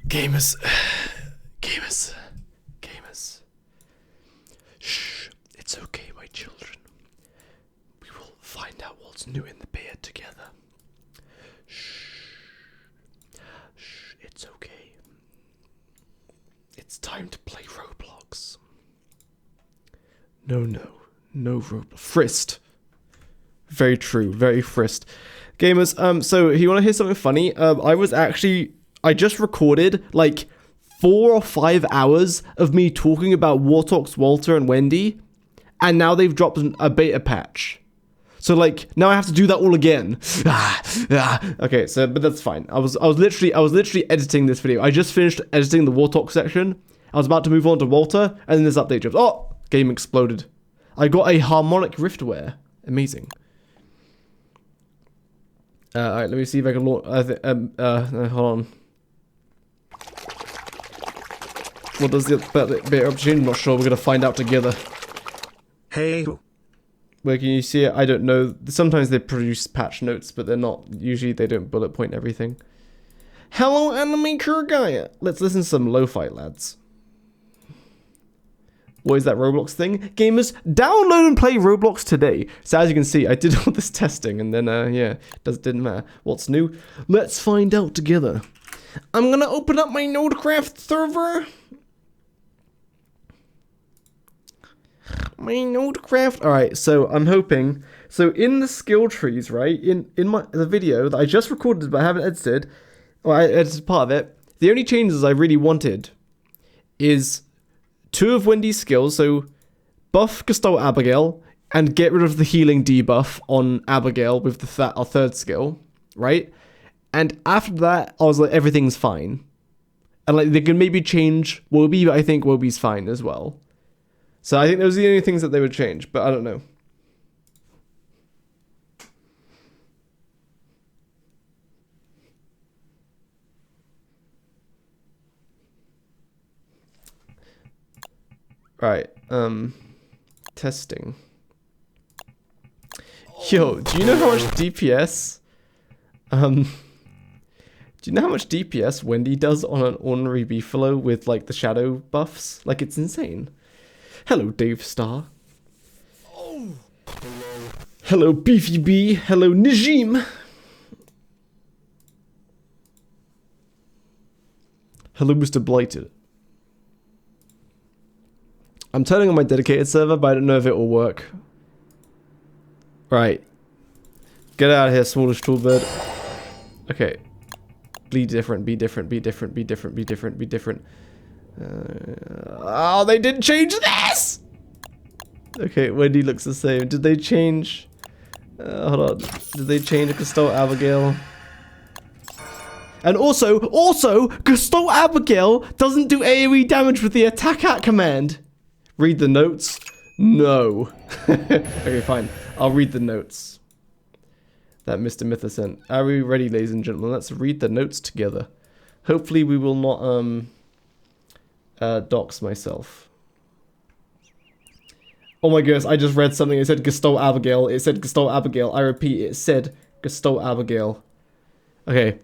Gamers. Gamers. Gamers. Shh. It's okay, my children. We will find out what's new in the beta together. Shh. Shh. It's okay. It's time to play Roblox. No Roblox. Frist. Very true. Very frist. Gamers, so if you want to hear something funny, I just recorded like 4 or 5 hours of me talking about Wartox, Walter, and Wendy, and now they've dropped a beta patch. So like now I have to do that all again. Okay, so but that's fine. I was literally editing this video. I just finished editing the Wartox section. I was about to move on to Walter, and then this update drops. Oh, game exploded. I got a harmonic riftware. Amazing. Alright, let me see if I can launch. Hold on. What does the beta opportunity? I'm not sure. We're gonna find out together. Hey. Where can you see it? I don't know. Sometimes they produce patch notes, but they're not. Usually they don't bullet point everything. Hello, anime guy. Let's listen to some lo-fi, lads. What is that Roblox thing? Gamers, download and play Roblox today. So as you can see, I did all this testing and then, yeah, didn't matter. What's new? Let's find out together. I'm gonna open up my Nodecraft server. My Nodecraft. Alright, so I'm hoping. So in the skill trees, right, in the video that I just recorded but I haven't edited, or I edited part of it, the only changes I really wanted is 2 of Wendy's skills, so buff Gestalt Abigail and get rid of the healing debuff on Abigail with the our 3rd skill, right? And after that, I was like, everything's fine. And like they can maybe change Wobie, but I think Wobie's fine as well. So I think those are the only things that they would change, but I don't know. Right, testing. Yo, do you know how much DPS, do you know how much DPS Wendy does on an ordinary Beefalo with, like, the shadow buffs? Like, it's insane. Hello, Dave Star. Oh. Hello, Beefy B. Hello, Najim. Hello, Mr. Blighted. I'm turning on my dedicated server, but I don't know if it will work. Right. Get out of here, smallish tall bird. Okay. Be different, be different, be different, be different, be different, be different. Oh, they didn't change this! Okay, Wendy looks the same. Did they change... hold on. Did they change Gestalt Abigail? And also, Gestalt Abigail doesn't do AoE damage with the attack at command. Read the notes? No. Okay, fine. I'll read the notes that Mr. Mytha sent. Are we ready, ladies and gentlemen? Let's read the notes together. Hopefully we will not dox myself. Oh my goodness, I just read something. It said Gestalt Abigail. It said Gestalt Abigail. I repeat, it said Gestalt Abigail. Okay.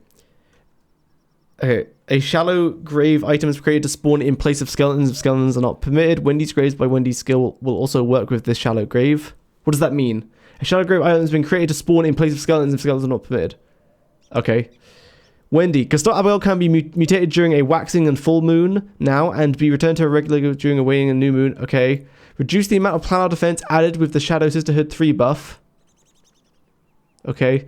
Okay. A shallow grave item is created to spawn in place of skeletons if skeletons are not permitted. Wendy's graves by Wendy's skill will also work with this shallow grave. What does that mean? A shallow grave item has been created to spawn in place of skeletons if skeletons are not permitted. Okay. Wendy, Gestalt Abigail can be mutated during a waxing and full moon now and be returned to a regular during a waning and new moon. Okay. Reduce the amount of planar defense added with the Shadow Sisterhood 3 buff. Okay.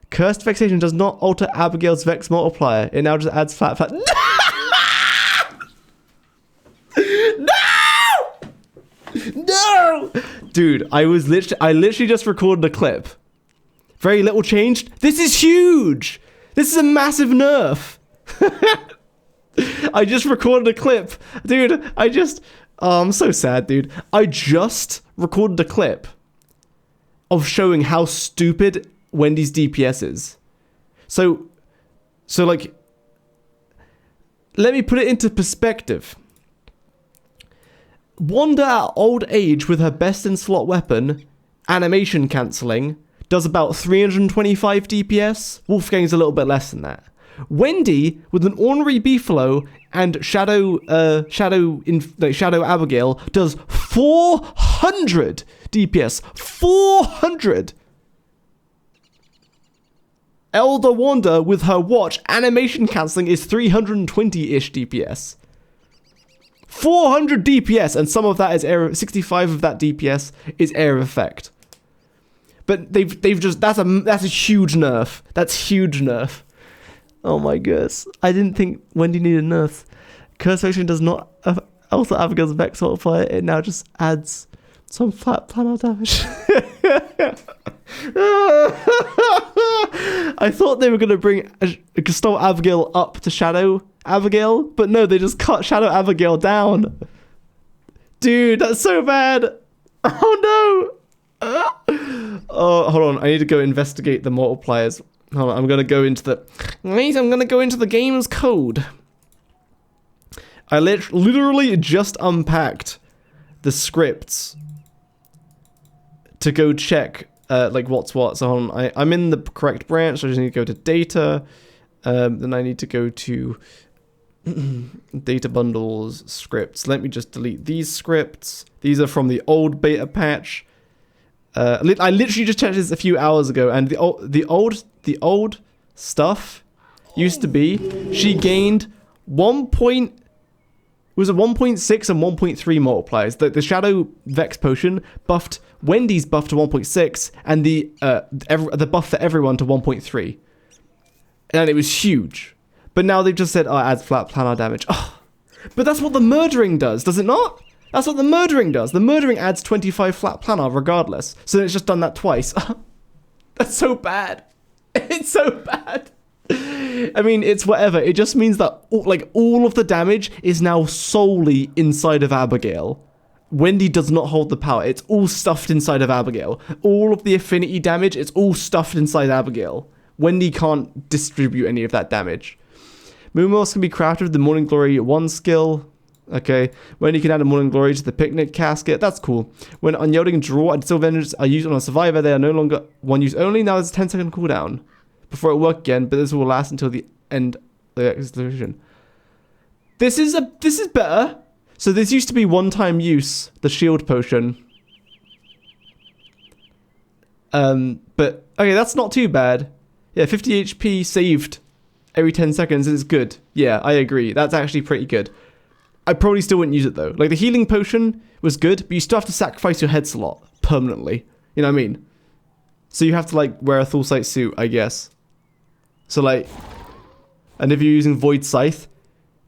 Cursed Vexation does not alter Abigail's Vex multiplier. It now just adds flat. No! No! Dude, I literally just recorded a clip. Very little changed. This is huge! This is a massive nerf. I just recorded a clip. Dude, oh, I'm so sad, dude. I just recorded a clip of showing how stupid Wendy's DPS is. So like, let me put it into perspective. Wanda at old age with her best in slot weapon, animation cancelling, does about 325 DPS. Wolfgang's a little bit less than that. Wendy, with an ornery Beefalo and Shadow Abigail, does 400 DPS. 400! Elder Wanda, with her watch, animation cancelling, is 320-ish DPS. 400 DPS, and some of that is air. 65 of that DPS is air effect. But they've just that's a huge nerf. That's huge nerf. Oh my goodness! I didn't think Wendy needed nerfs. Curse Potion does not also Abigail's Vex multiplier. It now just adds some flat planar damage. I thought they were gonna bring Gestalt Abigail up to Shadow Abigail, but no, they just cut Shadow Abigail down. Dude, that's so bad. Oh no. Oh, hold on. I need to go investigate the multipliers. Hold on. I'm gonna go into the game's code. I literally just unpacked the scripts to go check like what's what. So hold on. I'm in the correct branch. So I just need to go to data. Then I need to go to data bundles, scripts. Let me just delete these scripts. These are from the old beta patch. I literally just checked this a few hours ago, and the old stuff used to be she gained 1.6 and 1.3 multipliers. The Shadow Vex potion buffed Wendy's buff to 1.6 and the buff for everyone to 1.3. And it was huge. But now they've just said, oh, it adds flat planar damage. Oh, but that's what the murdering does it not? That's what the murdering does. The murdering adds 25 flat planar regardless. So it's just done that twice. That's so bad. It's so bad. I mean, it's whatever. It just means that all of the damage is now solely inside of Abigail. Wendy does not hold the power. It's all stuffed inside of Abigail. All of the affinity damage, it's all stuffed inside Abigail. Wendy can't distribute any of that damage. Moonwells can be crafted with the Morning Glory 1 skill. Okay. Wendy can add a Morning Glory to the picnic casket. That's cool. When unyielding draw and Still Vengeance are used on a survivor, they are no longer one use only. Now there's a 10-second cooldown before it will work again, but this will last until the end of the execution. This is better. So this used to be one-time use, the shield potion. But okay, that's not too bad. Yeah, 50 HP saved every 10 seconds is good. Yeah, I agree. That's actually pretty good. I probably still wouldn't use it though. Like the healing potion was good, but you still have to sacrifice your head slot permanently. You know what I mean? So you have to like wear a full sight suit, I guess. So like, and if you're using Void Scythe,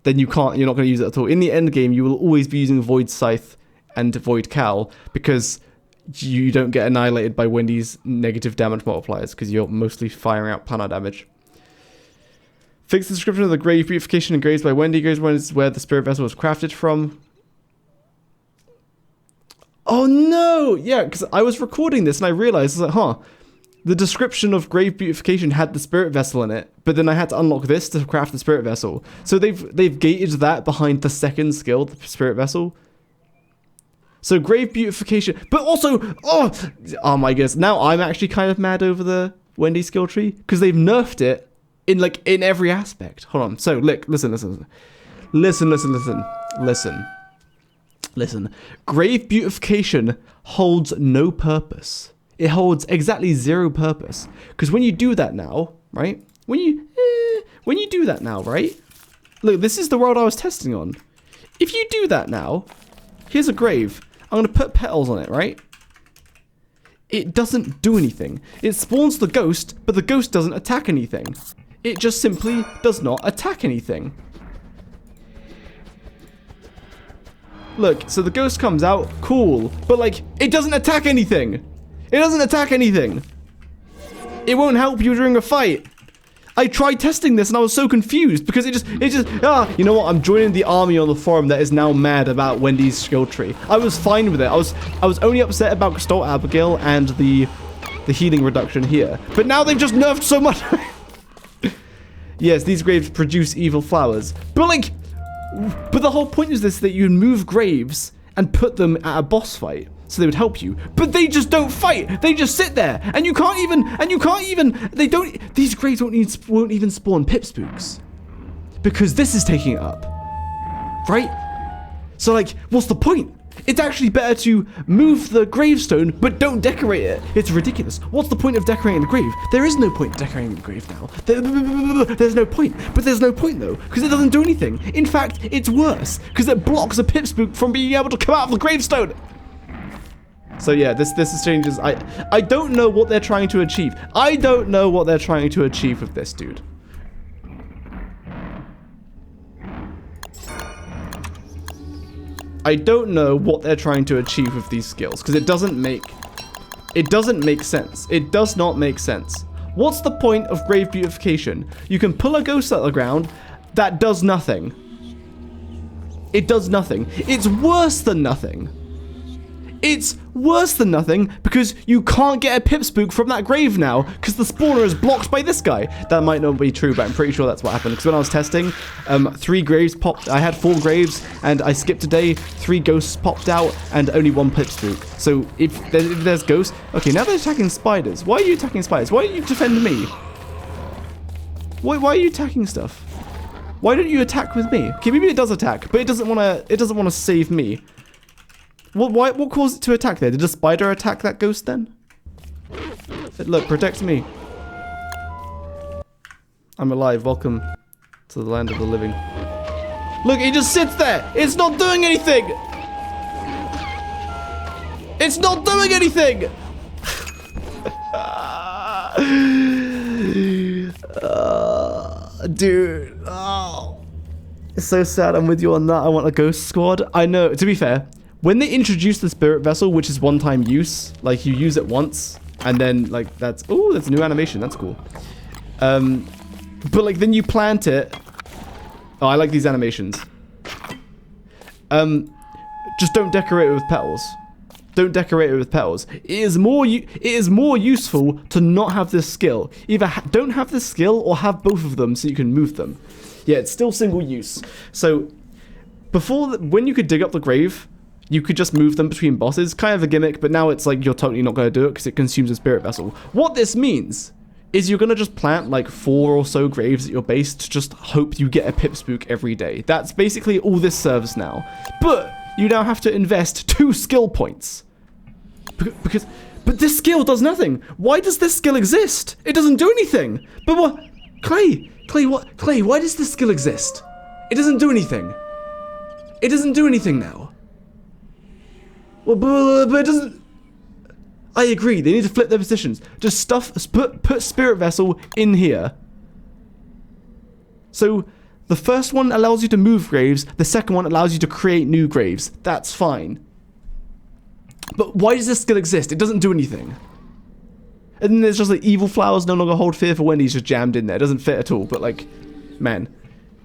then you're not going to use it at all. In the end game, you will always be using Void Scythe and Void Cowl because you don't get annihilated by Wendy's negative damage multipliers because you're mostly firing out planar damage. Fix the description of the grave beautification engraved by Wendy. Graves is where the spirit vessel was crafted from. Oh no! Yeah, because I was recording this and I realized, I was like, the description of grave beautification had the spirit vessel in it, but then I had to unlock this to craft the spirit vessel. So they've gated that behind the second skill, the spirit vessel. So grave beautification, but also, oh my goodness, now I'm actually kind of mad over the Wendy skill tree because they've nerfed it in every aspect. Hold on. So look, listen. Grave beautification holds no purpose. It holds exactly zero purpose. Because when you do that now, right? When you do that now, right? Look, this is the world I was testing on. If you do that now, here's a grave. I'm going to put petals on it, right? It doesn't do anything. It spawns the ghost, but the ghost doesn't attack anything. It just simply does not attack anything. Look, so the ghost comes out, cool. But like, it doesn't attack anything. It doesn't attack anything. It won't help you during a fight. I tried testing this and I was so confused because it just, you know what? I'm joining the army on the forum that is now mad about Wendy's skill tree. I was fine with it. I was only upset about Gestalt Abigail and the healing reduction here. But now they've just nerfed so much. Yes, these graves produce evil flowers. But the whole point is this, that you move graves and put them at a boss fight. so they would help you. But they just don't fight. They just sit there, and you can't even. They don't. These graves won't even spawn pip spooks, because this is taking it up, right? So like, what's the point? It's actually better to move the gravestone, but don't decorate it. It's ridiculous. What's the point of decorating the grave? There is no point decorating the grave now. There's no point. But there's no point though, because it doesn't do anything. In fact, it's worse, because it blocks a pip spook from being able to come out of the gravestone. So yeah, this changes. I don't know what they're trying to achieve. I don't know what they're trying to achieve with this, dude. I don't know what they're trying to achieve with these skills, because it doesn't make sense. It does not make sense. What's the point of grave beautification? You can pull a ghost out of the ground that does nothing. It does nothing. It's worse than nothing. It's worse than nothing because you can't get a pip spook from that grave now because the spawner is blocked by this guy. That might not be true, but I'm pretty sure that's what happened. Because when I was testing, 3 graves popped. I had 4 graves and I skipped a day. 3 ghosts popped out and only 1 pip spook. So if there's ghosts, okay, now they're attacking spiders. Why are you attacking spiders? Why don't you defend me? Why are you attacking stuff? Why don't you attack with me? Okay, maybe it does attack, but it doesn't want to save me. What caused it to attack there? Did a spider attack that ghost then? Look, protect me. I'm alive. Welcome to the land of the living. Look, it just sits there. It's not doing anything. It's not doing anything. Dude. Oh. It's so sad. I'm with you on that. I want a ghost squad. I know. To be fair, when they introduce the spirit vessel, which is one-time use, like you use it once, and then like that's a new animation. That's cool. But like then you plant it. Oh, I like these animations. Just don't decorate it with petals. Don't decorate it with petals. It is more useful to not have this skill. Either don't have this skill or have both of them so you can move them. Yeah, it's still single use. So when you could dig up the grave, you could just move them between bosses. Kind of a gimmick, but now it's like you're totally not going to do it because it consumes a spirit vessel. What this means is you're going to just plant like 4 or so graves at your base to just hope you get a pip spook every day. That's basically all this serves now. But you now have to invest 2 skill points. But this skill does nothing. Why does this skill exist? It doesn't do anything. But what? Clay, why does this skill exist? It doesn't do anything. It doesn't do anything now. Well, but it doesn't. I agree. They need to flip their positions. Just put spirit vessel in here. So the first one allows you to move graves. The second one allows you to create new graves. That's fine. But why does this skill exist? It doesn't do anything. And then there's just like evil flowers no longer hold fear for Wendy's just jammed in there. It doesn't fit at all. But like, man,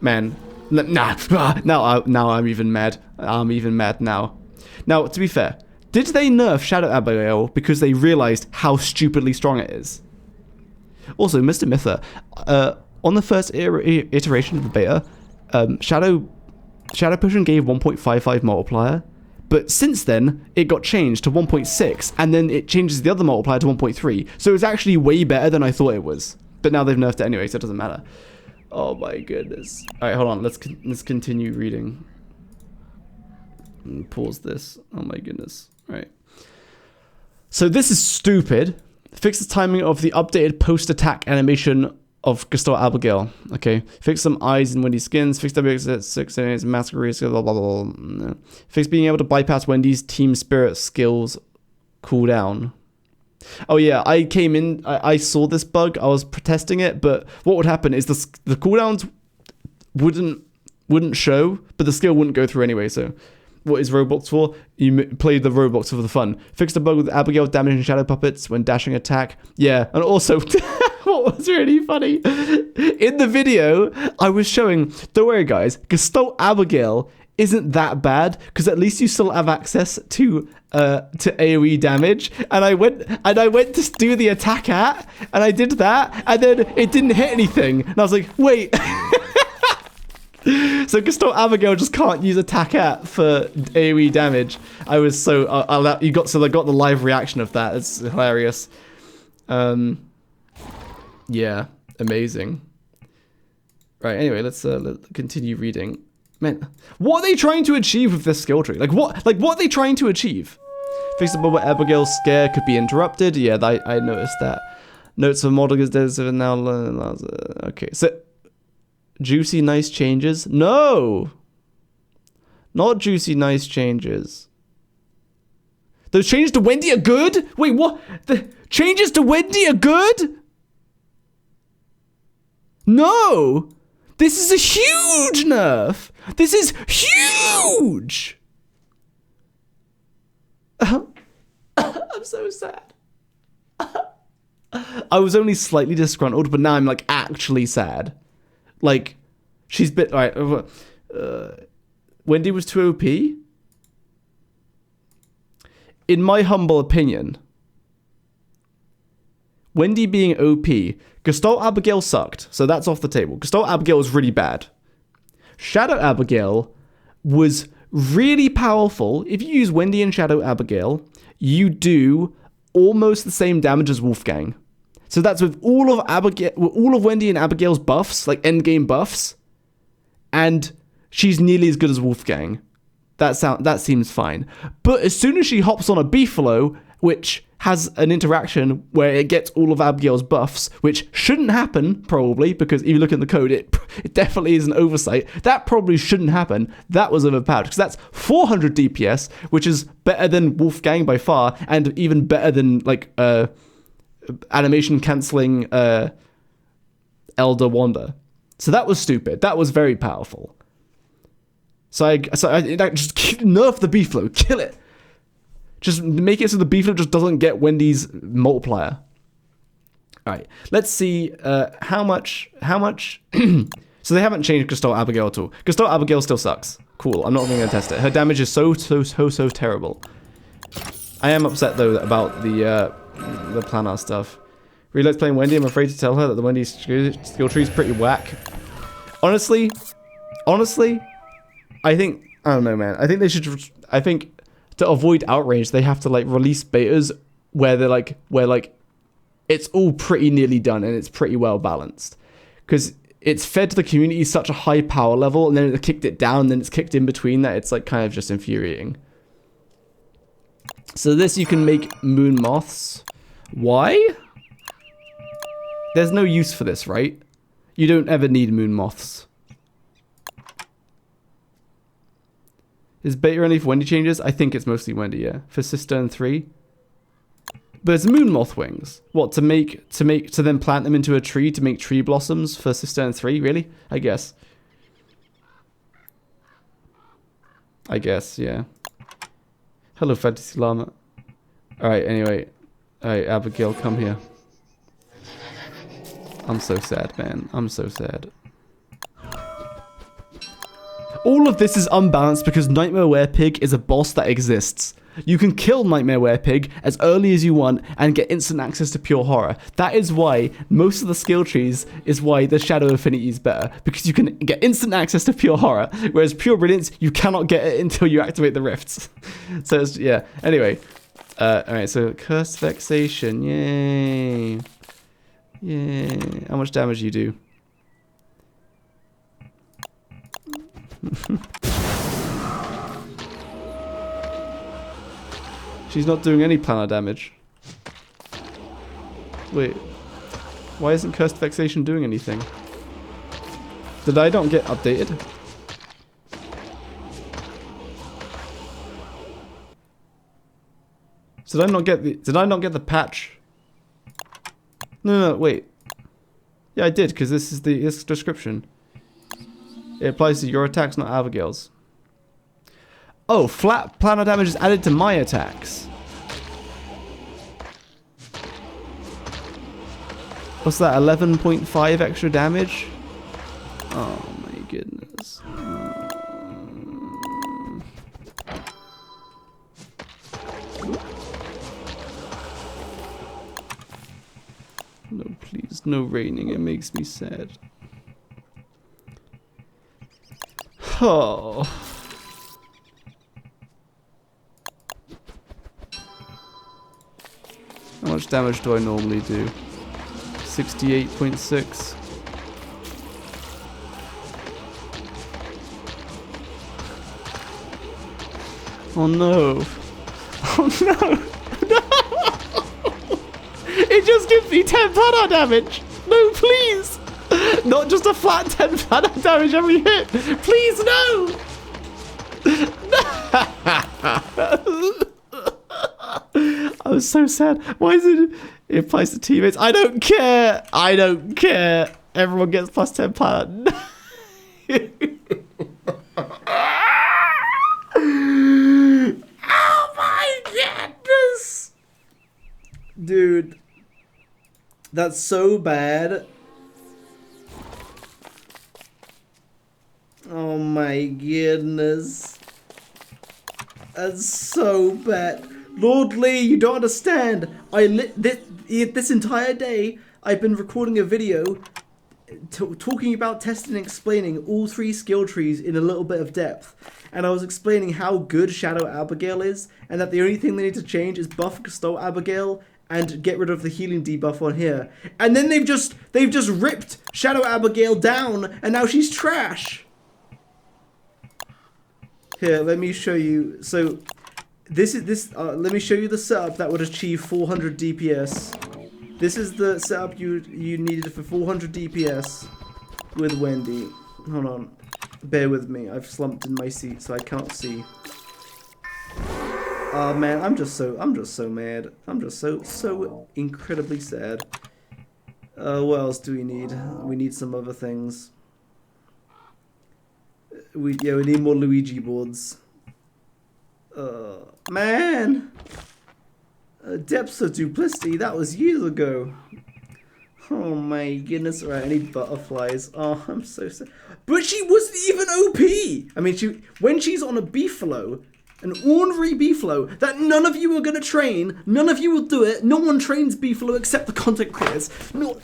now I'm even mad. I'm even mad now. Now, to be fair, did they nerf Shadow Abigail because they realized how stupidly strong it is? Also, Mr. Mither, on the first iteration of the beta, Shadow Potion gave 1.55 multiplier, but since then, it got changed to 1.6, and then it changes the other multiplier to 1.3, so it's actually way better than I thought it was. But now they've nerfed it anyway, so it doesn't matter. Oh my goodness. Alright, hold on, let's continue reading. Pause this. Oh my goodness. Right. So this is stupid. Fix the timing of the updated post-attack animation of Gustavo Abigail. Okay. Fix some eyes and Wendy's skins. Fix WX6 masquerade. Blah, blah, blah, blah. Fix being able to bypass Wendy's team spirit skills cooldown. Oh yeah, I came in. I saw this bug. I was protesting it, but what would happen is the cooldowns wouldn't show, but the skill wouldn't go through anyway. So. What is Roblox for? You play the Roblox for the fun. Fix the bug with Abigail damaging shadow puppets when dashing attack. Yeah, and also, what was really funny, in the video, I was showing, don't worry guys, Gustavo Abigail isn't that bad, because at least you still have access to AoE damage, and I went to do the attack and I did that, and then it didn't hit anything, and I was like, wait. So Gustave Abigail just can't use attack at for AoE damage. I was so I got the live reaction of that. It's hilarious. Yeah, amazing. Right. Anyway, let's continue reading. Man, what are they trying to achieve with this skill tree? Like what are they trying to achieve? Fix the where Abigail's scare could be interrupted. Yeah, I noticed that. Notes of model is now. Okay, so. Juicy nice changes? No! Not juicy nice changes. Those changes to Wendy are good? Wait, what? The changes to Wendy are good? No! This is a huge nerf! This is huge! I'm so sad. I was only slightly disgruntled, but now I'm like actually sad. Like, she's bit right. Wendy was too OP. In my humble opinion, Wendy being OP, Gestalt Abigail sucked, so that's off the table. Gestalt Abigail was really bad. Shadow Abigail was really powerful. If you use Wendy and Shadow Abigail, you do almost the same damage as Wolfgang. So that's with all of Wendy and Abigail's buffs, like endgame buffs, and she's nearly as good as Wolfgang. That seems fine. But as soon as she hops on a Beefalo, which has an interaction where it gets all of Abigail's buffs, which shouldn't happen, probably, because if you look at the code, it definitely is an oversight. That probably shouldn't happen. That was overpowered, because that's 400 DPS, which is better than Wolfgang by far, and even better than, like, animation cancelling Elder Wanda. So that was stupid. That was very powerful. So I just nerf the Beefalo. Kill it. Just make it so the Beefalo just doesn't get Wendy's multiplier. Alright, let's see how much so they haven't changed Gestalt Abigail at all. Gestalt Abigail still sucks. Cool, I'm not even going to test it. Her damage is so terrible. I am upset though about the planar stuff. Really likes playing Wendy. I'm afraid to tell her that the Wendy skill tree is pretty whack. Honestly, I don't know, man. I think they should. I think to avoid outrage, they have to like release betas where it's all pretty nearly done and it's pretty well balanced, because it's fed to the community such a high power level, and then it kicked it down, and then it's kicked in between that. It's like kind of just infuriating. So this, you can make moon moths. Why? There's no use for this, right? You don't ever need moon moths. Is beta only for Wendy changes? I think it's mostly Wendy, yeah. For Cistern 3. But it's moon moth wings. What, to then plant them into a tree to make tree blossoms for Cistern 3? Really? I guess, yeah. Hello, Fantasy Llama. Alright, anyway. Alright, Abigail, come here. I'm so sad, man. I'm so sad. All of this is unbalanced because Nightmare Werepig is a boss that exists. You can kill Nightmare Werepig as early as you want and get instant access to Pure Horror. That is why most of the skill trees is why the Shadow Affinity is better, because you can get instant access to Pure Horror, whereas Pure Brilliance, you cannot get it until you activate the rifts. So, it's, yeah. Anyway. Alright, so Cursed Vexation. Yay. Yay. How much damage do you do? She's not doing any planar damage. Wait. Why isn't Cursed Vexation doing anything? Did I not get updated? Did I not get the patch? No, wait. Yeah, I did, because this is this description. It applies to your attacks, not Abigail's. Oh, flat planar damage is added to my attacks. What's that, 11.5 extra damage? Oh my goodness. No, please, no raining, it makes me sad. Oh. How much damage do I normally do? 68.6. Oh no. Oh no. No. It just gives me 10 planar damage. No, please. Not just a flat 10 planar damage every hit. Please, no. I was so sad. Why is it? It applies to teammates. I don't care. I don't care. Everyone gets plus 10 planar. Oh my goodness. Dude. That's so bad. Oh my goodness. That's so bad. Lord Lee, you don't understand. This entire day, I've been recording a video talking about testing and explaining all 3 skill trees in a little bit of depth. And I was explaining how good Shadow Abigail is, and that the only thing they need to change is buff Gusto Abigail and get rid of the healing debuff on here. And then they've just ripped Shadow Abigail down, and now she's trash. Here, let me show you. So, let me show you the setup that would achieve 400 DPS. This is the setup you needed for 400 DPS with Wendy. Hold on, bear with me. I've slumped in my seat, so I can't see. Oh man, I'm just so mad. I'm just so incredibly sad. What else do we need? We need some other things. We need more Luigi boards. Man! Depths of Duplicity, that was years ago. Oh my goodness. Right, I need butterflies. Oh, I'm so sad. But she wasn't even OP! I mean, when she's on a B-flow, an ornery B-flow, that none of you are gonna train, none of you will do it, no one trains B-flow except the content creators. No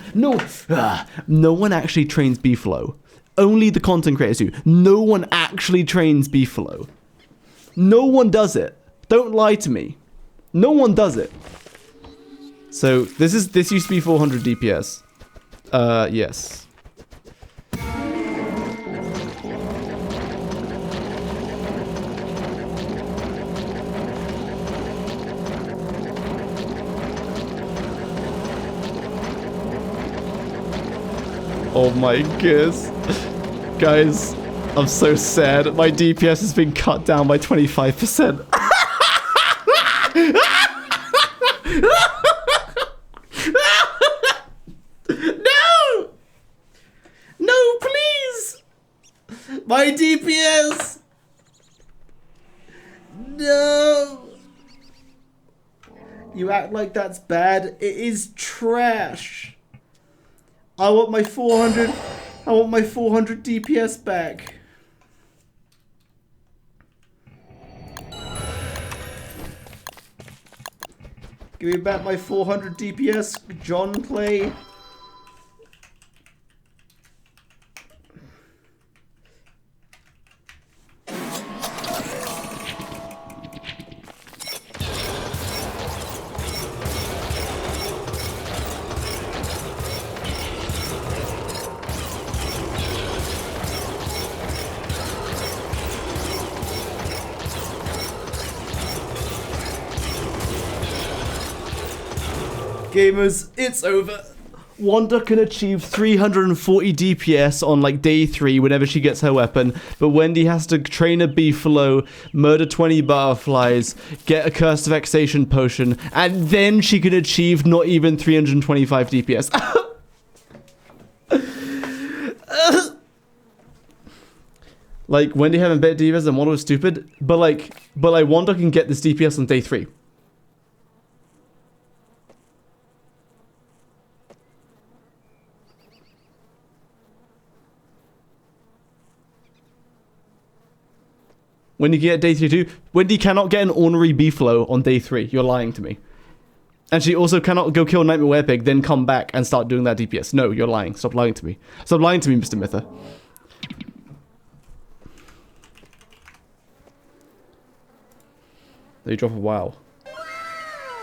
one actually trains B-flow. Only the content creators do. No one actually trains B-flow. No one does it. Don't lie to me. No one does it. So this used to be 400 DPS. Yes. Oh my goodness. Guys, I'm so sad. My DPS has been cut down by 25%. No! No, please! My DPS! No! You act like that's bad. It is trash. I want my 400 DPS back. Give me back my 400 DPS, John Clay. Gamers, it's over. Wanda can achieve 340 DPS on like day 3 whenever she gets her weapon, but Wendy has to train a beefalo, murder 20 butterflies, get a Curse of Vexation potion, and then she can achieve not even 325 DPS. Like, Wendy having better DPS than Wanda was stupid, but like Wanda can get this DPS on day 3. Wendy can get day 3 too. Wendy cannot get an ornery B-flow on day 3. You're lying to me. And she also cannot go kill Nightmare Werepig, then come back and start doing that DPS. No, you're lying. Stop lying to me. Stop lying to me, Mr. Mither. They drop a wow.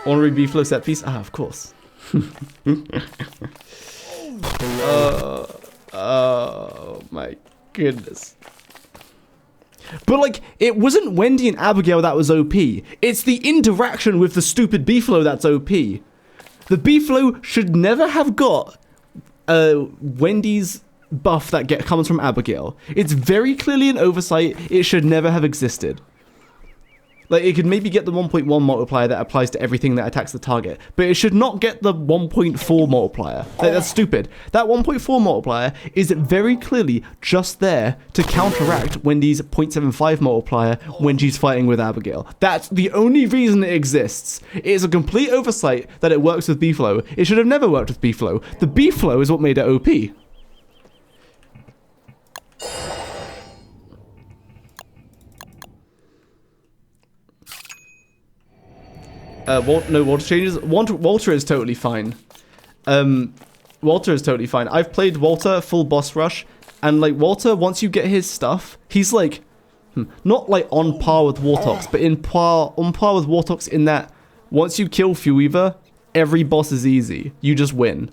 Honorary B-Flow set piece? Ah, of course. Oh my goodness. But like, it wasn't Wendy and Abigail that was OP. It's the interaction with the stupid B-Flow that's OP. The B-Flow should never have got Wendy's buff that comes from Abigail. It's very clearly an oversight. It should never have existed. Like, it could maybe get the 1.1 multiplier that applies to everything that attacks the target, but it should not get the 1.4 multiplier. Like, that's stupid. That 1.4 multiplier is very clearly just there to counteract Wendy's 0.75 multiplier when she's fighting with Abigail. That's the only reason it exists. It is a complete oversight that it works with B-Flow. It should have never worked with B-Flow. The B-Flow is what made it OP. No water changes. Walter is totally fine. Walter is totally fine. I've played Walter full boss rush, and like Walter, once you get his stuff, he's like not like on par with Wartox, but on par with Wartox in that once you kill Fueweaver, every boss is easy. You just win,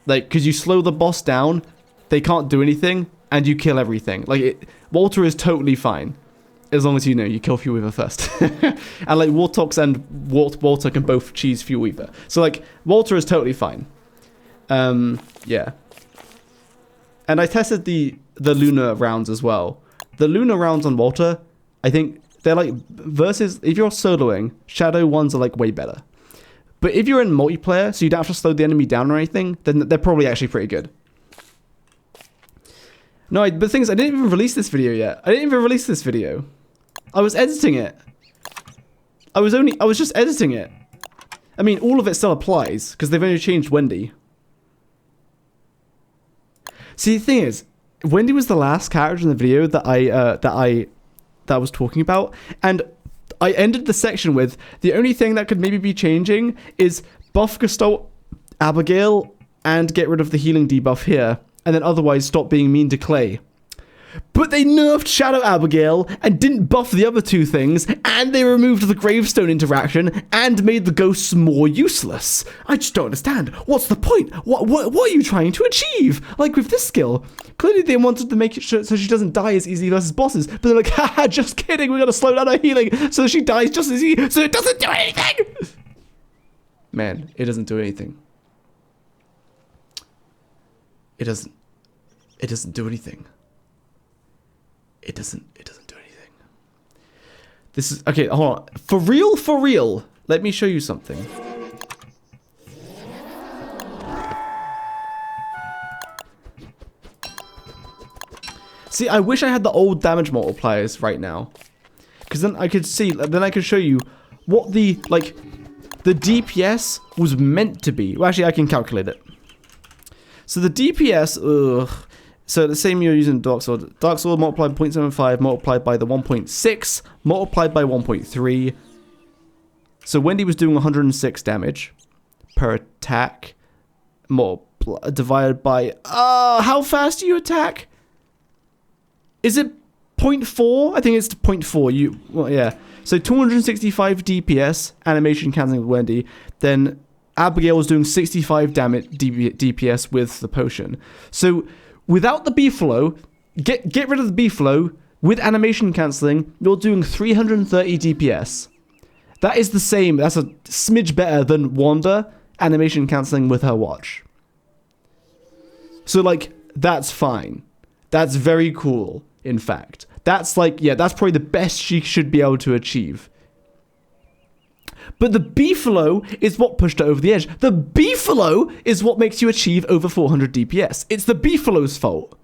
like because you slow the boss down, they can't do anything, and you kill everything. Like Walter is totally fine. As long as you know you kill Fueweaver first. And like Wartox and Walter can both cheese Fueweaver. So like Walter is totally fine. Yeah. And I tested the Luna rounds as well. The Luna rounds on Walter, I think they're like versus if you're soloing, Shadow ones are like way better. But if you're in multiplayer, so you don't have to slow the enemy down or anything, then they're probably actually pretty good. No, but the thing is, I didn't even release this video yet. I was editing it. I was just editing it. I mean, all of it still applies, because they've only changed Wendy. See, the thing is, Wendy was the last character in the video that I was talking about, and I ended the section with, the only thing that could maybe be changing is buff Gestalt Abigail, and get rid of the healing debuff here. And then otherwise stop being mean to Clay. But they nerfed Shadow Abigail and didn't buff the other two things, and they removed the gravestone interaction and made the ghosts more useless. I just don't understand. What's the point? What are you trying to achieve? Like with this skill, clearly they wanted to make it so she doesn't die as easily versus bosses, but they're like, haha, just kidding, we're gonna slow down her healing so she dies just as easy, so it doesn't do anything! Man, it doesn't do anything. It doesn't do anything. It doesn't do anything. This is, okay, hold on. For real, let me show you something. See, I wish I had the old damage multipliers right now. Because then I could see, then I could show you what the, like, the DPS was meant to be. Well, actually, I can calculate it. So the DPS, so the same you're using Dark Sword. Dark Sword multiplied by 0.75, multiplied by the 1.6, multiplied by 1.3. So Wendy was doing 106 damage per attack, divided by, how fast do you attack? Is it 0.4? I think it's 0.4. Well, yeah. So 265 DPS, animation cancelling with Wendy, then Abigail was doing 65 damage DPS with the potion. So without the B-Flow, get rid of the B-Flow, with animation cancelling, you're doing 330 DPS. That is the same, that's a smidge better than Wanda animation cancelling with her watch. So like, that's fine. That's very cool, in fact. That's like, yeah, that's probably the best she should be able to achieve. But the B-Flow is what pushed her over the edge. The B-Flow is what makes you achieve over 400 DPS. It's the B-Flow's fault.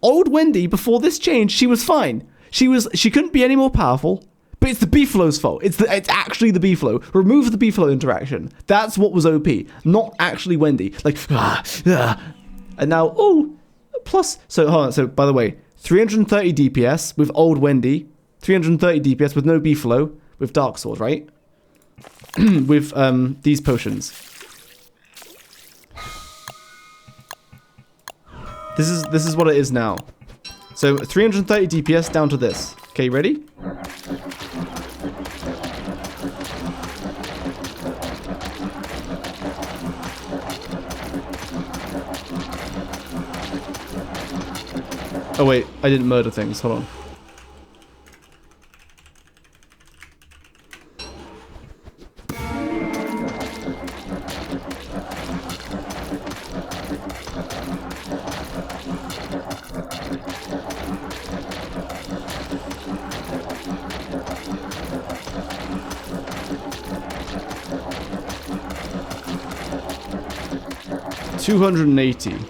Old Wendy, before this change, she was fine. She couldn't be any more powerful, but it's the B-Flow's fault. It's actually the B-Flow. Remove the B-Flow interaction. That's what was OP, not actually Wendy. Like, and now, plus, so hold on, so by the way, 330 DPS with old Wendy, 330 DPS with no B-Flow, with Dark Sword, right? With these potions. This is what it is now. So 330 DPS down to this. Okay, ready? Oh wait, I didn't murder things. Hold on. $280.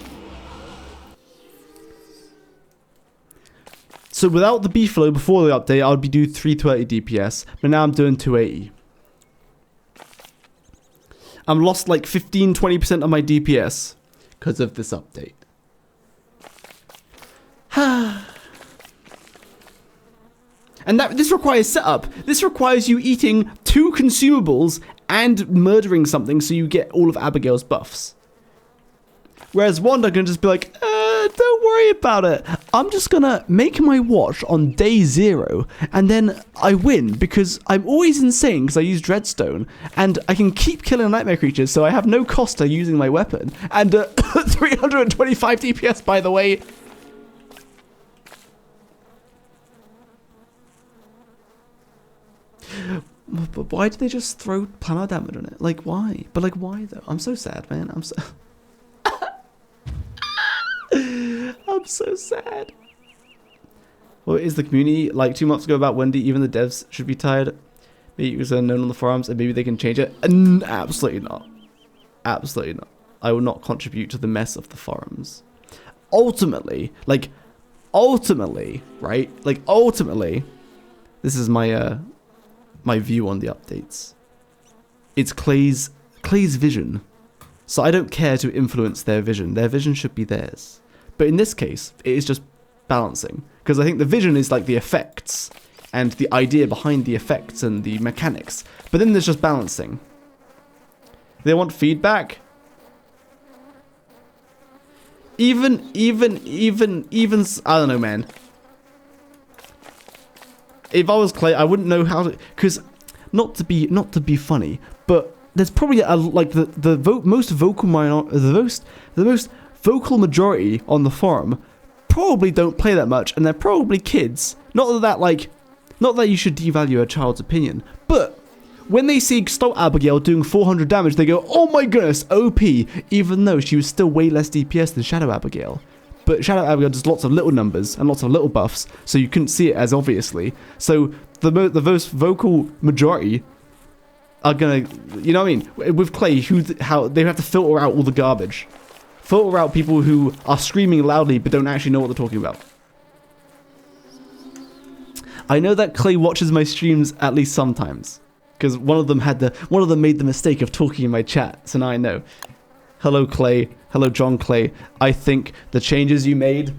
So without the B flow before the update, I would be doing 330 DPS, but now I'm doing 280. I'm lost like 15-20% of my DPS because of this update. And this requires setup. This requires you eating 2 consumables and murdering something so you get all of Abigail's buffs. Whereas Wanda can just be like, don't worry about it. I'm just gonna make my watch on day 0 and then I win because I'm always insane because I use Dreadstone and I can keep killing nightmare creatures so I have no cost to using my weapon. And 325 DPS, by the way. But why did they just throw planar damage on it? Like, why? But like, why though? I'm so sad, man. I'm so... I'm so sad. What is the community like 2 months ago about Wendy? Even the devs should be tired. Maybe it was known on the forums and maybe they can change it. Absolutely not. Absolutely not. I will not contribute to the mess of the forums. Ultimately, right? Like, ultimately, this is my my view on the updates. It's Clay's vision. So I don't care to influence their vision. Their vision should be theirs. But in this case, it is just balancing. Because I think the vision is like the effects and the idea behind the effects and the mechanics. But then there's just balancing. They want feedback. Even, I don't know, man. If I was Clay, I wouldn't know how to, because not to be funny, but there's probably the most vocal majority on the forum probably don't play that much, and they're probably kids. Not that you should devalue a child's opinion, but when they see Gestalt Abigail doing 400 damage, they go, "Oh my goodness, OP!" Even though she was still way less DPS than Shadow Abigail. But Shadow Abigail does lots of little numbers and lots of little buffs, so you couldn't see it as obviously. So the most vocal majority are gonna, you know what I mean? With Clay, how they have to filter out all the garbage. Filter out people who are screaming loudly but don't actually know what they're talking about. I know that Clay watches my streams at least sometimes, because one of them made the mistake of talking in my chat, so now I know. Hello, Clay. Hello, John Clay. I think the changes you made,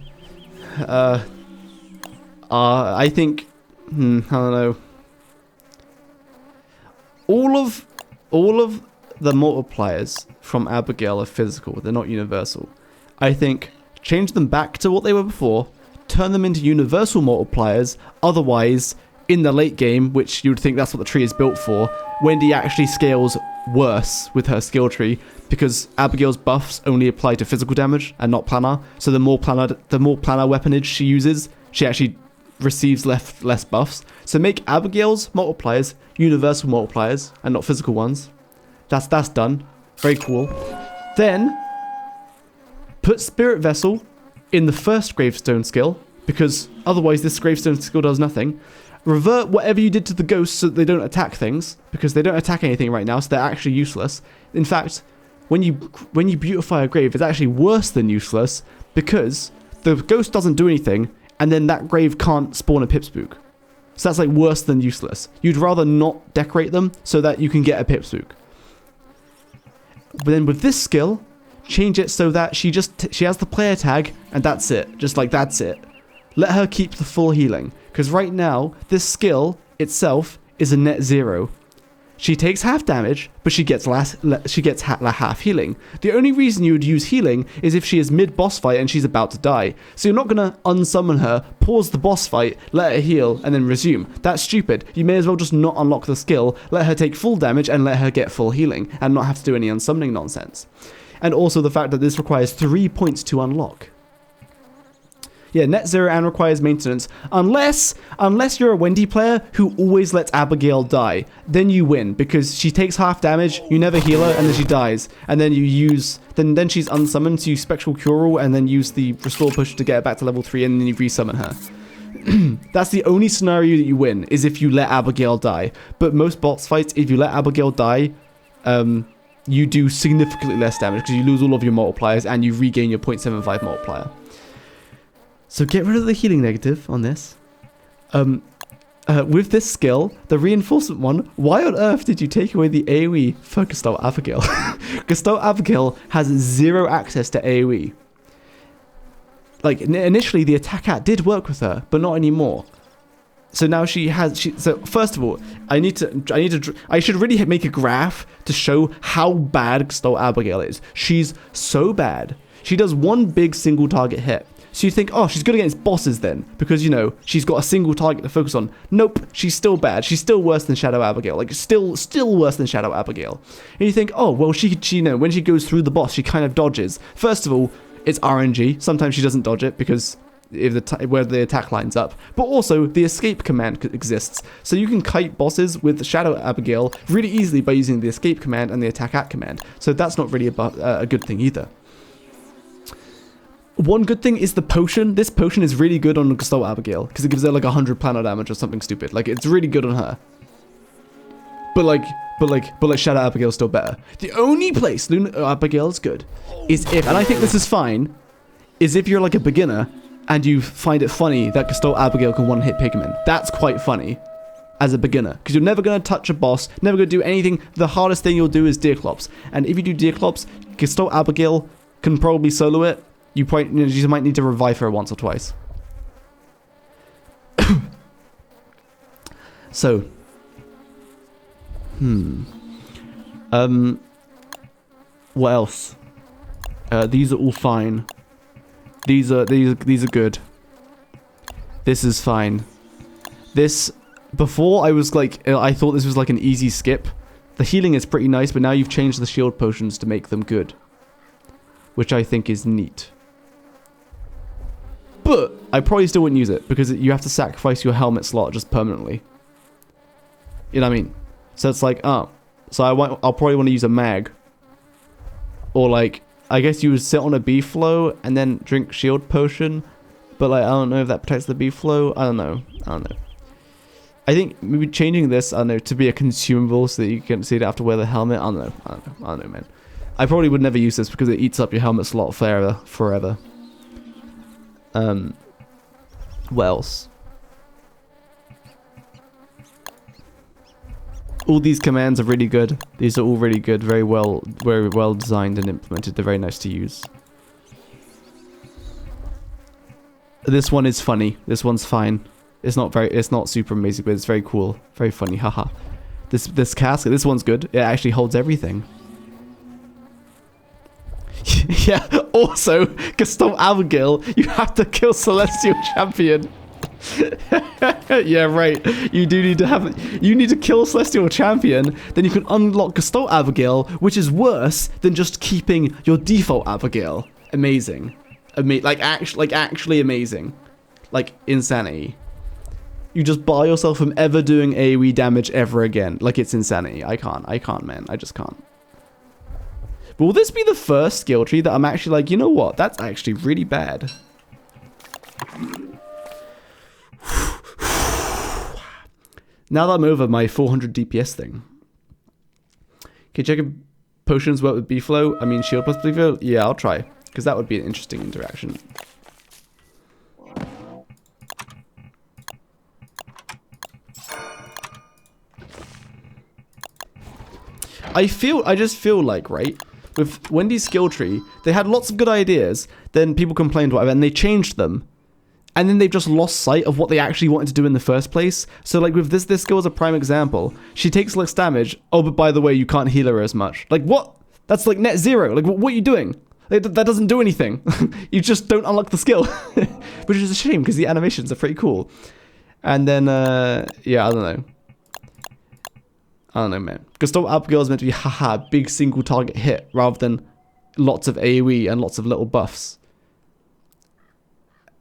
I think, I don't know. All of the multipliers from Abigail are physical. They're not universal. I think change them back to what they were before, turn them into universal multipliers. Otherwise, in the late game, which you would think that's what the tree is built for, Wendy actually scales worse with her skill tree because Abigail's buffs only apply to physical damage and not planar. So the more planar weaponage she uses, she actually receives less buffs. So make Abigail's multipliers universal multipliers and not physical ones. That's done. Very cool. Then put Spirit Vessel in the first Gravestone skill, because otherwise this Gravestone skill does nothing. Revert whatever you did to the ghosts so that they don't attack things, because they don't attack anything right now, so they're actually useless. In fact, when you beautify a grave, it's actually worse than useless, because the ghost doesn't do anything, and then that grave can't spawn a Pipspook. So that's like worse than useless. You'd rather not decorate them so that you can get a Pipspook. But then with this skill, change it so that she has the player tag, and that's it. Just like that's it. Let her keep the full healing, because right now this skill itself is a net 0. She takes half damage, but she gets half healing. The only reason you would use healing is if she is mid-boss fight and she's about to die. So you're not going to unsummon her, pause the boss fight, let her heal, and then resume. That's stupid. You may as well just not unlock the skill, let her take full damage, and let her get full healing, and not have to do any unsummoning nonsense. And also the fact that this requires 3 points to unlock. Yeah, net zero and requires maintenance. Unless you're a Wendy player who always lets Abigail die. Then you win, because she takes half damage, you never heal her, and then she dies. And then you use... Then she's unsummoned, so you Spectral Cure All, and then use the Restore Push to get her back to level 3, and then you resummon her. That's the only scenario that you win, is if you let Abigail die. But most boss fights, if you let Abigail die, you do significantly less damage, because you lose all of your multipliers, and you regain your 0.75 multiplier. So get rid of the healing negative on this. With this skill, the reinforcement one, why on earth did you take away the AoE for Gestalt Abigail? Gestalt Abigail has 0 access to AoE. Like, initially the attack at did work with her, but not anymore. So now so first of all, I should really make a graph to show how bad Gestalt Abigail is. She's so bad. She does one big single target hit. So you think, oh, she's good against bosses then, because, you know, she's got a single target to focus on. Nope, she's still bad. She's still worse than Shadow Abigail. Like, still worse than Shadow Abigail. And you think, oh, well, she you know, when she goes through the boss, she kind of dodges. First of all, it's RNG. Sometimes she doesn't dodge it because where the attack lines up. But also, the escape command exists. So you can kite bosses with Shadow Abigail really easily by using the escape command and the attack at command. So that's not really a good thing either. One good thing is the potion. This potion is really good on Gestalt Abigail because it gives her like 100 planar damage or something stupid. Like, it's really good on her. But like Shadow Abigail's still better. The only place Luna Abigail is good is if, and I think this is fine, is if you're like a beginner and you find it funny that Gestalt Abigail can one-hit Pigman. That's quite funny as a beginner, because you're never going to touch a boss, never going to do anything. The hardest thing you'll do is Deerclops. And if you do Deerclops, Gestalt Abigail can probably solo it. You might need to revive her once or twice. So, what else? These are all fine. These are good. This is fine. This, before I was like, I thought this was like an easy skip. The healing is pretty nice, but now you've changed the shield potions to make them good, which I think is neat. But I probably still wouldn't use it because you have to sacrifice your helmet slot just permanently. You know what I mean? So it's like, oh, so I'll probably want to use a mag, or like, I guess you would sit on a B flow and then drink shield potion, but like, I don't know if that protects the B flow. I don't know. I think maybe changing this, I don't know, to be a consumable so that you can see it after wear the helmet. I don't know, man. I probably would never use this because it eats up your helmet slot forever. What else? All these commands are really good. These are all really good, very well designed and implemented. They're very nice to use. This one is funny. This one's fine. It's not super amazing, but it's very cool, very funny. Haha. This casket, this one's good. It actually holds everything. Yeah, also, Gestalt Abigail, you have to kill Celestial Champion. Yeah, right. You need to kill Celestial Champion, then you can unlock Gestalt Abigail, which is worse than just keeping your default Abigail. Amazing. Actually amazing. Like, insanity. You just bar yourself from ever doing AoE damage ever again. Like, it's insanity. I can't, man. I just can't. But will this be the first skill tree that I'm actually like, you know what? That's actually really bad. Now that I'm over my 400 DPS thing. Okay, check if potions work with B-Flow. I mean, shield plus B-Flow. Yeah, I'll try. Because that would be an interesting interaction. I just feel like, right? With Wendy's skill tree, they had lots of good ideas, then people complained whatever, and they changed them. And then they've just lost sight of what they actually wanted to do in the first place. So like with this skill is a prime example. She takes less damage. Oh, but by the way, you can't heal her as much. Like what? That's like net zero. Like what are you doing? Like, that doesn't do anything. You just don't unlock the skill. Which is a shame because the animations are pretty cool. And then, yeah, I don't know, man. Gestalt Abigail is meant to be, haha, big single target hit rather than lots of AoE and lots of little buffs.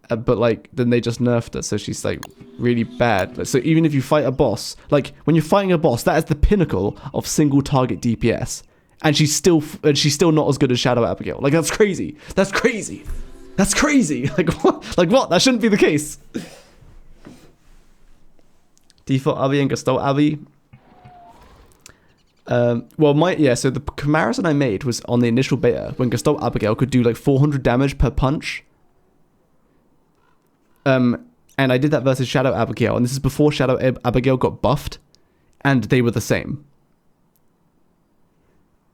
but like then they just nerfed her, so she's like really bad. So even if you fight a boss, like when you're fighting a boss, that is the pinnacle of single target DPS, and she's still not as good as Shadow Abigail. Like that's crazy. That's crazy. That's crazy. Like what? Like what? That shouldn't be the case. Default Abby and Gestalt Abby. Well, so the comparison I made was on the initial beta when Gestalt Abigail could do like 400 damage per punch. And I did that versus Shadow Abigail, and this is before Shadow Abigail got buffed, and they were the same.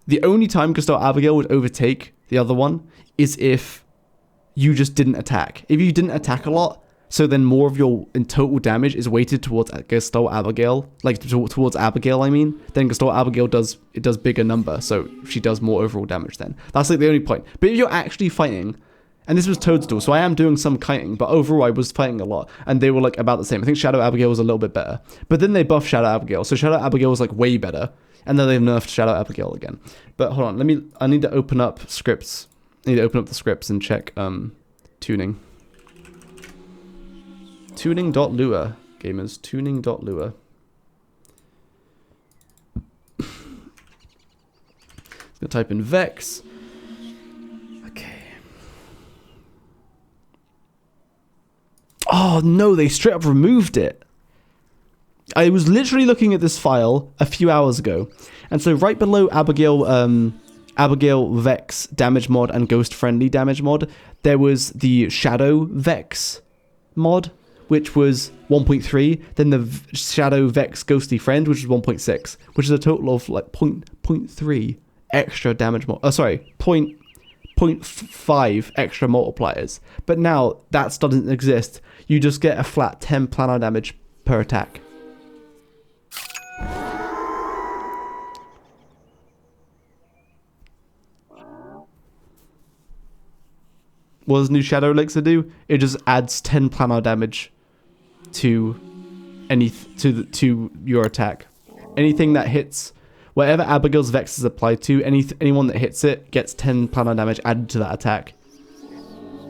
The only time Gestalt Abigail would overtake the other one is if you just didn't attack. If you didn't attack a lot, so then more of your in total damage is weighted towards Gestalt Abigail, like towards Abigail, I mean, then Gestalt Abigail does bigger number, so she does more overall damage then. That's like the only point. But if you're actually fighting, and this was Toadstool, so I am doing some kiting, but overall I was fighting a lot, and they were like about the same. I think Shadow Abigail was a little bit better. But then they buffed Shadow Abigail, so Shadow Abigail was like way better, and then they've nerfed Shadow Abigail again. But hold on, I need to open up scripts. I need to open up the scripts and check tuning. Tuning.lua, gamers. Tuning.lua. Gonna type in Vex. Okay. Oh no, they straight up removed it. I was literally looking at this file a few hours ago, and so right below Abigail Vex damage mod and Ghost Friendly damage mod, there was the Shadow Vex mod, which was 1.3, then the Shadow Vex Ghostly Friend, which was 1.6, which is a total of like 0.3 extra damage mod. 0.5 extra multipliers. But now that doesn't exist. You just get a flat 10 planar damage per attack. What does new Shadow Elixir do? It just adds 10 planar damage to your attack. Anything that hits, whatever Abigail's Vex is applied to, anyone that hits it gets 10 planar damage added to that attack.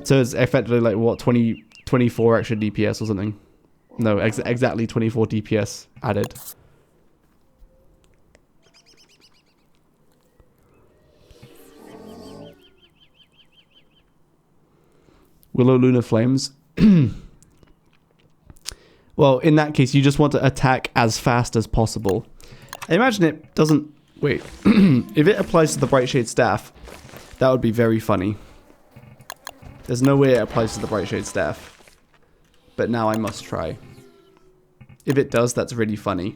So it's effectively like what, 24 extra DPS or something. No, exactly 24 DPS added. Willow Lunar Flames. Well, in that case, you just want to attack as fast as possible. I imagine it doesn't... Wait. If it applies to the Bright Shade Staff, that would be very funny. There's no way it applies to the Bright Shade Staff. But now I must try. If it does, that's really funny.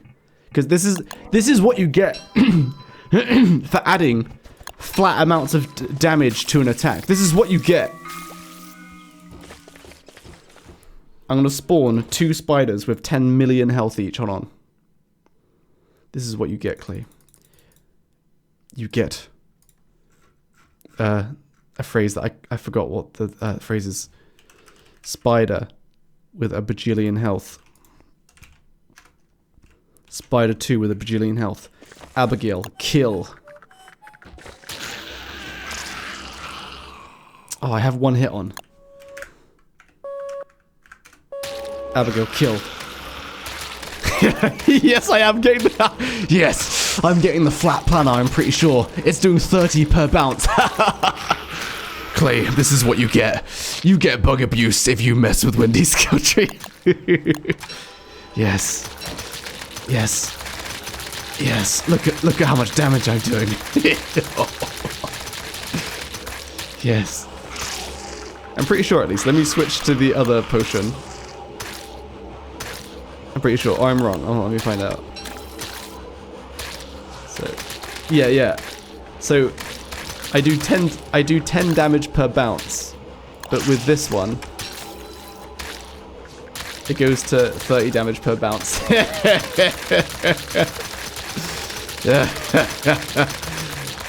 Because this is what you get for adding flat amounts of damage to an attack. This is what you get. I'm going to spawn 2 spiders with 10 million health each. Hold on. This is what you get, Clay. You get a phrase that I forgot what the phrase is. Spider with a bajillion health. Spider 2 with a bajillion health. Abigail, kill. Oh, I have 1 hit on. Abigail, kill. Yes, I am getting the... Yes, I'm getting the flat planner, I'm pretty sure. It's doing 30 per bounce. Clay, this is what you get. You get bug abuse if you mess with Wendy's skill tree. Yes. Yes. Yes. Look at how much damage I'm doing. Yes. I'm pretty sure at least. Let me switch to the other potion. I'm pretty sure. Oh, I'm wrong. Oh, let me find out. So, yeah. So, I do 10 damage per bounce, but with this one, it goes to 30 damage per bounce.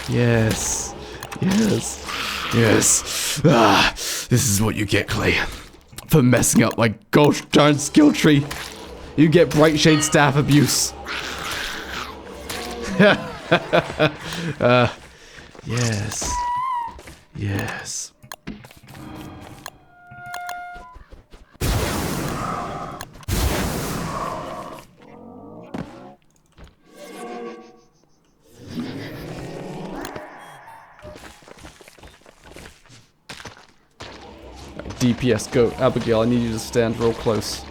Yes. Ah, this is what you get, Clay, for messing up my gosh darn skill tree. You get Bright Shade Staff abuse. Yes. Right, DPS, go. Abigail, I need you to stand real close.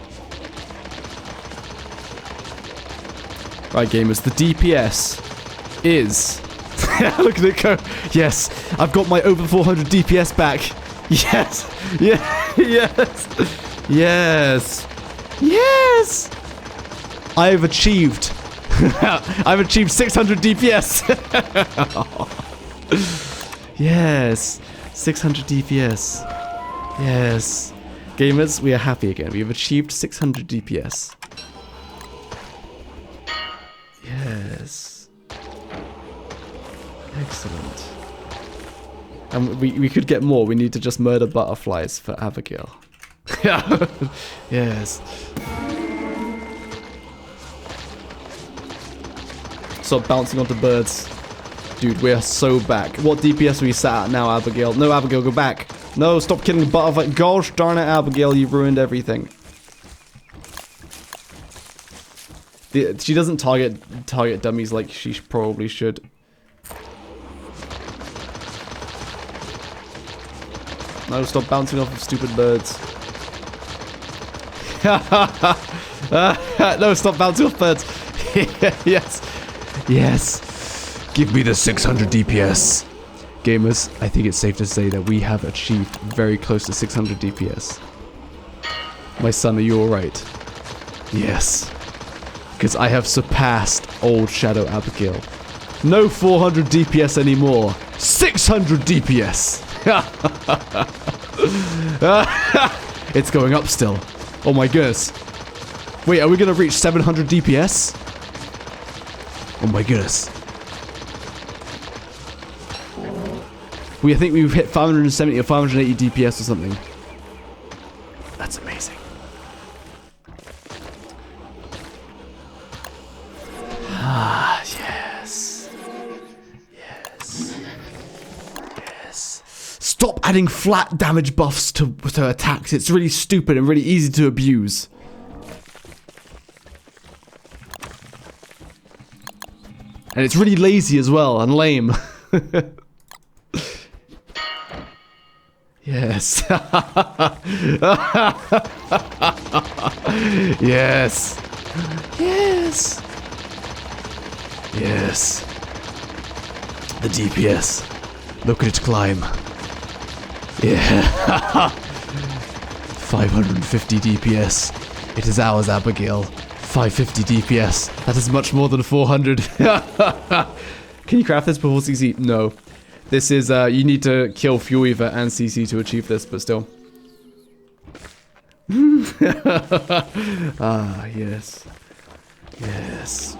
Right, gamers, the DPS is... Look at it go. Yes, I've got my over 400 DPS back. Yes. Yeah. Yes. Yes. Yes. I've achieved. I've achieved 600 DPS. Yes. 600 DPS. Yes. Gamers, we are happy again. We have achieved 600 DPS. Yes. Excellent. And we could get more. We need to just murder butterflies for Abigail. Yes. Stop bouncing onto birds. Dude, we are so back. What DPS are we sat at now, Abigail? No, Abigail, go back. No, stop killing the butterfly. Gosh darn it, Abigail, you've ruined everything. She doesn't target dummies like she probably should. No, stop bouncing off of stupid birds. No, stop bouncing off birds. Yes. Yes. Give me the 600 DPS. Gamers, I think it's safe to say that we have achieved very close to 600 DPS. My son, are you alright? Yes. Because I have surpassed old Shadow Abigail. No 400 DPS anymore. 600 DPS. It's going up still. Oh my goodness. Wait, are we going to reach 700 DPS? Oh my goodness. I think we've hit 570 or 580 DPS or something. That's amazing. Ah, yes. Yes. Yes. Stop adding flat damage buffs to attacks. It's really stupid and really easy to abuse. And it's really lazy as well and lame. Yes. Yes. Yes. Yes. The DPS. Look at it climb. Yeah. 550 DPS. It is ours, Abigail. 550 DPS. That is much more than 400. Can you craft this before CC? No. This is, you need to kill Fuel Weaver and CC to achieve this, but still. Ah, yes. Yes.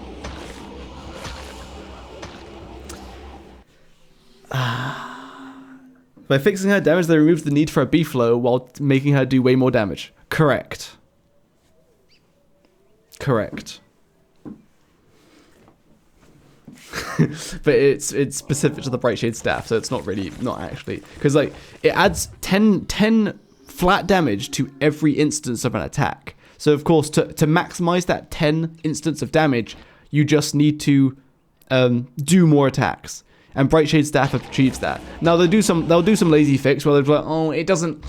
By fixing her damage, they removed the need for a B-flow while making her do way more damage. Correct. Correct. But it's specific to the Bright Shade staff, so it's not actually, because like it adds 10 flat damage to every instance of an attack. So of course, to maximize that 10 instance of damage, you just need to do more attacks. And Bright Shade staff achieves that. Now they'll do some lazy fix where they're like, oh, it doesn't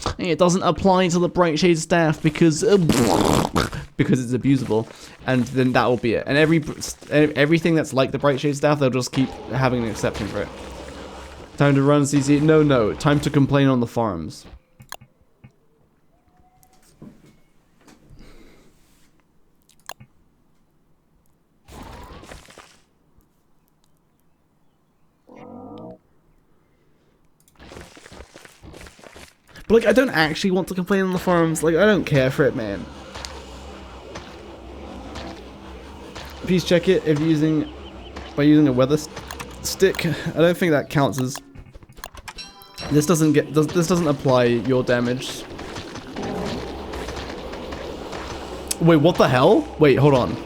apply to the Bright Shade staff because it's abusable, and then that will be it. And everything that's like the Bright Shade staff, they'll just keep having an exception for it. Time to run, CC. No. Time to complain on the forums. But like, I don't actually want to complain on the forums. Like, I don't care for it, man. Please check it if you're by using a weather stick. I don't think that counts as. This doesn't apply your damage. Wait, what the hell? Wait, hold on.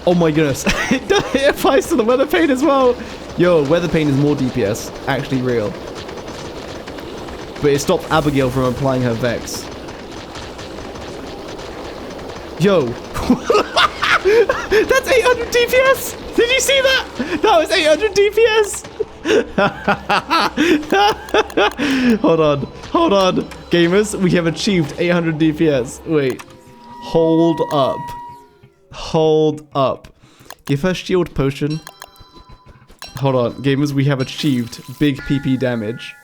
Oh my goodness, it applies to the weather pane as well. Yo, weather pane is more DPS, actually real. But it stopped Abigail from applying her Vex. Yo. That's 800 DPS! Did you see that? That was 800 DPS! Hold on. Hold on, gamers. We have achieved 800 DPS. Wait. Hold up. Hold up. Give her shield potion. Hold on, gamers. We have achieved big PP damage.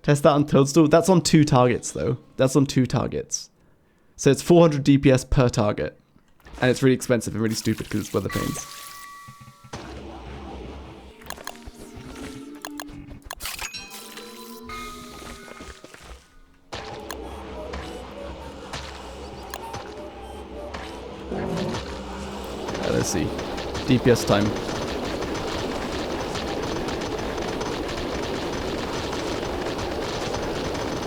Test that on Toadstool. That's on 2 targets, though. That's on 2 targets. So it's 400 DPS per target. And it's really expensive and really stupid because it's Weather Pains. Let's see. DPS time.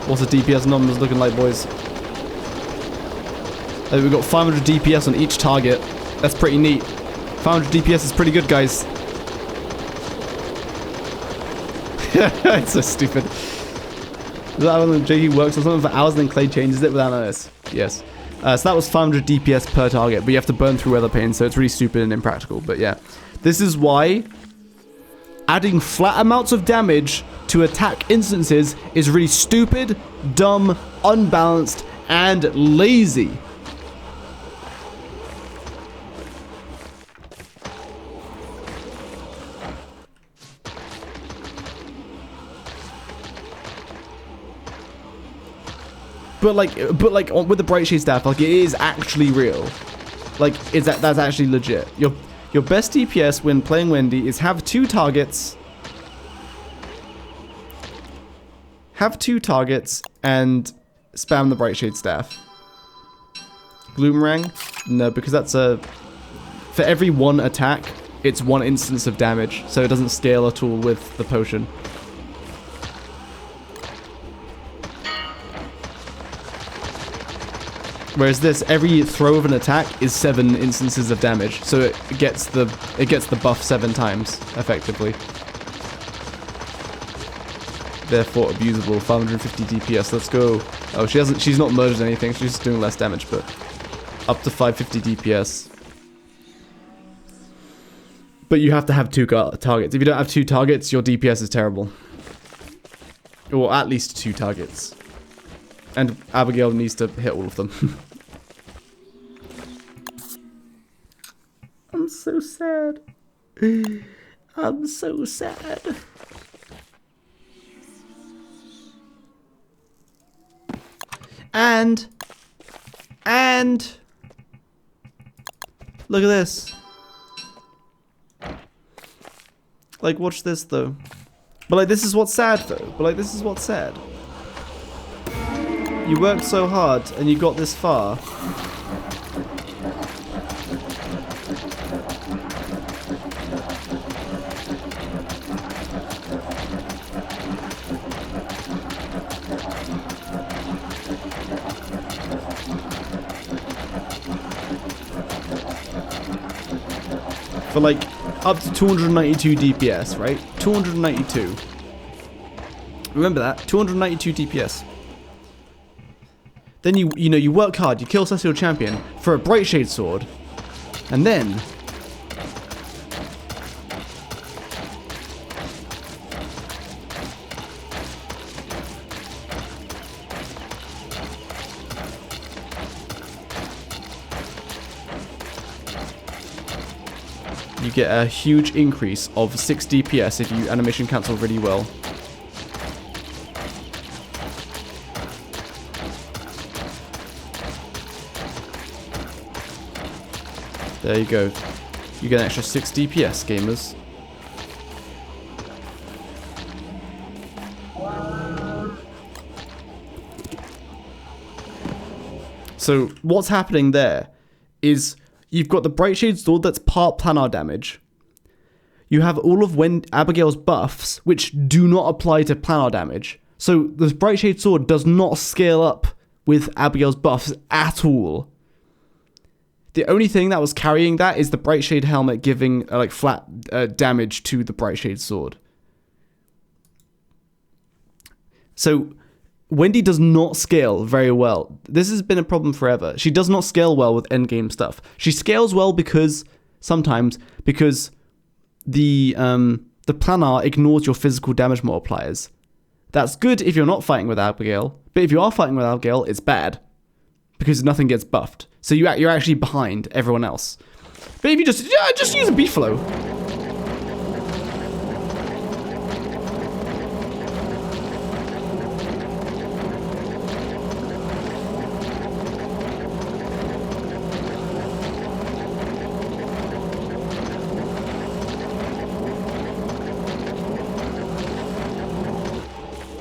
What's the DPS numbers looking like, boys? We've got 500 DPS on each target. That's pretty neat. 500 DPS is pretty good, guys. It's so stupid. Is that when JQ works on something for hours and then Clay changes it without notice? Yes. So that was 500 DPS per target, but you have to burn through Weather Pain, so it's really stupid and impractical. But yeah, this is why adding flat amounts of damage to attack instances is really stupid, dumb, unbalanced, and lazy. But like with the Bright Shade staff, like it is actually real. Like that's actually legit. Your best DPS when playing Wendy is have 2 targets. Have 2 targets and spam the Bright Shade staff. Gloomerang? No, because that's for every 1 attack, it's 1 instance of damage, so it doesn't scale at all with the potion. Whereas this, every throw of an attack is 7 instances of damage, so it gets the buff 7 times effectively. Therefore, abusable. 550 DPS. Let's go. Oh, she's not murdered anything. She's just doing less damage, but up to 550 DPS. But you have to have 2 targets. If you don't have 2 targets, your DPS is terrible. Or at least 2 targets. And Abigail needs to hit all of them. I'm so sad. I'm so sad. And look at this. Like, watch this though. But like, this is what's sad though. But like, this is what's sad. You worked so hard and you got this far. For like up to 292 DPS, right? 292. Remember that, 292 DPS. Then you work hard, you kill Celestial Champion for a Bright Shade sword, and then you get a huge increase of 6 DPS if you animation cancel really well. There you go. You get an extra 6 DPS, gamers. So what's happening there is you've got the Bright Shade Sword that's part planar damage. You have all of Abigail's buffs, which do not apply to planar damage. So the Bright Shade Sword does not scale up with Abigail's buffs at all. The only thing that was carrying that is the Bright Shade helmet giving like flat damage to the Bright Shade sword. So Wendy does not scale very well. This has been a problem forever. She does not scale well with endgame stuff. She scales well sometimes because the planar ignores your physical damage multipliers. That's good if you're not fighting with Abigail, but if you are fighting with Abigail, it's bad because nothing gets buffed. So you're actually behind everyone else. But if you just use a B-flow.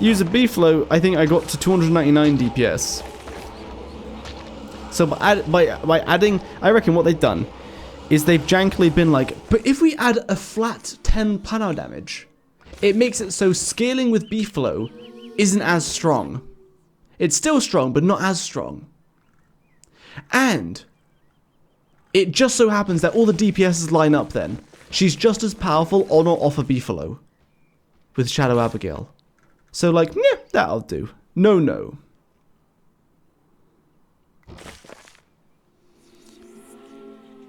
Use a B-flow, I think I got to 299 DPS. So by adding, I reckon what they've done is they've jankily been like, but if we add a flat 10 planar damage, it makes it so scaling with B-flow isn't as strong. It's still strong, but not as strong. And it just so happens that all the DPSs line up then. She's just as powerful on or off a B-flow with Shadow Abigail. So like, yeah, that'll do. No.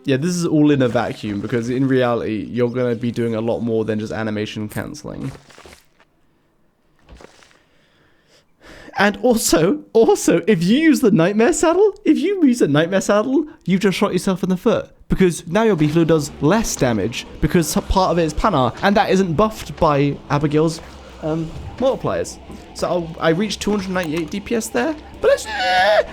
Yeah, this is all in a vacuum because in reality, you're going to be doing a lot more than just animation cancelling. And also, if you use the Nightmare Saddle, you've just shot yourself in the foot. Because now your B-flow does less damage because part of it is planar, and that isn't buffed by Abigail's multipliers. So I reached 298 DPS there, but it's,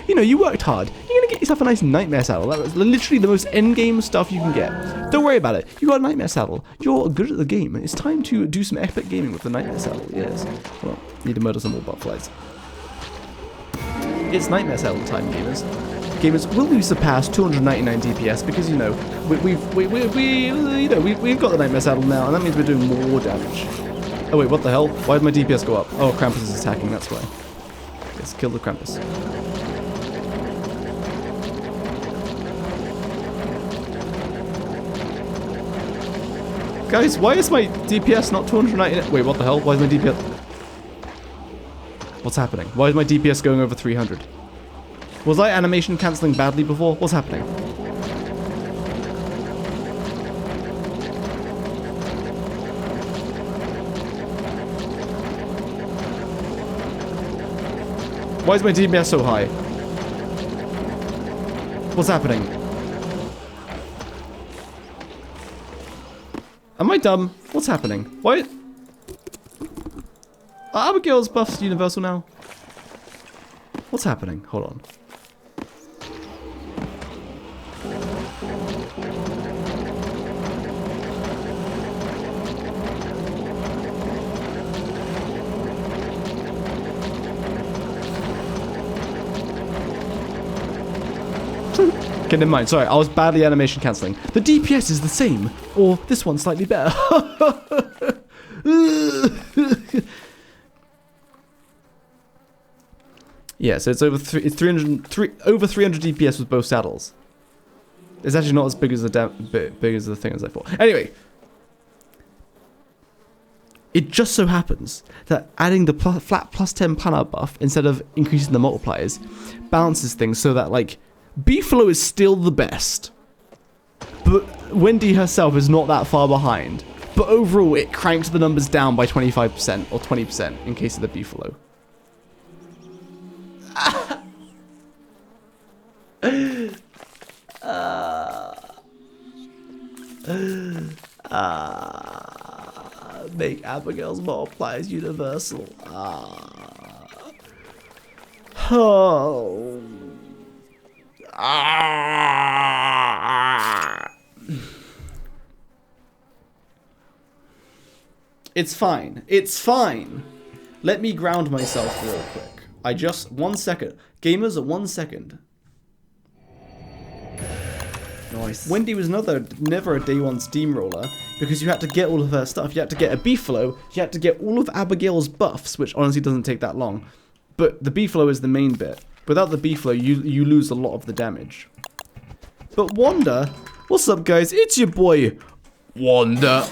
you worked hard. You're gonna get yourself a nice Nightmare Saddle. That was literally the most endgame stuff you can get. Don't worry about it. You got a Nightmare Saddle. You're good at the game. It's time to do some epic gaming with the Nightmare Saddle. Yes. Well, need to murder some more butterflies. It's Nightmare Saddle time, gamers. Gamers, will we surpass 299 DPS? Because we've got the Nightmare Saddle now, and that means we're doing more damage. Oh wait, what the hell? Why did my DPS go up? Oh, Krampus is attacking, that's why. Let's kill the Krampus. Guys, why is my DPS not 290? Wait, what the hell? Why is my DPS... What's happening? Why is my DPS going over 300? Was I animation cancelling badly before? What's happening? Why is my DPS so high? What's happening? Am I dumb? What's happening? Why? Are Abigail's buffs universal now? What's happening? Hold on. Okay, never mind. Sorry, I was badly animation cancelling. The DPS is the same, or this one's slightly better. Yeah, so it's over 300 DPS with both saddles. It's actually not as big as the thing as I thought. Anyway, it just so happens that adding the flat plus 10 planar buff instead of increasing the multipliers balances things so that like B-flow is still the best, but Wendy herself is not that far behind. But overall, it cranks the numbers down by 25% or 20% in case of the B-flow. Make Abigail's multipliers universal. Oh. It's fine. It's fine. Let me ground myself real quick. One second. Gamers, 1 second. Nice. Wendy was never a day one steamroller because you had to get all of her stuff. You had to get a B-flow. You had to get all of Abigail's buffs, which honestly doesn't take that long. But the B-flow is the main bit. Without the B-flow, you lose a lot of the damage. But Wanda, what's up, guys? It's your boy, Wanda.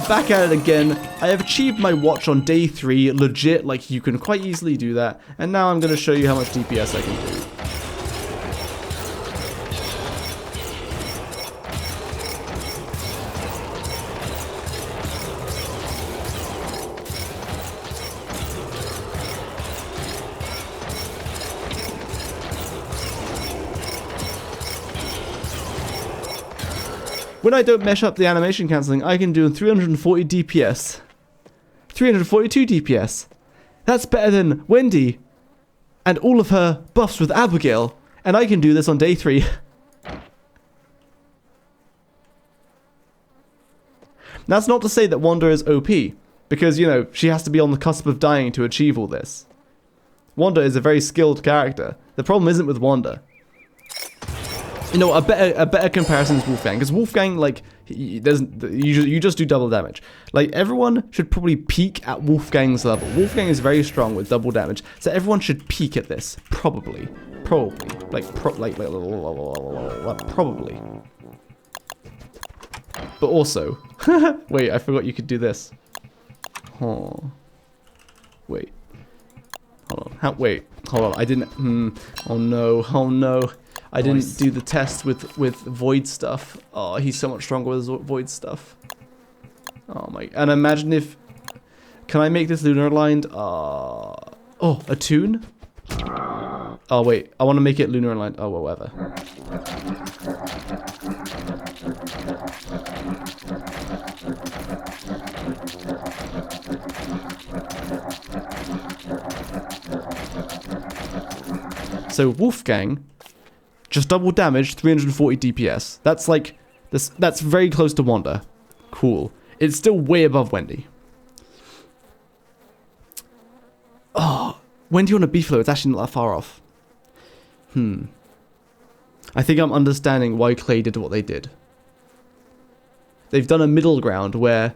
Back at it again. I have achieved my watch on day 3, legit, like you can quite easily do that. And now I'm going to show you how much DPS I can do. When I don't mesh up the animation cancelling, I can do 340 DPS. 342 DPS. That's better than Wendy and all of her buffs with Abigail. And I can do this on day 3. That's not to say that Wanda is OP, because, you know, she has to be on the cusp of dying to achieve all this. Wanda is a very skilled character. The problem isn't with Wanda. You know, a better comparison is Wolfgang, because Wolfgang, like, you just do double damage. Like, everyone should probably peak at Wolfgang's level. Wolfgang is very strong with double damage, so everyone should peak at this. Probably. Probably. Probably. But also, wait, I forgot you could do this. Oh. Wait. Hold on. Wait. Hold on. I didn't. Oh no. Oh no. I didn't do the test with void stuff. Oh, he's so much stronger with void stuff. Oh my. And imagine if. Can I make this lunar aligned? Oh, a tune? Oh wait. I want to make it lunar aligned. Oh, whatever. So Wolfgang, just double damage, 340 DPS. That's like, that's very close to Wanda. Cool. It's still way above Wendy. Oh, Wendy on a B-flow, it's actually not that far off. I think I'm understanding why Clay did what they did. They've done a middle ground where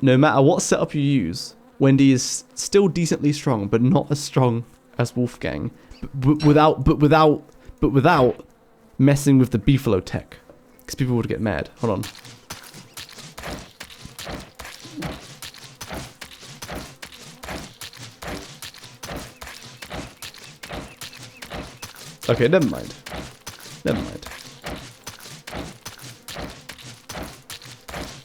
no matter what setup you use, Wendy is still decently strong, but not as strong as Wolfgang. But without messing with the B-flow tech, because people would get mad. Hold on. Okay, never mind. Never mind.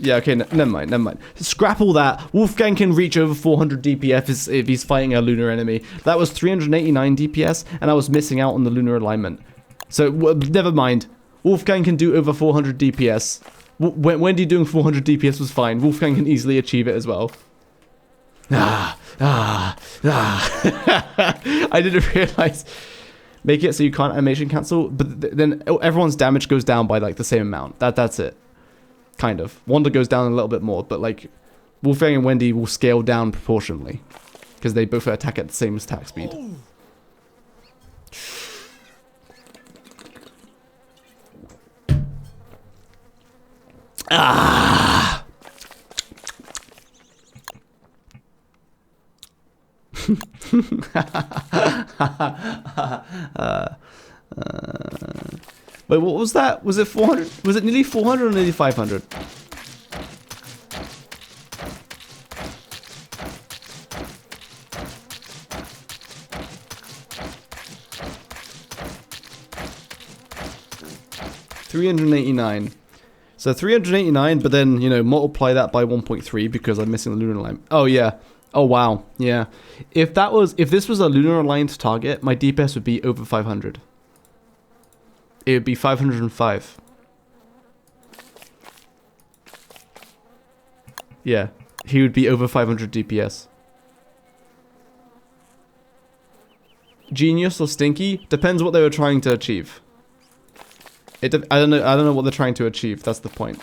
Yeah, okay, never mind. Scrap all that. Wolfgang can reach over 400 DPS if he's fighting a lunar enemy. That was 389 DPS, and I was missing out on the lunar alignment. So, never mind. Wolfgang can do over 400 DPS. Wendy doing 400 DPS was fine. Wolfgang can easily achieve it as well. I didn't realize. Make it so you can't animation cancel, but then everyone's damage goes down by like the same amount. That's it. Kind of. Wanda goes down a little bit more, but like Wolfgang and Wendy will scale down proportionally because they both attack at the same attack speed. Ah! Wait, what was that? Was it 400? Was it nearly 400 or nearly 500? $389. So 389, but then, you know, multiply that by 1.3 because I'm missing the lunar line. Oh yeah. Oh wow. Yeah. If this was a lunar aligned target, my DPS would be over 500. It would be 505. Yeah, he would be over 500 DPS. Genius or stinky? Depends what they were trying to achieve. I don't know what they're trying to achieve. That's the point.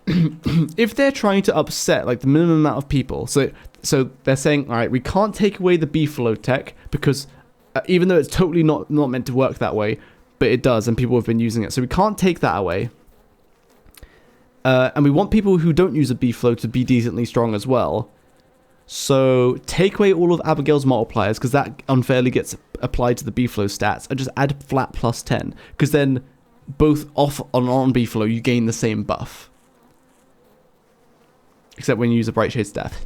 If they're trying to upset like the minimum amount of people, so they're saying, all right, we can't take away the B-flow tech because even though it's totally not meant to work that way, but it does, and people have been using it. So we can't take that away. And we want people who don't use a B-flow to be decently strong as well. So take away all of Abigail's multipliers, because that unfairly gets applied to the B-flow stats, and just add flat plus 10. Because then both off and on B-flow, you gain the same buff. Except when you use a Bright Shade staff.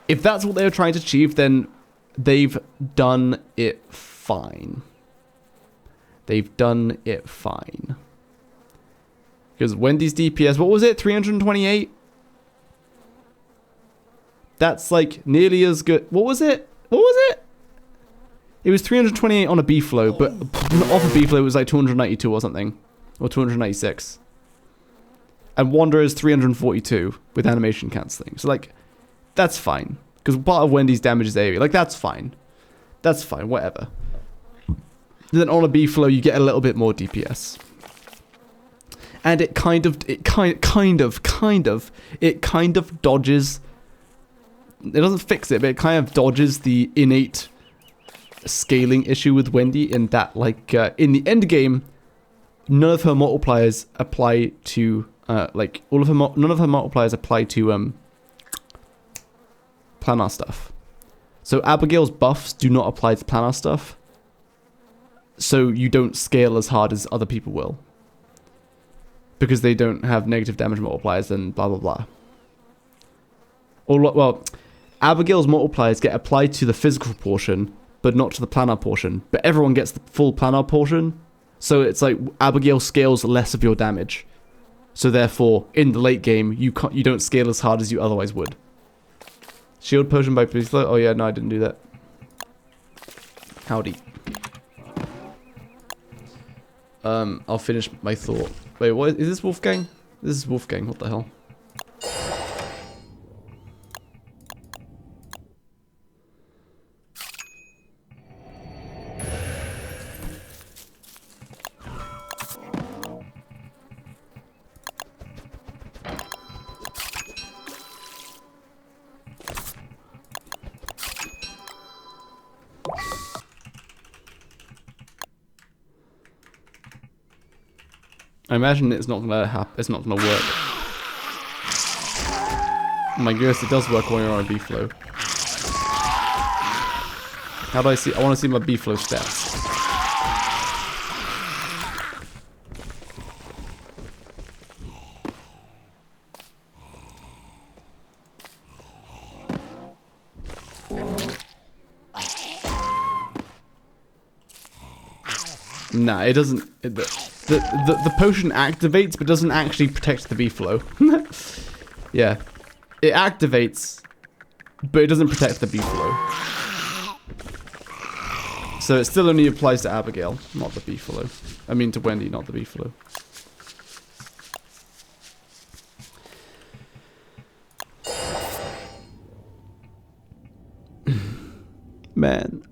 If that's what they were trying to achieve, then they've done it fine. They've done it fine. Because Wendy's DPS, what was it? 328? That's like nearly as good. What was it? What was it? It was 328 on a B flow, but off a B flow it was like 292 or something. Or 296. And Wander is 342 with animation cancelling. So, like, that's fine. Because part of Wendy's damage is AoE. Like, that's fine. That's fine, whatever. Then on a B flow, you get a little bit more DPS. And it kind of dodges. It doesn't fix it, but it kind of dodges the innate scaling issue with Wendy in that, like, in the end game, none of her multipliers apply to, none of her multipliers apply to, planar stuff. So Abigail's buffs do not apply to planar stuff. So you don't scale as hard as other people will. Because they don't have negative damage multipliers and blah blah blah. Or, well, Abigail's multipliers get applied to the physical portion, but not to the planar portion. But everyone gets the full planar portion. So it's like Abigail scales less of your damage. So therefore, in the late game, you don't scale as hard as you otherwise would. Shield potion by police flow. Oh yeah, no, I didn't do that. Howdy. I'll finish my thought. Wait, what is this Wolfgang? This is Wolfgang, what the hell? I imagine it's not gonna happen. It's not gonna work. Oh my goodness, it does work when you're on a B flow. How do I see? I want to see my B flow stats. Nah, it doesn't. The potion activates, but doesn't actually protect the B flow. Yeah, it activates, but it doesn't protect the B flow. So it still only applies to Abigail, not the B flow. I mean to Wendy, not the B flow. Man.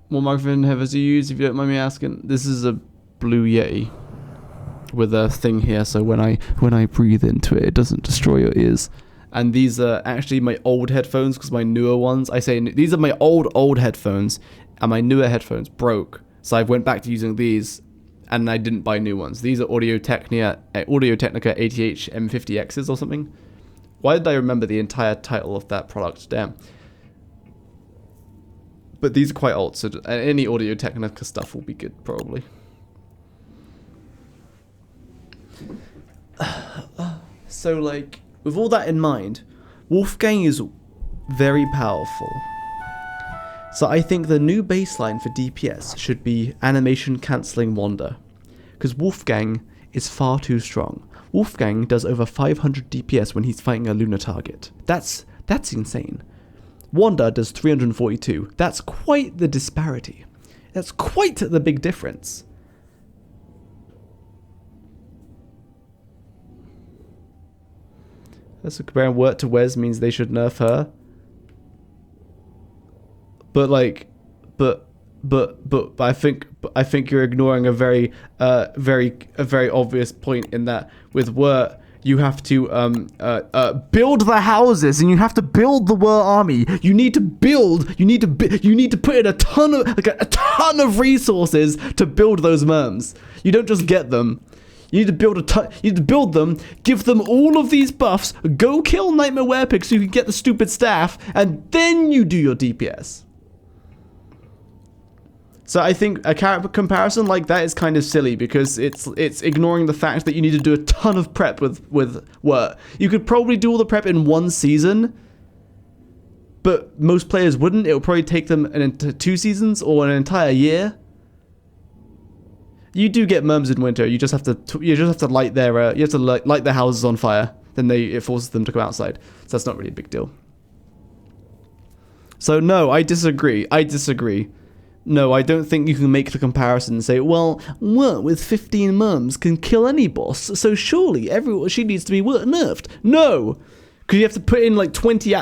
What microphone have you used, if you don't mind me asking? This is a Blue Yeti with a thing here, so when I breathe into it, it doesn't destroy your ears. And these are actually my old headphones, because my newer ones, these are my old headphones, and my newer headphones broke. So I went back to using these, and I didn't buy new ones. These are Audio-Technica ATH M50Xs or something. Why did I remember the entire title of that product? Damn. But these are quite old, so any Audio-Technica stuff will be good, probably. So, like, with all that in mind, Wolfgang is very powerful. So I think the new baseline for DPS should be animation cancelling Wander. Because Wolfgang is far too strong. Wolfgang does over 500 DPS when he's fighting a lunar target. That's insane. Wander does 342. That's quite the disparity. That's quite the big difference. So comparing Wirt to Wes means they should nerf her. But like, but I think you're ignoring a very obvious point in that with Wirt, you have to build the houses, and you have to build the Wirt army. You need to put in a ton of resources to build those merms. You don't just get them. You need to build them, give them all of these buffs, go kill Nightmare Werepig so you can get the stupid staff, and then you do your DPS. So I think a comparison like that is kind of silly, because it's ignoring the fact that you need to do a ton of prep with Wirt. You could probably do all the prep in one season, but most players wouldn't. It would probably take them 2 seasons or an entire year. You do get merms in winter. You just have to light their light their houses on fire. Then it forces them to go outside. So that's not really a big deal. So no, I disagree. I disagree. No, I don't think you can make the comparison and say, well, what with 15 mums can kill any boss, so surely she needs to be nerfed. No! Because you have to put in like 20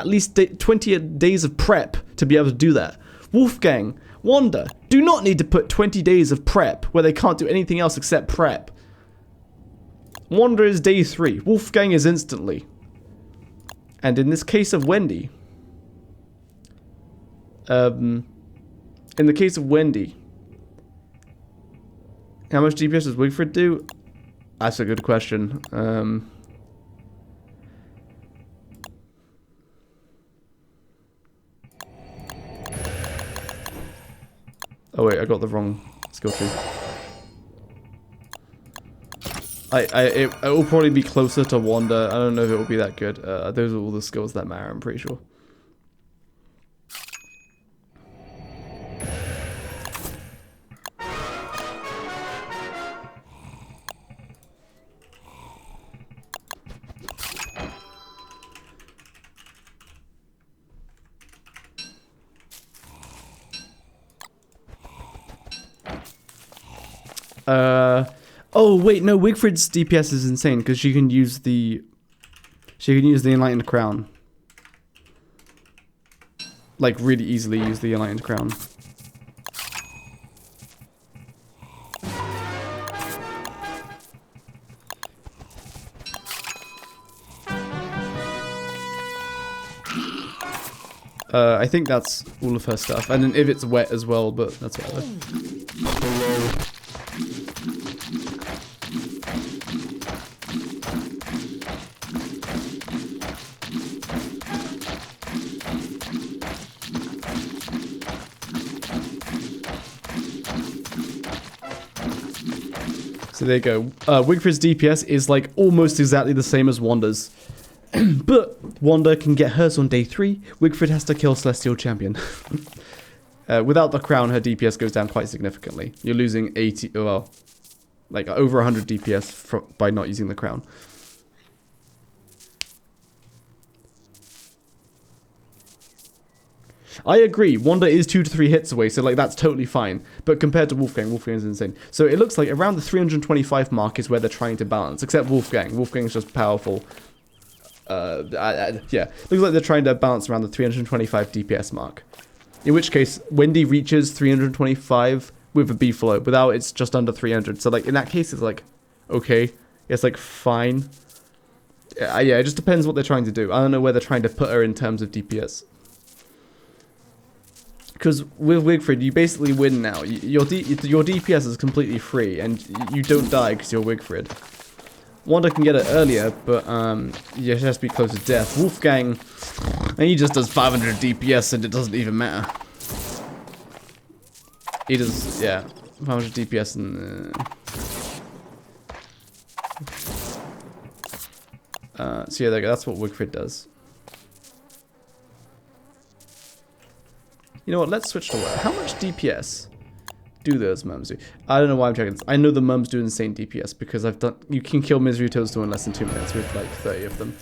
days of prep to be able to do that. Wolfgang, Wanda, do not need to put 20 days of prep where they can't do anything else except prep. Wanda is day 3. Wolfgang is instantly. And in this case of Wendy, in the case of Wendy, how much DPS does Wigfrid do? That's a good question. Oh wait, I got the wrong skill tree. It will probably be closer to Wanda. I don't know if it will be that good. Those are all the skills that matter, I'm pretty sure. Oh wait, no, Wigfrid's DPS is insane because she can use the Enlightened Crown. Like really easily use the Enlightened Crown. I think that's all of her stuff, and then if it's wet as well, but that's whatever. So there you go. Wigfrid's DPS is like almost exactly the same as Wanda's. But Wanda can get hers on day 3. Wigfrid has to kill Celestial Champion. Without the crown, her DPS goes down quite significantly. You're losing 80, well, like over 100 DPS by not using the crown. I agree, Wanda is 2 to 3 hits away, so like that's totally fine. But compared to Wolfgang, Wolfgang is insane. So it looks like around the 325 mark is where they're trying to balance, except Wolfgang. Wolfgang's just powerful. Yeah, looks like they're trying to balance around the 325 DPS mark. In which case, Wendy reaches 325 with a B flow. Without, it's just under 300. So like in that case, it's like, okay, it's like fine. Yeah, it just depends what they're trying to do. I don't know where they're trying to put her in terms of DPS. Because with Wigfrid, you basically win now. Your DPS is completely free, and you don't die because you're Wigfrid. Wanda can get it earlier, but yeah, she has to be close to death. Wolfgang, and he just does 500 DPS, and it doesn't even matter. He does, yeah, 500 DPS, and so yeah, there you go. That's what Wigfrid does. You know what, let's switch to what? How much DPS do those mums do? I don't know why I'm checking this. I know the mums do insane DPS because I've done. You can kill Misery Toadstool in less than 2 minutes with like 30 of them.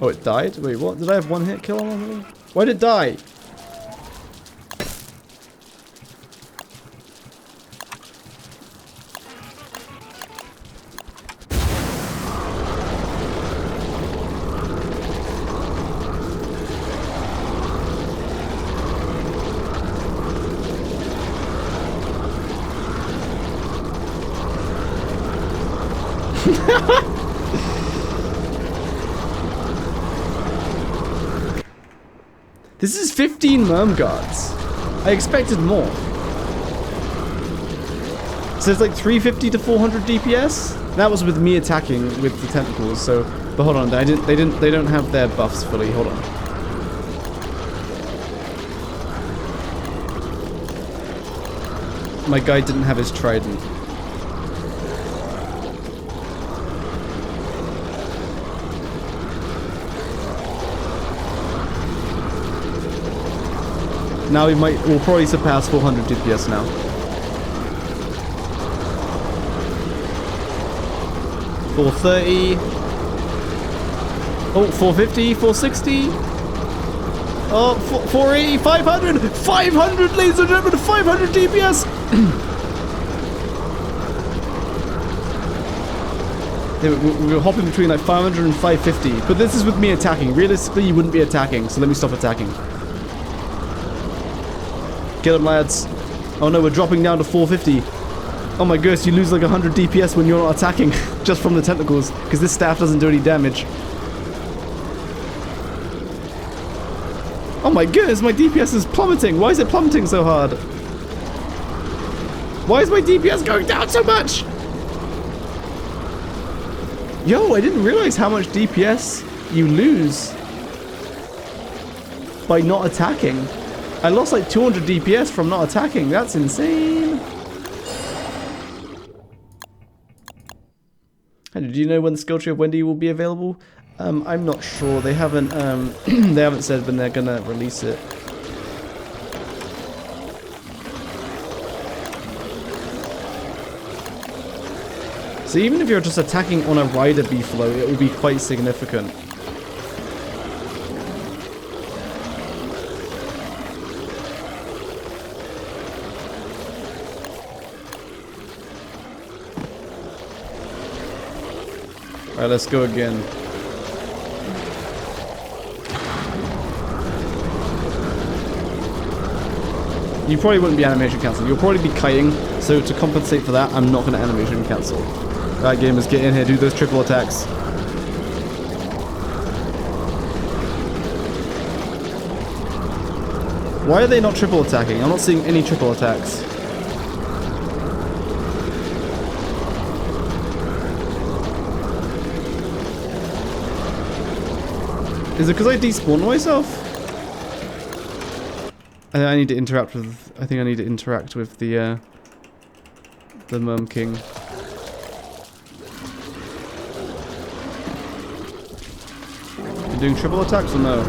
Oh, it died? Wait, what? Did I have 1 hit kill on it? Why did it die? This is 15 Merm guards. I expected more. So it's like 350 to 400 DPS. That was with me attacking with the tentacles. So, but hold on, they don't have their buffs fully. Hold on. My guy didn't have his trident. Now we'll probably surpass 400 DPS now. $430. Oh, 450, 460. Oh, 480, 500, 500, ladies and gentlemen, 500 DPS. We were hopping between like 500 and 550, but this is with me attacking. Realistically, you wouldn't be attacking, so let me stop attacking. Get them, lads. Oh no, we're dropping down to 450. Oh my goodness, you lose like 100 DPS when you're not attacking, just from the tentacles, because this staff doesn't do any damage. Oh my goodness, my DPS is plummeting. Why is it plummeting so hard? Why is my DPS going down so much? Yo, I didn't realize how much DPS you lose by not attacking. I lost like 200 DPS from not attacking. That's insane. And do you know when the skill tree of Wendy will be available? I'm not sure. They haven't they haven't said when they're gonna release it. So even if you're just attacking on a rider B-flow, it will be quite significant. Alright, let's go again. You probably wouldn't be animation cancelling. You'll probably be kiting, so to compensate for that, I'm not going to animation cancel. Alright, gamers, get in here, do those triple attacks. Why are they not triple attacking? I'm not seeing any triple attacks. Is it because I despawned myself? I need to interact with. I think I need to interact with the Merm King. You doing triple attacks or no?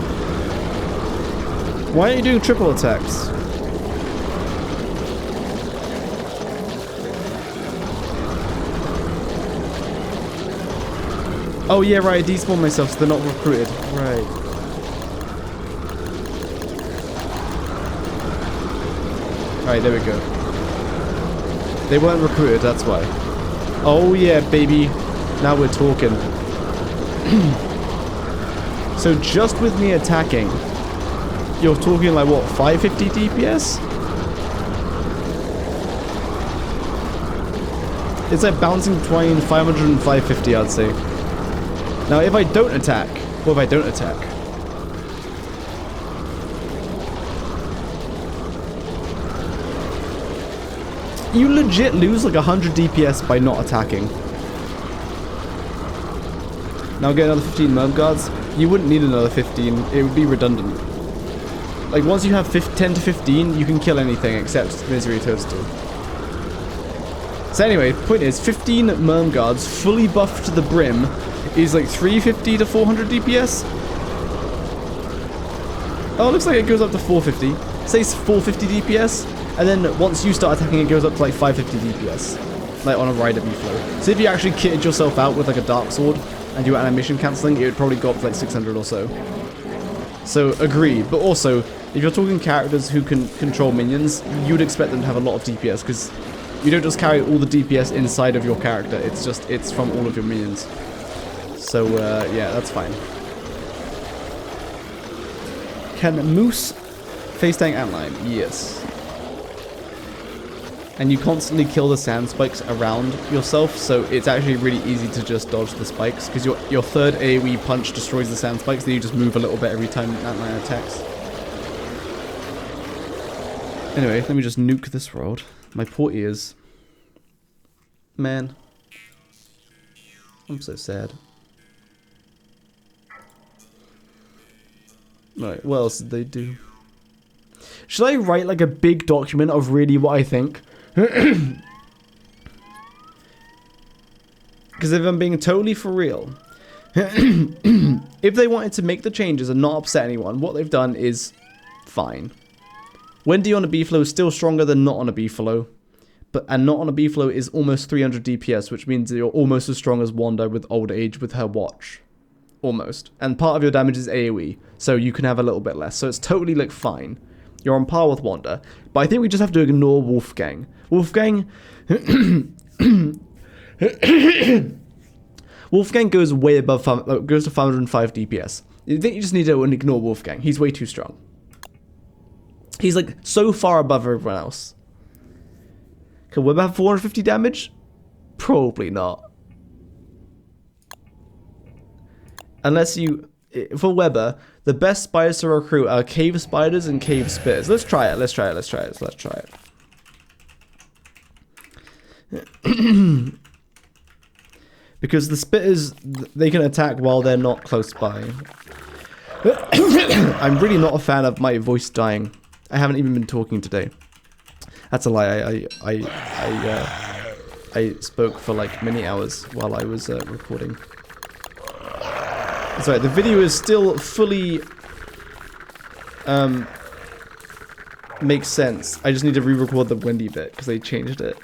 Why aren't you doing triple attacks? Oh yeah, right. I despawned myself, so they're not recruited. Right. Alright, there we go. They weren't recruited, that's why. Oh yeah, baby. Now we're talking. So just with me attacking, you're talking like what, 550 DPS? It's like bouncing between 500 and 550, I'd say. Now if I don't attack, what if I don't attack? You legit lose like 100 DPS by not attacking. Now get another 15 Merm guards. You wouldn't need another 15. It would be redundant. Like once you have 10 to 15, you can kill anything except Misery Toadstool. So anyway, the point is 15 Merm guards fully buffed to the brim is like 350 to 400 DPS. Oh, it looks like it goes up to 450. Say 450 DPS. And then once you start attacking, it goes up to like 550 DPS. Like on a rider B-flow. So if you actually kitted yourself out with like a dark sword and you were animation cancelling, it would probably go up to like 600 or so. So agree. But also, if you're talking characters who can control minions, you'd expect them to have a lot of DPS because you don't just carry all the DPS inside of your character. It's from all of your minions. So yeah, that's fine. Can Moose face tank outline? Yes. And you constantly kill the sand spikes around yourself, so it's actually really easy to just dodge the spikes, because your third AoE punch destroys the sand spikes, then you just move a little bit every time Antlion attacks. Anyway, let me just nuke this world. My poor ears. Man. I'm so sad. Right, what else did they do? Should I write like a big document of really what I think? Because if I'm being totally for real, if they wanted to make the changes and not upset anyone, what they've done is fine. Wendy on a B-flow is still stronger than not on a B-flow. And not on a B-flow is almost 300 DPS, which means you're almost as strong as Wanda with old age with her watch. Almost. And part of your damage is AoE, so you can have a little bit less. So it's totally like fine. You're on par with Wanda. But I think we just have to ignore Wolfgang. Wolfgang Wolfgang goes way above, goes to 505 DPS. I think you just need to ignore Wolfgang. He's way too strong. He's like so far above everyone else. Can Web have 450 damage? Probably not. Unless you... For Weber, the best spiders to recruit are cave spiders and cave spitters. Let's try it, let's try it, let's try it, let's try it. Because the spitters, they can attack while they're not close by. I'm really not a fan of my voice dying. I haven't even been talking today. That's a lie. I spoke for like many hours while I was recording. That's right. The video is still fully makes sense. I just need to re-record the Wendy bit because they changed it.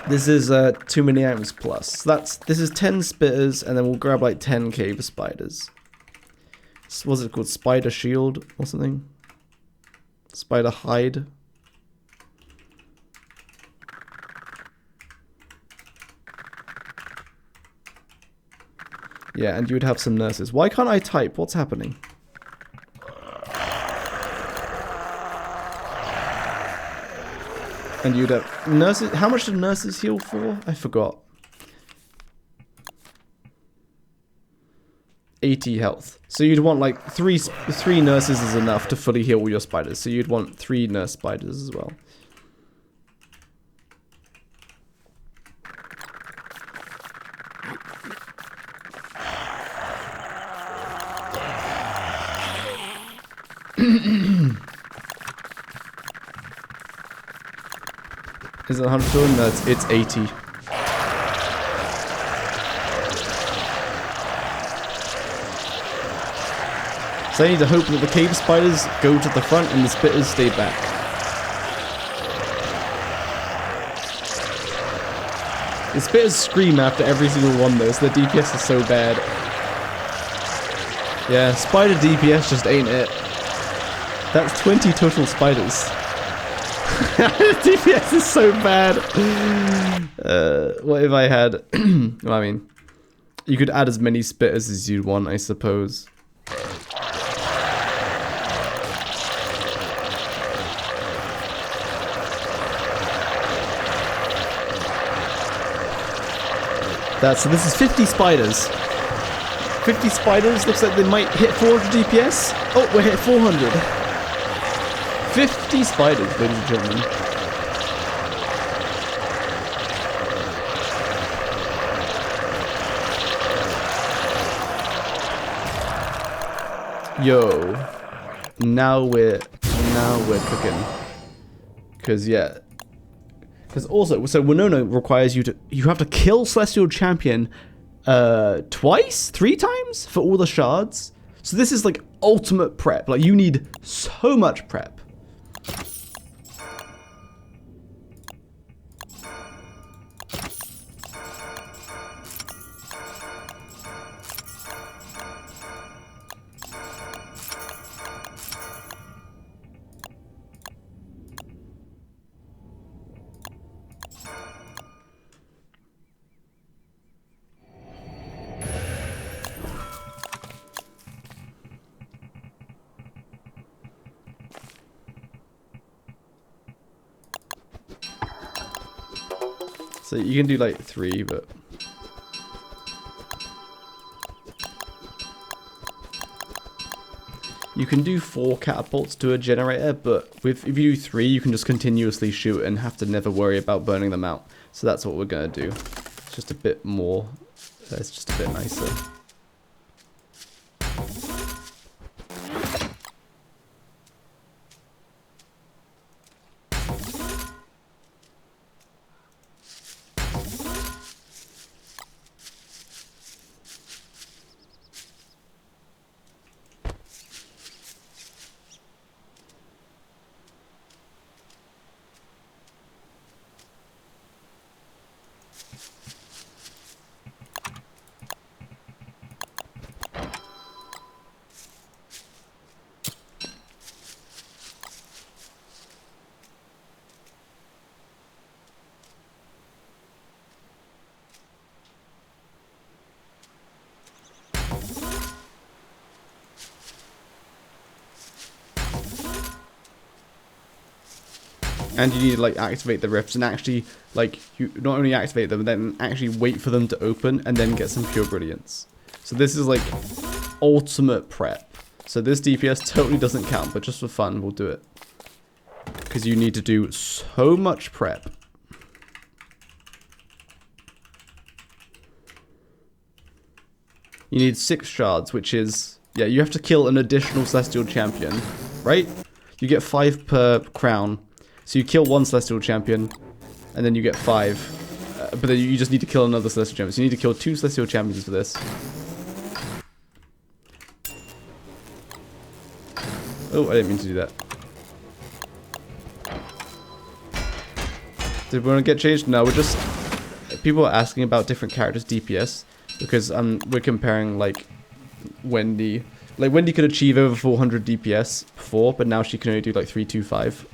This is too many items plus. This is 10 spitters, and then we'll grab like 10 cave spiders. What's it called? Spider shield or something? Spider hide. Yeah, and you would have some nurses. Why can't I type? What's happening? And you'd have nurses. How much do nurses heal for? I forgot. 80 health. So you'd want like three nurses is enough to fully heal all your spiders. So you'd want 3 nurse spiders as well. Is it 100 children? No, it's 80. So I need to hope that the cave spiders go to the front and the spitters stay back. The spitters scream after every single one though, so the DPS is so bad. Yeah, spider DPS just ain't it. That's 20 total spiders. DPS is so bad. What if I had... well, I mean, you could add as many spitters as you'd want, I suppose. So this is 50 spiders. 50 spiders, looks like they might hit 400 DPS. Oh, we're hit 400. 50 spiders, ladies and gentlemen. Yo, now we're cooking. Cause yeah, because also so Winona requires you have to kill Celestial Champion, 3 times for all the shards. So this is like ultimate prep. Like you need so much prep. So you can do like 3, but... You can do 4 catapults to a generator, but if you do 3, you can just continuously shoot and have to never worry about burning them out. So that's what we're going to do. It's just a bit more, it's just a bit nicer. And you need to like activate the rifts and actually like you not only activate them, but then actually wait for them to open and then get some pure brilliance. So this is like ultimate prep. So this DPS totally doesn't count, but just for fun, we'll do it. Because you need to do so much prep. You need 6 shards, which is, yeah, you have to kill an additional Celestial Champion, right? You get 5 per crown. So you kill 1 Celestial Champion, and then you get 5. But then you just need to kill another Celestial Champion. So you need to kill 2 Celestial Champions for this. Oh, I didn't mean to do that. Did we want to get changed? No, we're just... People are asking about different characters' DPS. Because we're comparing, like, Wendy. Like, Wendy could achieve over 400 DPS before, but now she can only do, like, 325.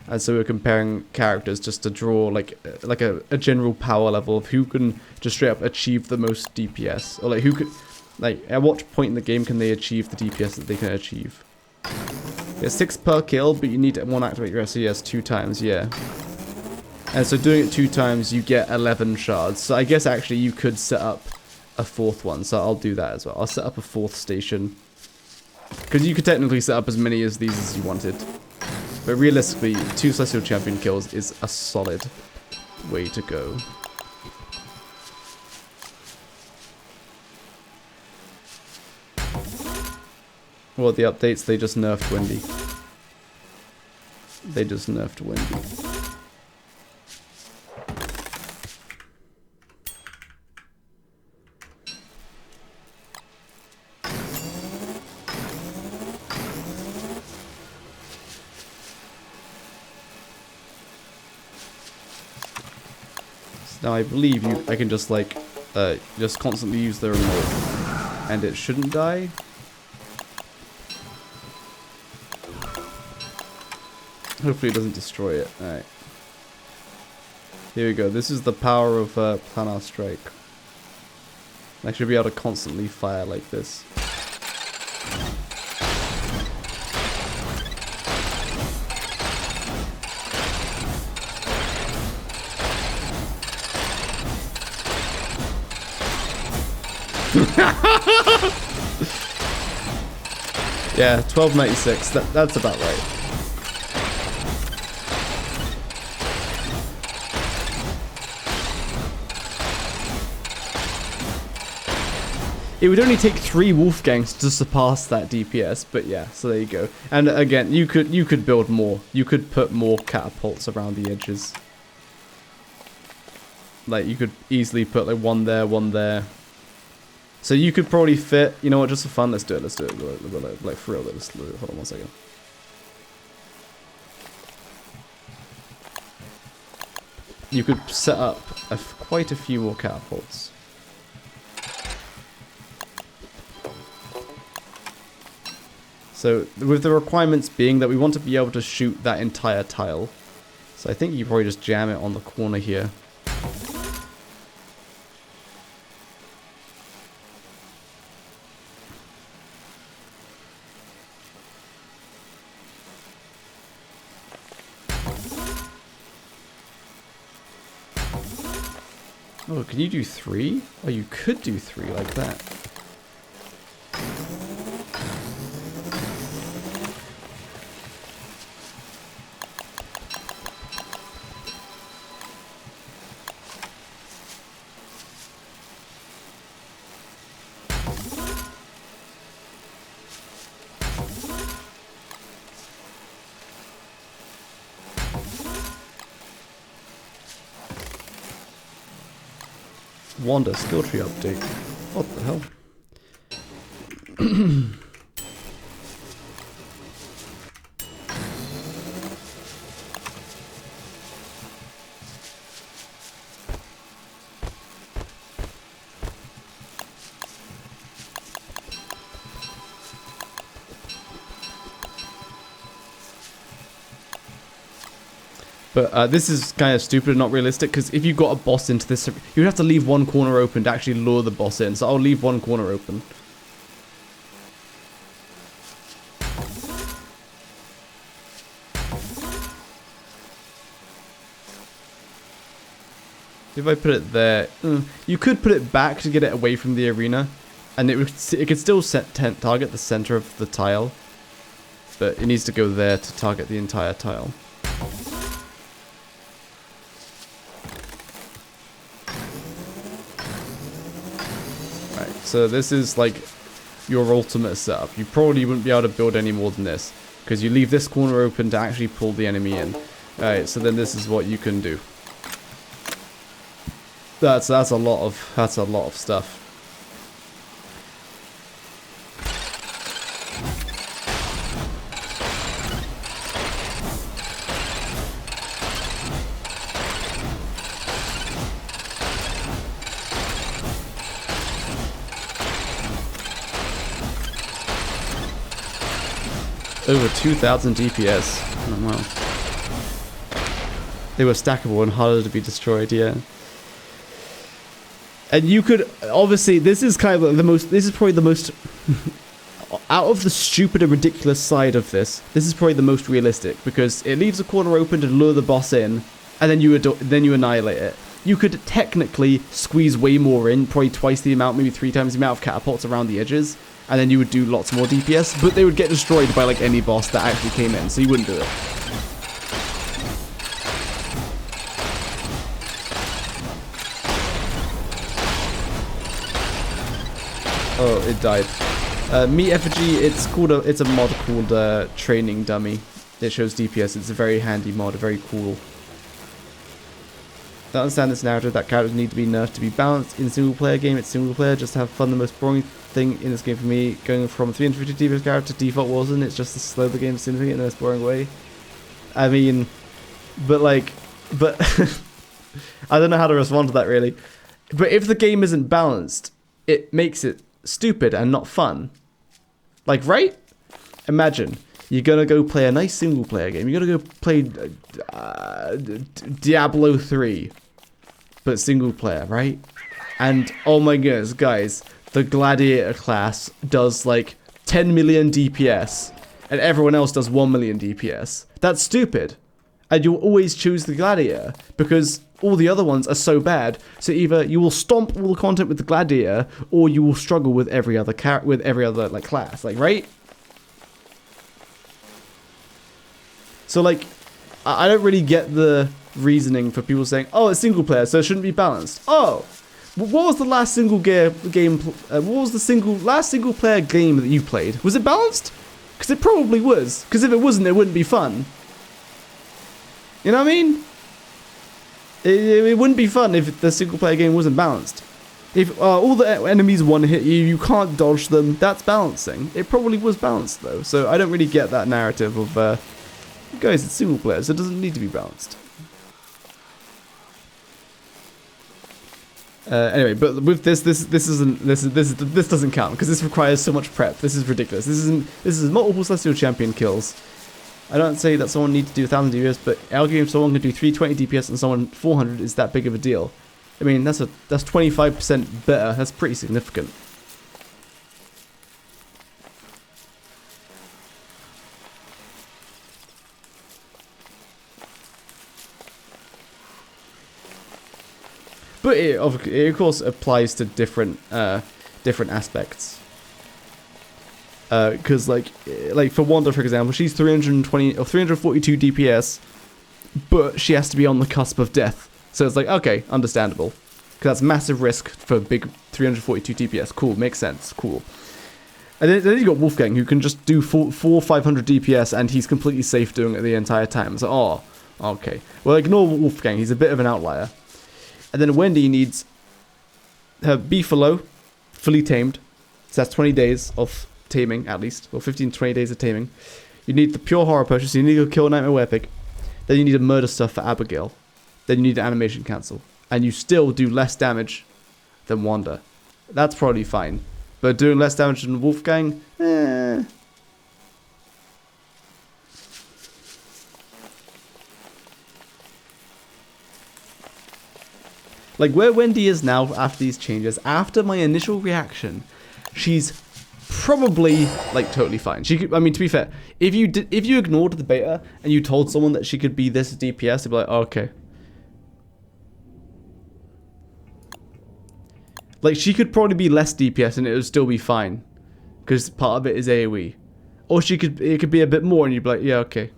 And so we're comparing characters just to draw like a general power level of who can just straight up achieve the most DPS, or like who could, like at what point in the game can they achieve the DPS that they can achieve. It's 6 per kill, but you need 1 activate your SES 2 times, yeah. And so doing it 2 times, you get 11 shards. So I guess actually you could set up a 4th one, so I'll do that as well. I'll set up a 4th station. Because you could technically set up as many of these as you wanted. But realistically, 2 Celestial Champion kills is a solid way to go. Well, the updates, they just nerfed Wendy. They just nerfed Wendy. Now I believe I can just like, just constantly use the remote, and it shouldn't die. Hopefully it doesn't destroy it. Alright. Here we go. This is the power of Planar Strike. I should be able to constantly fire like this. Yeah, 1296. That's about right. It would only take 3 Wolfgangs to surpass that DPS, but yeah, so there you go. And again, you could build more. You could put more catapults around the edges. Like you could easily put like 1 there, 1 there. So you could probably fit, you know what, just for fun, let's do it, like for real, hold on 1 second. You could set up quite a few more catapults. So with the requirements being that we want to be able to shoot that entire tile. So I think you probably just jam it on the corner here. Oh, can you do 3? Oh, you could do 3 like that. Wanda skill tree update. What the hell? But this is kind of stupid and not realistic, because if you got a boss into this, you'd have to leave one corner open to actually lure the boss in. So I'll leave one corner open. If I put it there, you could put it back to get it away from the arena, and it could still target the center of the tile, but it needs to go there to target the entire tile. So this is like your ultimate setup. You probably wouldn't be able to build any more than this, because you leave this corner open to actually pull the enemy in. Alright, so then this is what you can do. That's a lot of stuff. Over 2,000 DPS. Oh, wow. They were stackable and harder to be destroyed, yeah. And you could, obviously, this is kind of the most, this is probably the most, out of the stupid and ridiculous side of this is probably the most realistic, because it leaves a corner open to lure the boss in, and then you annihilate it. You could technically squeeze way more in, probably twice the amount, maybe 3 times the amount of catapults around the edges, and then you would do lots more DPS, but they would get destroyed by like any boss that actually came in, so you wouldn't do it. Oh, it died. Meat Effigy, it's a mod called Training Dummy. It shows DPS. It's a very handy mod, very cool. I understand this narrative that characters need to be nerfed to be balanced. In a single player game, it's single player. Just to have fun, the most boring thing in this game for me, going from 350 DPS character to default wasn't. It's just to slow the game significantly in the most boring way. I mean, but I don't know how to respond to that really. But if the game isn't balanced, it makes it stupid and not fun. Like, right? Imagine you're gonna go play a nice single player game. You're gonna go play Diablo 3, but single player, right? And oh my goodness, guys, the gladiator class does like 10 million DPS, and everyone else does 1 million DPS. That's stupid. And you'll always choose the gladiator because all the other ones are so bad. So either you will stomp all the content with the gladiator, or you will struggle with every other like class, like, right? So like, I don't really get the reasoning for people saying, "Oh, it's single player, so it shouldn't be balanced." Oh, what was the last single game? What was the last single player game that you played? Was it balanced? Because it probably was. Because if it wasn't, it wouldn't be fun. You know what I mean? It wouldn't be fun if the single player game wasn't balanced. If all the enemies one hit you, you can't dodge them, that's balancing. It probably was balanced though, so I don't really get that narrative of, guys, it's single player, so it doesn't need to be balanced. Anyway, but with this doesn't count because this requires so much prep. This is ridiculous. This is multiple Celestial Champion kills. I don't say that someone needs to do 1,000 DPS, but arguing if someone can do 320 DPS and someone 400 is that big of a deal. I mean, that's 25% better. That's pretty significant. But it of course applies to different aspects. Because like for Wanda, for example, she's 320 or 342 DPS, but she has to be on the cusp of death. So it's like, okay, understandable, because that's massive risk for big 342 DPS. Cool, makes sense. Cool. And then you got Wolfgang, who can just do 500 DPS, and he's completely safe doing it the entire time. So, oh, okay. Well, ignore Wolfgang. He's a bit of an outlier. And then Wendy needs her beefalo, fully tamed. So that's 20 days of taming at least, or 15 to 20 days of taming. You need the pure horror potion, so you need to kill Nightmare Werepig. Then you need a murder stuff for Abigail. Then you need an animation cancel. And you still do less damage than Wanda. That's probably fine. But doing less damage than Wolfgang, Like, where Wendy is now after these changes, after my initial reaction, she's probably, like, totally fine. She could, I mean, to be fair, if you ignored the beta and you told someone that she could be this DPS, they'd be like, oh, okay. Like, she could probably be less DPS and it would still be fine. Because part of it is AoE. Or it could be a bit more and you'd be like, yeah, okay.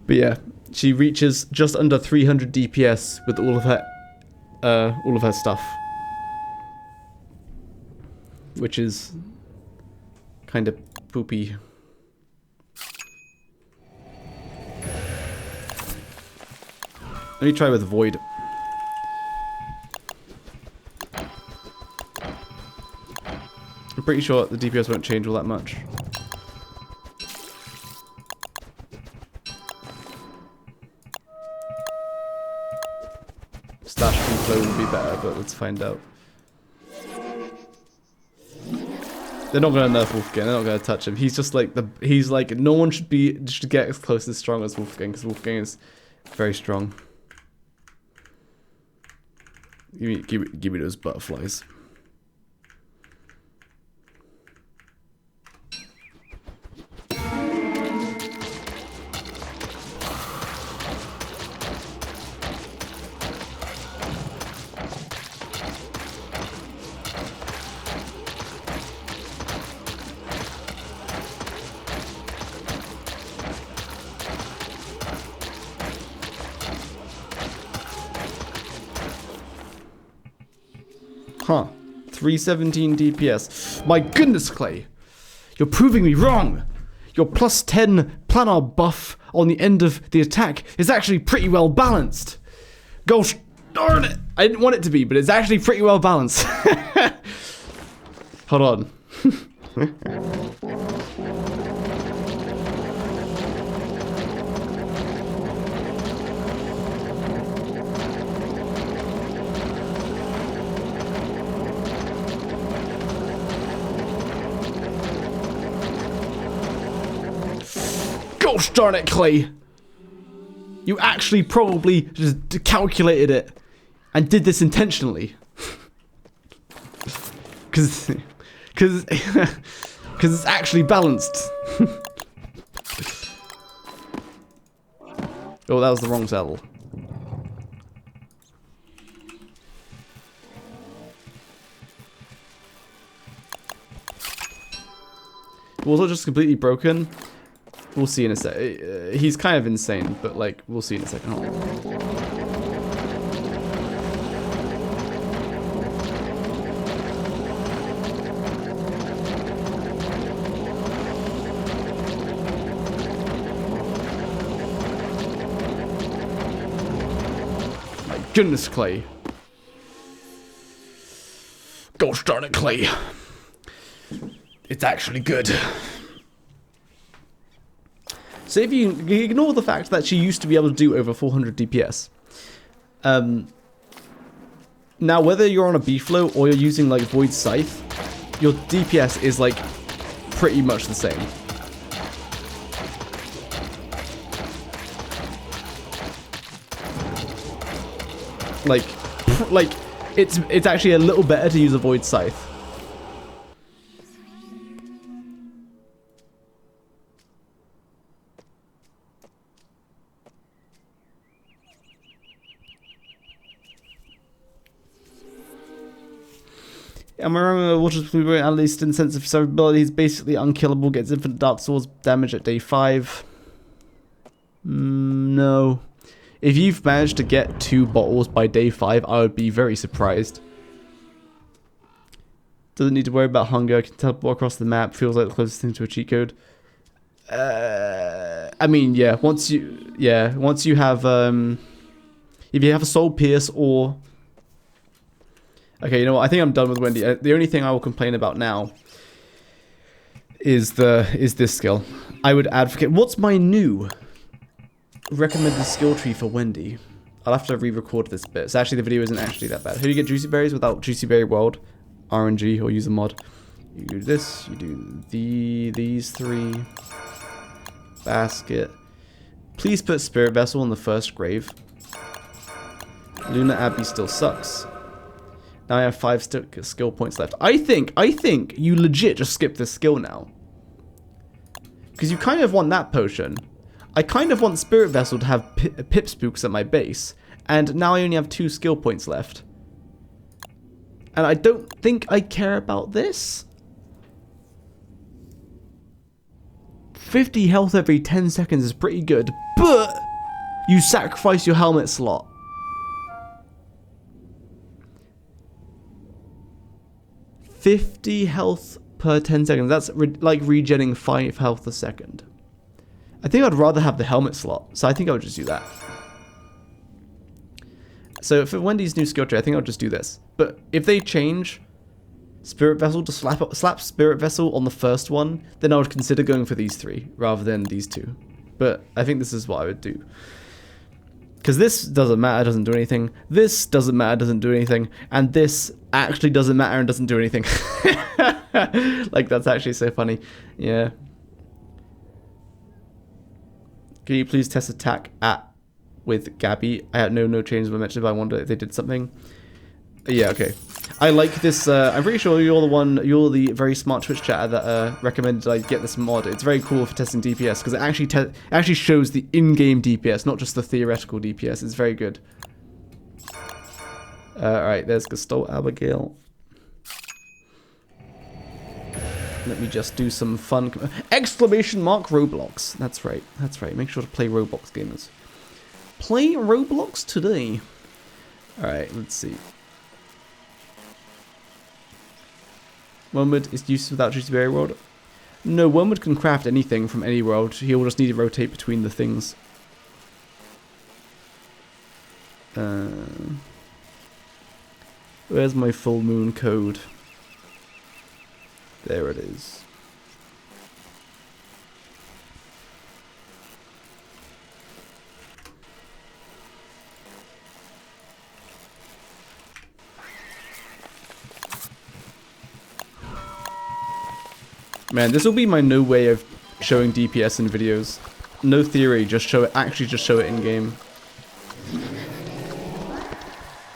But yeah, she reaches just under 300 DPS with all of her stuff. Which is kind of poopy. Let me try with Void. I'm pretty sure the DPS won't change all that much. Slash flow will be better, but let's find out. They're not gonna nerf Wolfgang. They're not gonna touch him. He's just like he's like no one should get as close as strong as Wolfgang because Wolfgang is very strong. Give me those butterflies. Huh. 317 DPS. My goodness, Clay. You're proving me wrong. Your plus 10 planar buff on the end of the attack is actually pretty well balanced. Gosh darn it. I didn't want it to be, but it's actually pretty well balanced. Hold on. Gosh darn it, Clay. You actually probably just calculated it and did this intentionally. Cause it's actually balanced. Oh, that was the wrong saddle. Was it just completely broken? We'll see in a sec. He's kind of insane, but like, we'll see in a second. Hold on. My goodness, Clay. Gosh darn it, Clay. It's actually good. So if you ignore the fact that she used to be able to do over 400 DPS, now whether you're on a B-flow or you're using like Void Scythe, your DPS is like pretty much the same. Like it's actually a little better to use a Void Scythe. Am I wrong? Watches Blueberry, at least in sense of survivability, he's basically unkillable, gets infinite Dark Swords damage at day 5. No. If you've managed to get 2 bottles by day 5, I would be very surprised. Doesn't need to worry about hunger, can teleport across the map, feels like the closest thing to a cheat code. I mean, yeah, once you have, If you have a soul pierce or... Okay, you know what? I think I'm done with Wendy. The only thing I will complain about now is this skill. I would advocate... What's my new recommended skill tree for Wendy? I'll have to re-record this bit. So actually the video isn't actually that bad. How do you get juicy berries without juicy berry world? RNG or use a mod. You do this, you do these 3. Basket. Please put Spirit Vessel on the first grave. Luna Abbey still sucks. Now I have 5 skill points left. I think you legit just skip this skill now. Because you kind of want that potion. I kind of want Spirit Vessel to have Pip Spooks at my base. And now I only have 2 skill points left. And I don't think I care about this. 50 health every 10 seconds is pretty good. But you sacrifice your helmet slot. $50 health per 10 seconds. That's like regenning 5 health a second. I think I'd rather have the helmet slot, so I think I would just do that. So for Wendy's new skill tree, I think I'll just do this. But if they change Spirit Vessel to slap Spirit Vessel on the first one, then I would consider going for these 3 rather than these 2. But I think this is what I would do. Because this doesn't matter, doesn't do anything. This doesn't matter, doesn't do anything. And this actually doesn't matter and doesn't do anything. Like, that's actually so funny. Yeah. Can you please test attack with Gabby? I had no changes were mentioned, but I wonder if they did something. Yeah, okay. I like this. I'm pretty sure you're the very smart Twitch chatter that recommended I get this mod. It's very cool for testing DPS because it actually shows the in-game DPS, not just the theoretical DPS. It's very good. Alright, there's Gestalt Abigail. Let me just do some fun... Exclamation mark Roblox. That's right. That's right. Make sure to play Roblox, gamers. Play Roblox today. Alright, let's see. Wormwood is useless without Juicy Berry World. No, Wormwood can craft anything from any world. He'll just need to rotate between the things. Where's my full moon code? There it is. Man, this will be my new way of showing DPS in videos. No theory, just show it. Actually, just show it in game.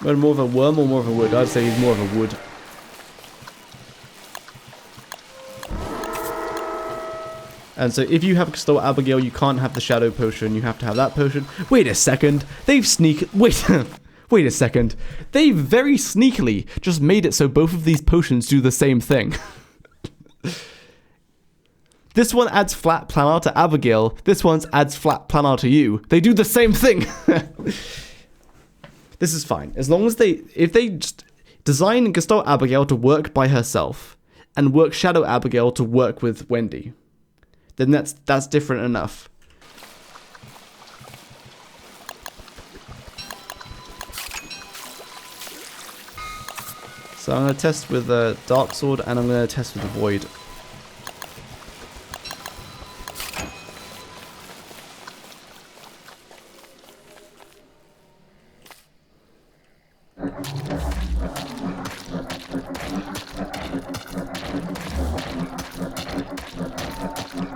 Well, more of a worm or more of a wood? I'd say he's more of a wood. And so if you have Gestalt Abigail, you can't have the Shadow Potion. You have to have that potion. Wait a second. They've Wait a second. They very sneakily just made it so both of these potions do the same thing. This one adds flat planar to Abigail. This one adds flat planar to you. They do the same thing. This is fine. As long as if they just design Gestalt Abigail to work by herself and work Shadow Abigail to work with Wendy, then that's different enough. So I'm going to test with a Dark Sword and I'm going to test with a Void.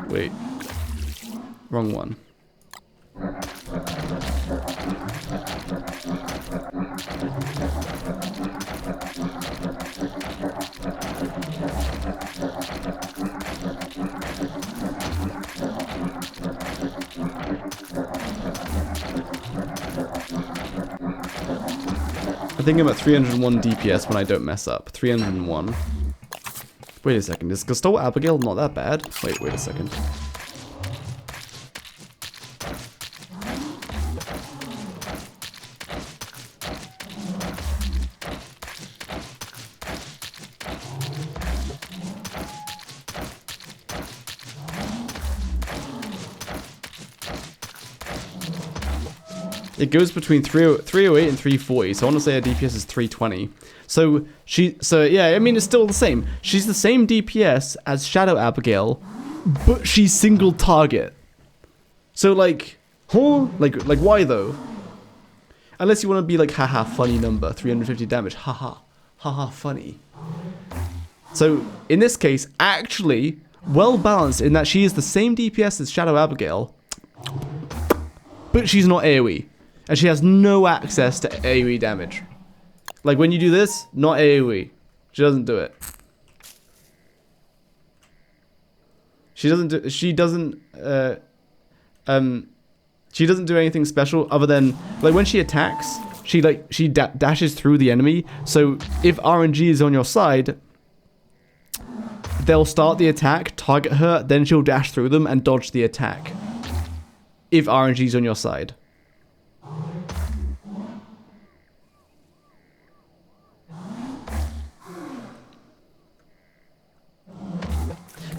Wait. Wrong one. I think I'm at 301 DPS when I don't mess up. 301. Wait a second, is Gestalt Abigail not that bad? Wait a second. It goes between 308 and 340. So I want to say her DPS is 320. So yeah, I mean, it's still the same. She's the same DPS as Shadow Abigail, but she's single target. So like, huh? Like why though? Unless you want to be like, haha, funny number, 350 damage, haha, funny. So in this case, actually, well balanced in that she is the same DPS as Shadow Abigail, but she's not AoE. And she has no access to AoE damage. Like when you do this, not AoE. She doesn't do it. She doesn't do anything special other than, like, when she attacks, she dashes through the enemy. So if RNG is on your side, they'll start the attack, target her, then she'll dash through them and dodge the attack. If RNG is on your side.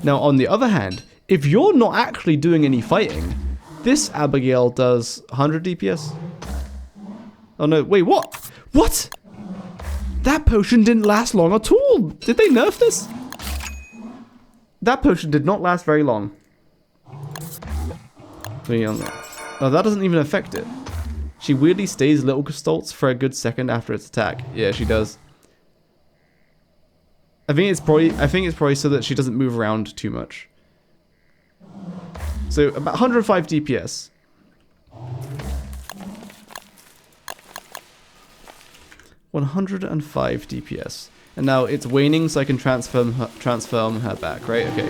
Now, on the other hand, if you're not actually doing any fighting, this Abigail does 100 DPS. Oh no, wait, what? What? That potion didn't last long at all. Did they nerf this? That potion did not last very long. Oh, that doesn't even affect it. She weirdly stays little Gestolts for a good second after its attack. Yeah, she does. I think it's probably so that she doesn't move around too much. So about 105 DPS. $105 DPS. And now it's waning, so I can transform her back, right? Okay.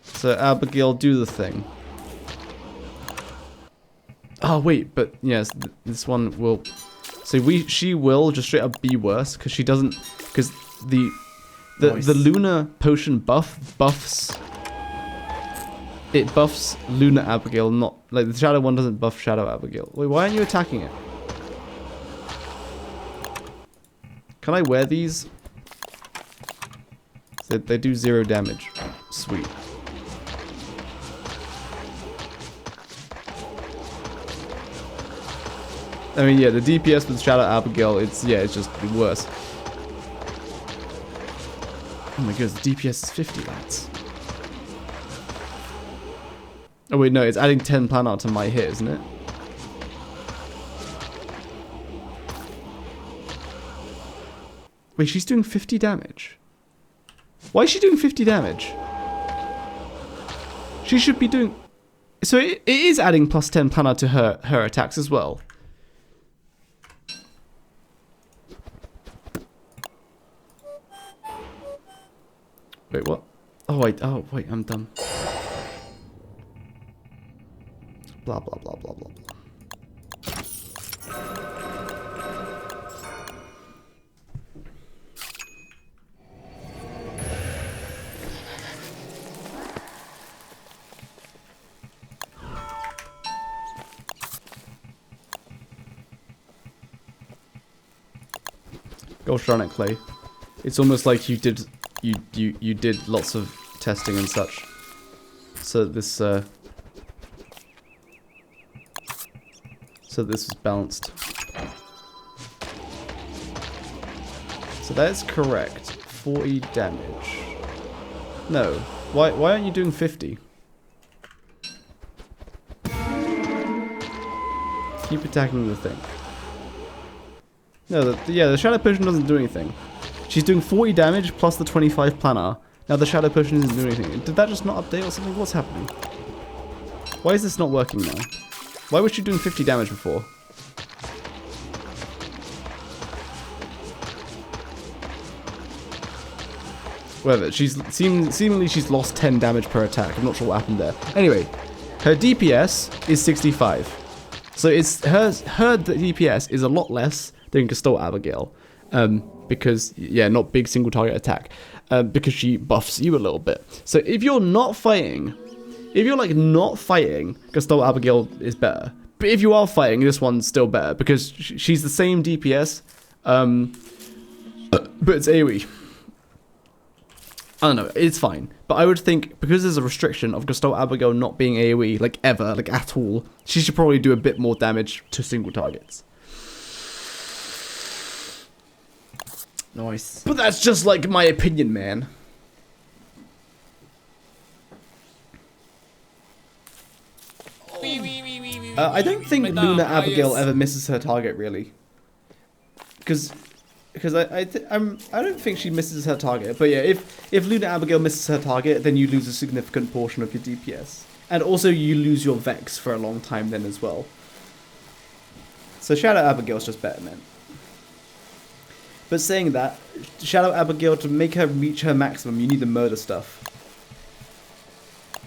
So Abigail, do the thing. Oh wait, but yes, this one will. So she will just straight up be worse because she doesn't, because the Lunar potion buffs. It buffs Lunar Abigail, not like the Shadow one doesn't buff Shadow Abigail. Wait, why aren't you attacking it? Can I wear these? So they do 0 damage. Sweet. I mean, yeah, the DPS with Shadow Abigail, it's just worse. Oh my goodness, the DPS is 50, lads. Oh wait, no, it's adding 10 planar to my hit, isn't it? Wait, she's doing 50 damage. Why is she doing 50 damage? She should be doing... So it is adding plus 10 planar to her attacks as well. Wait, what? Oh wait, I'm done. Blah, blah, blah, blah, blah. Gosh darn it, Clay. It's almost like you did lots of testing and such. So this is balanced. So that is correct. 40 damage. No. Why aren't you doing 50? Keep attacking the thing. No, the Shadow Potion doesn't do anything. She's doing 40 damage plus the 25 planar. Now the Shadow Potion isn't doing anything. Did that just not update or something? What's happening? Why is this not working now? Why was she doing 50 damage before? Whatever, seemingly she's lost 10 damage per attack. I'm not sure what happened there. Anyway, her DPS is 65. So it's her DPS is a lot less than Gestalt Abigail. Because, yeah, not big single target attack. Because she buffs you a little bit. So if you're not fighting, Gestalt Abigail is better. But if you are fighting, this one's still better. Because she's the same DPS, but it's AoE. I don't know, it's fine. But I would think, because there's a restriction of Gustavo Abigail not being AoE, like ever, like at all, she should probably do a bit more damage to single targets. Nice. But that's just like my opinion, man. I don't think Luna Abigail ever misses her target, really. Because I don't think she misses her target. But yeah, if Luna Abigail misses her target, then you lose a significant portion of your DPS. And also you lose your Vex for a long time then as well. So Shadow Abigail's just better, man. But saying that, Shadow Abigail, to make her reach her maximum, you need the murder stuff.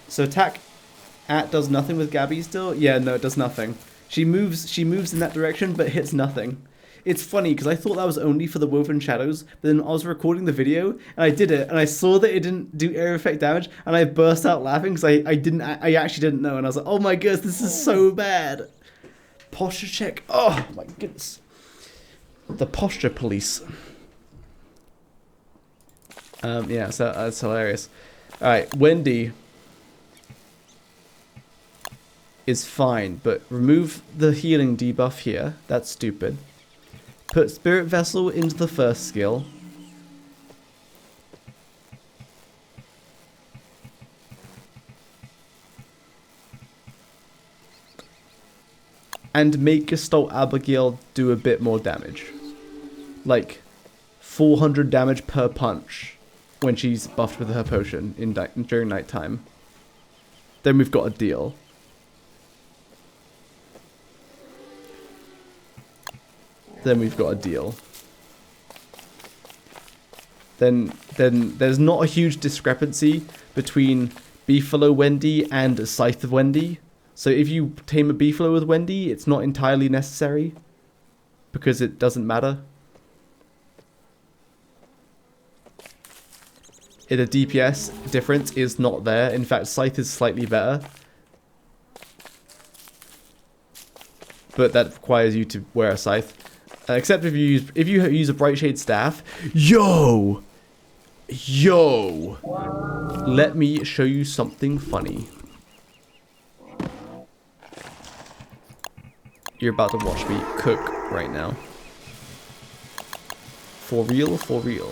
So attack at does nothing with Gabby still? Yeah, no, it does nothing. She moves in that direction, but hits nothing. It's funny, because I thought that was only for the Woven Shadows, but then I was recording the video, and I did it, and I saw that it didn't do area effect damage, and I burst out laughing, because I actually didn't know, and I was like, oh my goodness, this is so bad. Posture check, oh my goodness. The posture police. Yeah, so that's hilarious. Alright, Wendy is fine, but remove the healing debuff here. That's stupid. Put Spirit Vessel into the first skill. And make Gestalt Abigail do a bit more damage. Like 400 damage per punch when she's buffed with her potion during nighttime. Then we've got a deal. Then we've got a deal. Then there's not a huge discrepancy between Beefalo Wendy and Scythe of Wendy. So if you tame a Beefalo with Wendy, it's not entirely necessary because it doesn't matter. The DPS difference is not there. In fact, Scythe is slightly better. But that requires you to wear a Scythe. Except if you use a Brightshade Staff. Yo! Let me show you something funny. You're about to watch me cook right now. For real, for real.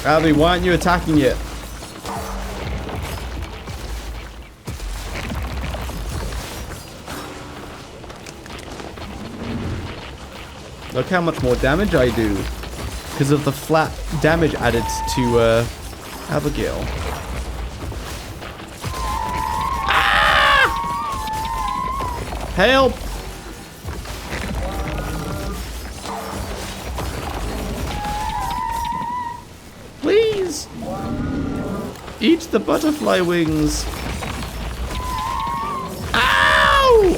Abby, why aren't you attacking it? Look how much more damage I do. Because of the flat damage added to Abigail. Ah! Help! Please! Eat the butterfly wings! Ow!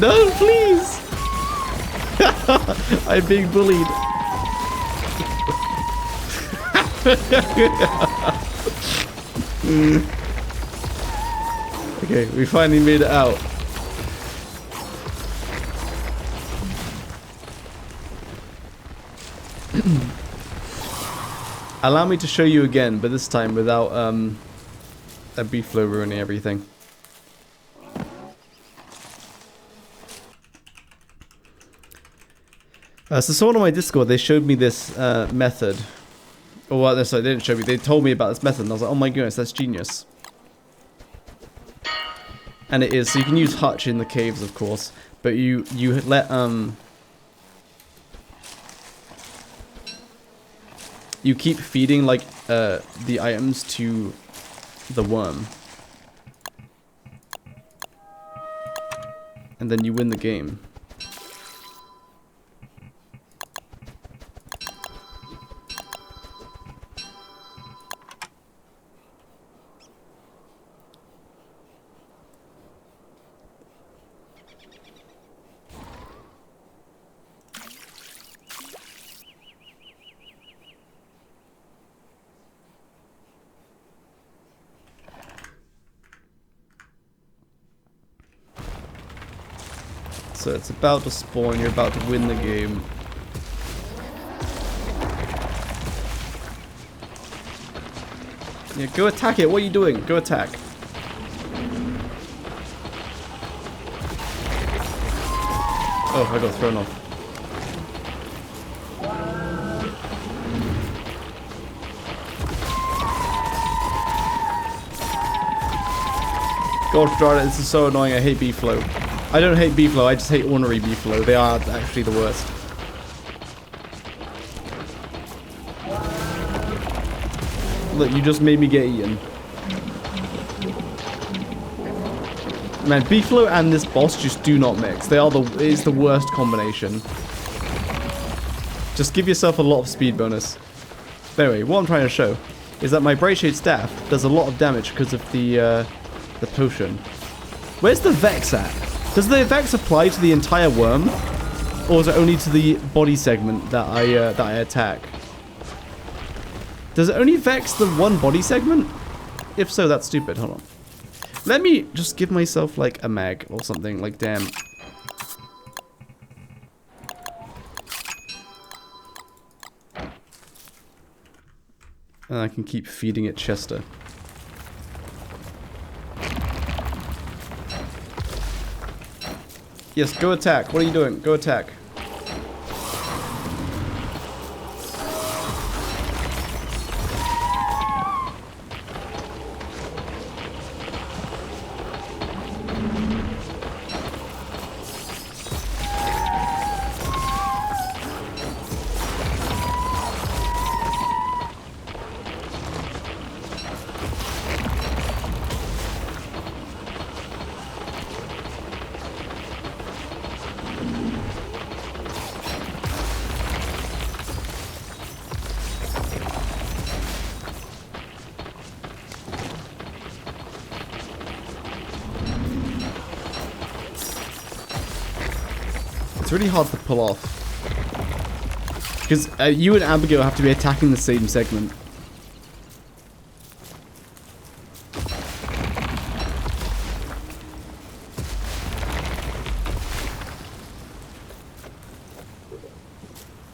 No, please! I'm being bullied. Okay, we finally made it out. Allow me to show you again, but this time without a Beefalo ruining everything. So someone on my Discord, they showed me this method. Oh, well, sorry, they didn't show me. They told me about this method, and I was like, oh my goodness, that's genius. And it is. So you can use Hutch in the caves, of course, but you let you keep feeding like the items to the worm. And then you win the game. So it's about to spawn, you're about to win the game. Yeah, go attack it, what are you doing? Go attack. Oh, I got thrown off. Gosh darn it, this is so annoying, I hate B-Flow. I don't hate B-Flow, I just hate ornery B-Flow. They are actually the worst. Look, you just made me get eaten. Man, B-Flow and this boss just do not mix. They are it is the worst combination. Just give yourself a lot of speed bonus. But anyway, what I'm trying to show is that my Bright Shade Staff does a lot of damage because of the potion. Where's the Vex at? Does the Vex apply to the entire worm? Or is it only to the body segment that I attack? Does it only Vex the one body segment? If so, that's stupid. Hold on. Let me just give myself like a mag or something. Like, damn. And I can keep feeding it Chester. Yes, go attack. What are you doing? Go attack. It's really hard to pull off. Because you and Abigail have to be attacking the same segment.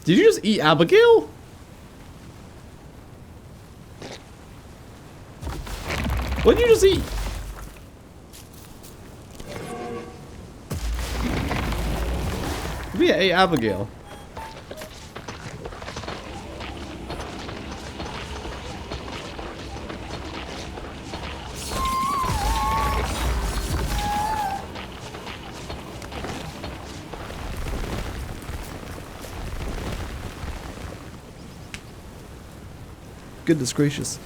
Did you just eat Abigail? What did you just eat? We ate Abigail. Goodness gracious.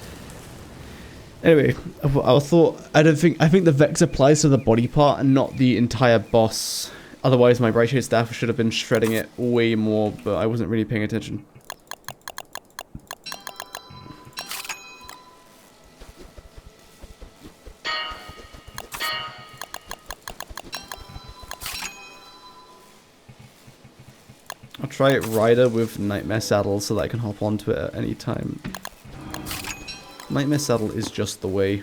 Anyway, I think the Vex applies to the body part and not the entire boss. Otherwise, my Bright Shade Staff should have been shredding it way more, but I wasn't really paying attention. I'll try it Rider with Nightmare Saddle so that I can hop onto it at any time. Nightmare Saddle is just the way.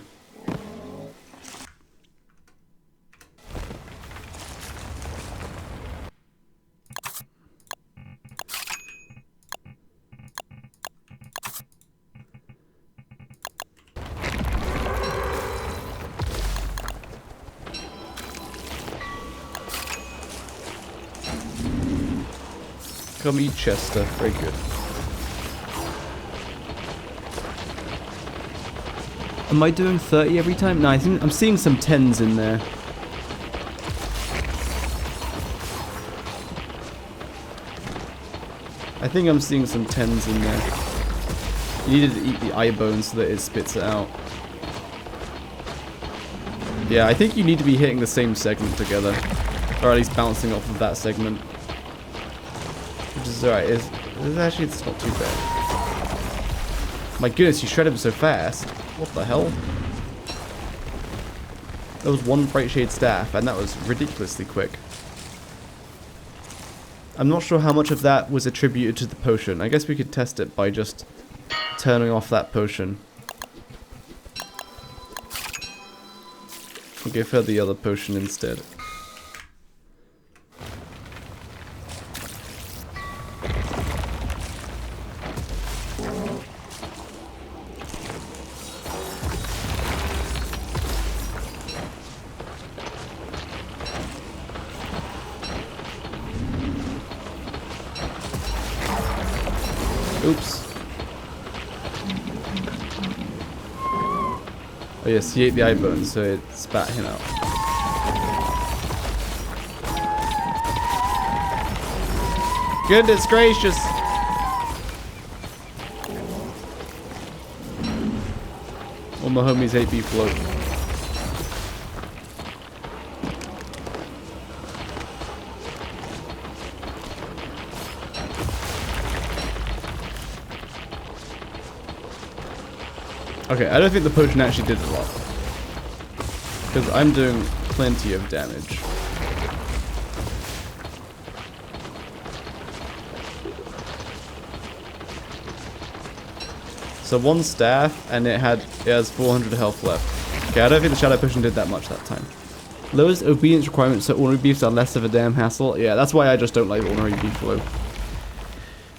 Come eat Chester, very good. Am I doing 30 every time? No, I think I'm seeing some 10s in there. I think I'm seeing some 10s in there. You needed to eat the eye bone so that it spits it out. Yeah, I think you need to be hitting the same segment together. Or at least bouncing off of that segment. Which is alright. It's not too bad. My goodness, you shredded him so fast. What the hell? That was one bright shade staff, and that was ridiculously quick. I'm not sure how much of that was attributed to the potion. I guess we could test it by just turning off that potion. We'll give her the other potion instead. Oops. Oh yes, he ate the eye bone, so it spat him out. Goodness gracious! All my homies ate beef float. Okay, I don't think the potion actually did a lot. Because I'm doing plenty of damage. So one staff, and it has 400 health left. Okay, I don't think the shadow potion did that much that time. Lowers obedience requirements so ordinary beefs are less of a damn hassle. Yeah, that's why I just don't like ordinary beefalo.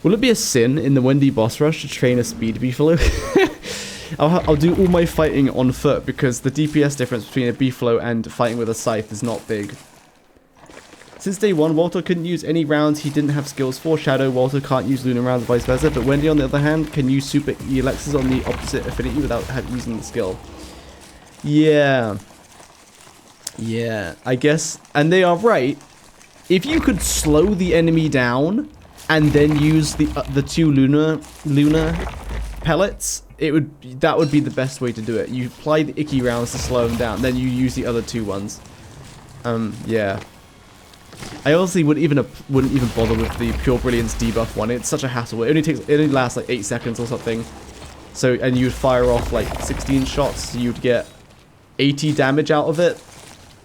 Will it be a sin in the Wendy boss rush to train a speed beefalo? I'll do all my fighting on foot because the DPS difference between a beefalo and fighting with a scythe is not big. Since day one, Walter couldn't use any rounds he didn't have skills for. Shadow, Walter can't use Lunar rounds, vice versa. But Wendy, on the other hand, can use super ELXs on the opposite affinity without using the skill. Yeah. Yeah, I guess. And they are right. If you could slow the enemy down and then use the two lunar pellets, that would be the best way to do it. You apply the icky rounds to slow them down, then you use the other two ones. Yeah. I honestly wouldn't even bother with the Pure Brilliance debuff one. It's such a hassle. It only lasts like 8 seconds or something. So, and you'd fire off like 16 shots, so you'd get 80 damage out of it.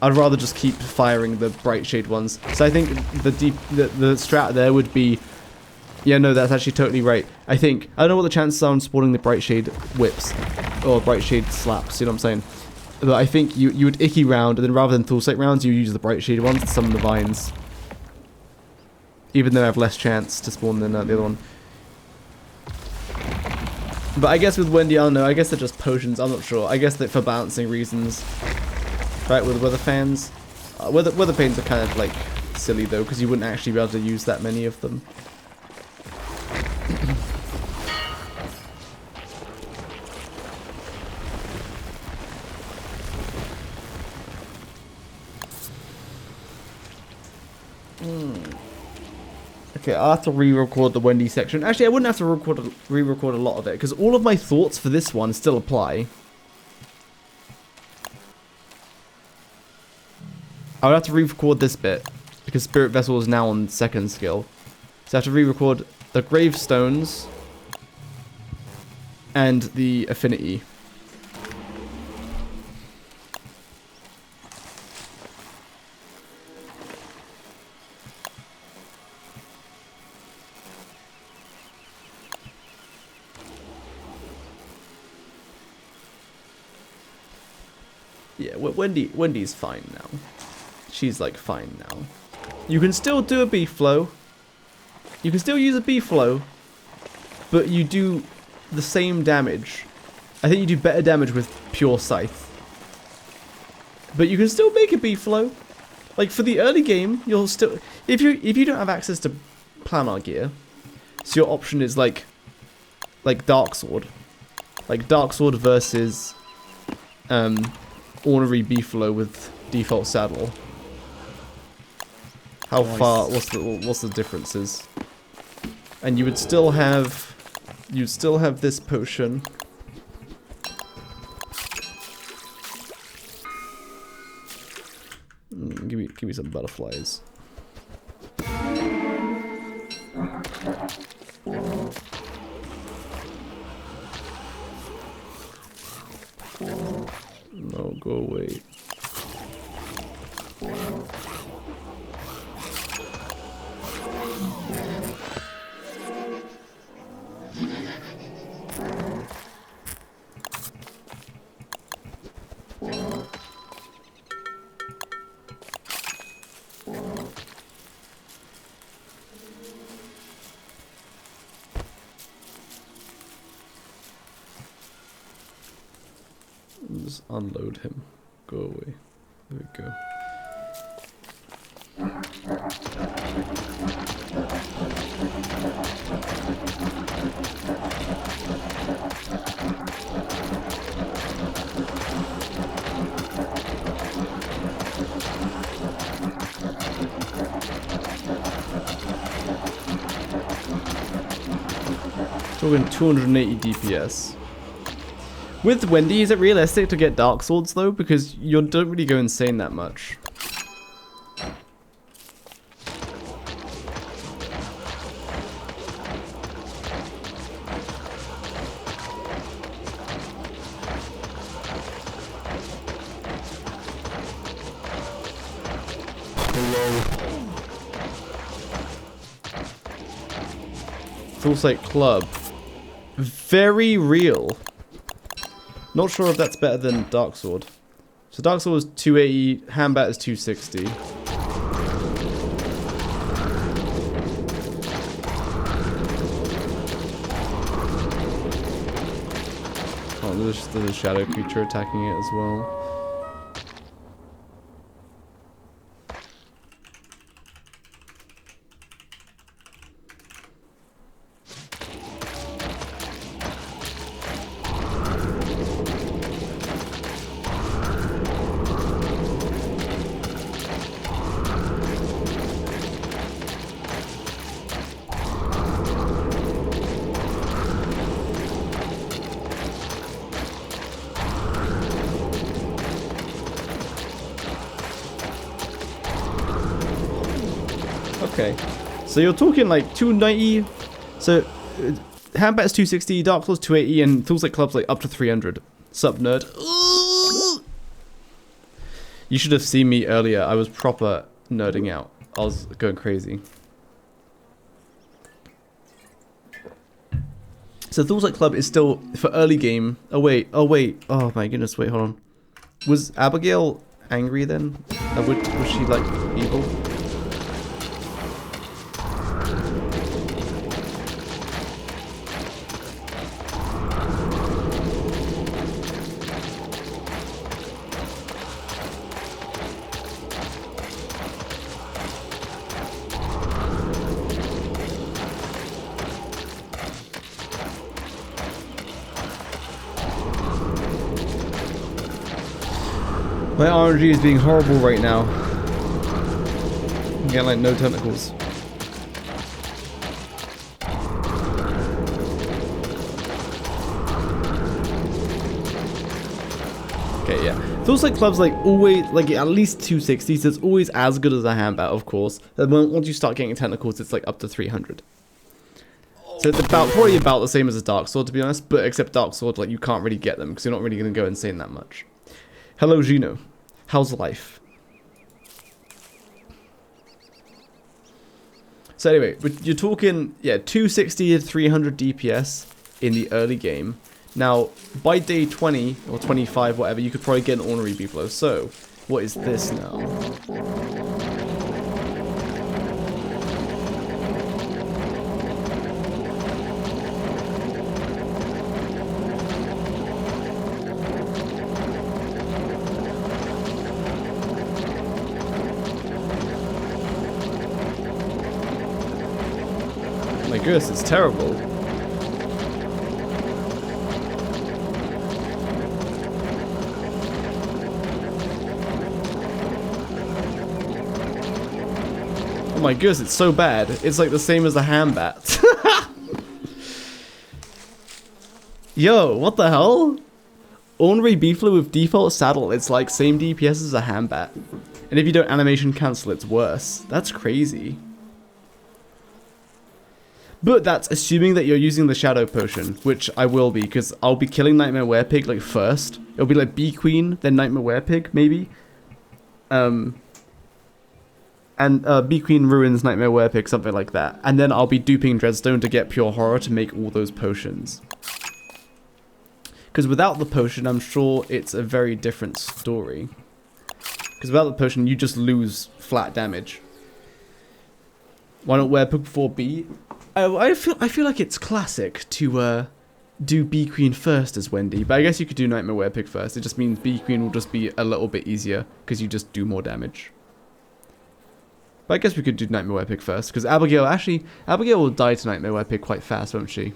I'd rather just keep firing the bright shade ones. So I think the strat there would be, yeah, no, that's actually totally right. I don't know what the chances are on spawning the bright shade whips or bright shade slaps. You know what I'm saying? But I think you would icky round, and then rather than full sight rounds, you use the bright shade ones to summon the vines. Even though I have less chance to spawn than the other one. But I guess with Wendy, I don't know. I guess they're just potions. I'm not sure. I guess that for balancing reasons. Right, with weather fans. Weather panes are kind of like silly though, because you wouldn't actually be able to use that many of them. Okay, I'll have to re-record the Wendy section. Actually, I wouldn't have to re-record a lot of it, because all of my thoughts for this one still apply. I would have to re-record this bit, because Spirit Vessel is now on second skill. So I have to re-record the gravestones and the affinity. Yeah, Wendy's fine now. She's like fine now. You can still do a beef flow. You can still use a beef flow, but you do the same damage. I think you do better damage with pure scythe. But you can still make a beef flow. Like for the early game, you'll still if you don't have access to planar gear, so your option is like dark sword. Like dark sword versus ornery beefalo with default saddle. How far? What's the differences? And you would still have You still have this potion. Give me some butterflies. No, go away. Just unload him. Go away. There we go. Talking 280 DPS. With Wendy, is it realistic to get Dark Swords though? Because you don't really go insane that much. Feels like club. Very real. Not sure if that's better than Dark Sword. So Dark Sword is 280, Handbat is 260. Oh, there's a shadow creature attacking it as well. Okay, so you're talking like 290. So Handbat is 260, Dark Claw's 280, and feels like club's like up to 300. Sup, nerd? You should have seen me earlier. I was proper nerding out. I was going crazy. So Feels Like Club is still for early game. Oh wait. Oh my goodness. Wait, hold on. Was Abigail angry then? Was she like evil? My RNG is being horrible right now. I'm getting like no tentacles. Okay, yeah. Feels like club's like always like at least 260, so it's always as good as a Handbat, of course. And once you start getting tentacles, it's like up to 300. So it's probably about the same as a Dark Sword, to be honest, but except Dark Sword, like you can't really get them because you're not really going to go insane that much. Hello, Gino. How's life? So anyway, you're talking, yeah, 260 to 300 DPS in the early game. Now, by day 20 or 25, whatever, you could probably get an Ornery Biplo. So, what is this now? My goodness, it's terrible. Oh my goodness, it's so bad. It's like the same as the Handbat. Yo, what the hell? Ornery Beefler with default saddle. It's like same DPS as a Handbat. And if you don't animation cancel, it's worse. That's crazy. But that's assuming that you're using the Shadow Potion, which I will be, because I'll be killing Nightmare Werepig like first. It'll be like Bee Queen, then Nightmare Werepig, maybe. And Bee Queen ruins Nightmare Werepig, something like that. And then I'll be duping Dreadstone to get Pure Horror to make all those potions. Because without the potion, I'm sure it's a very different story. Because without the potion, you just lose flat damage. Why not Werepig before Bee? I feel like it's classic to do Bee Queen first as Wendy, but I guess you could do Nightmare Werepig first. It just means Bee Queen will just be a little bit easier because you just do more damage. But I guess we could do Nightmare Werepig first because Abigail will die to Nightmare Werepig quite fast, won't she?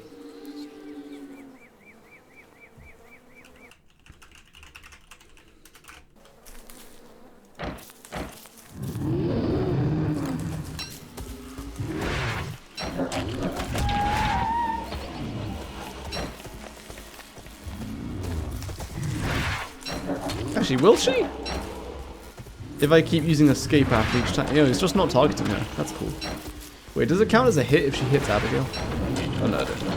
Actually, will she? If I keep using escape after each time, it's just not targeting her. That's cool. Wait, does it count as a hit if she hits Abigail? Oh no, it doesn't.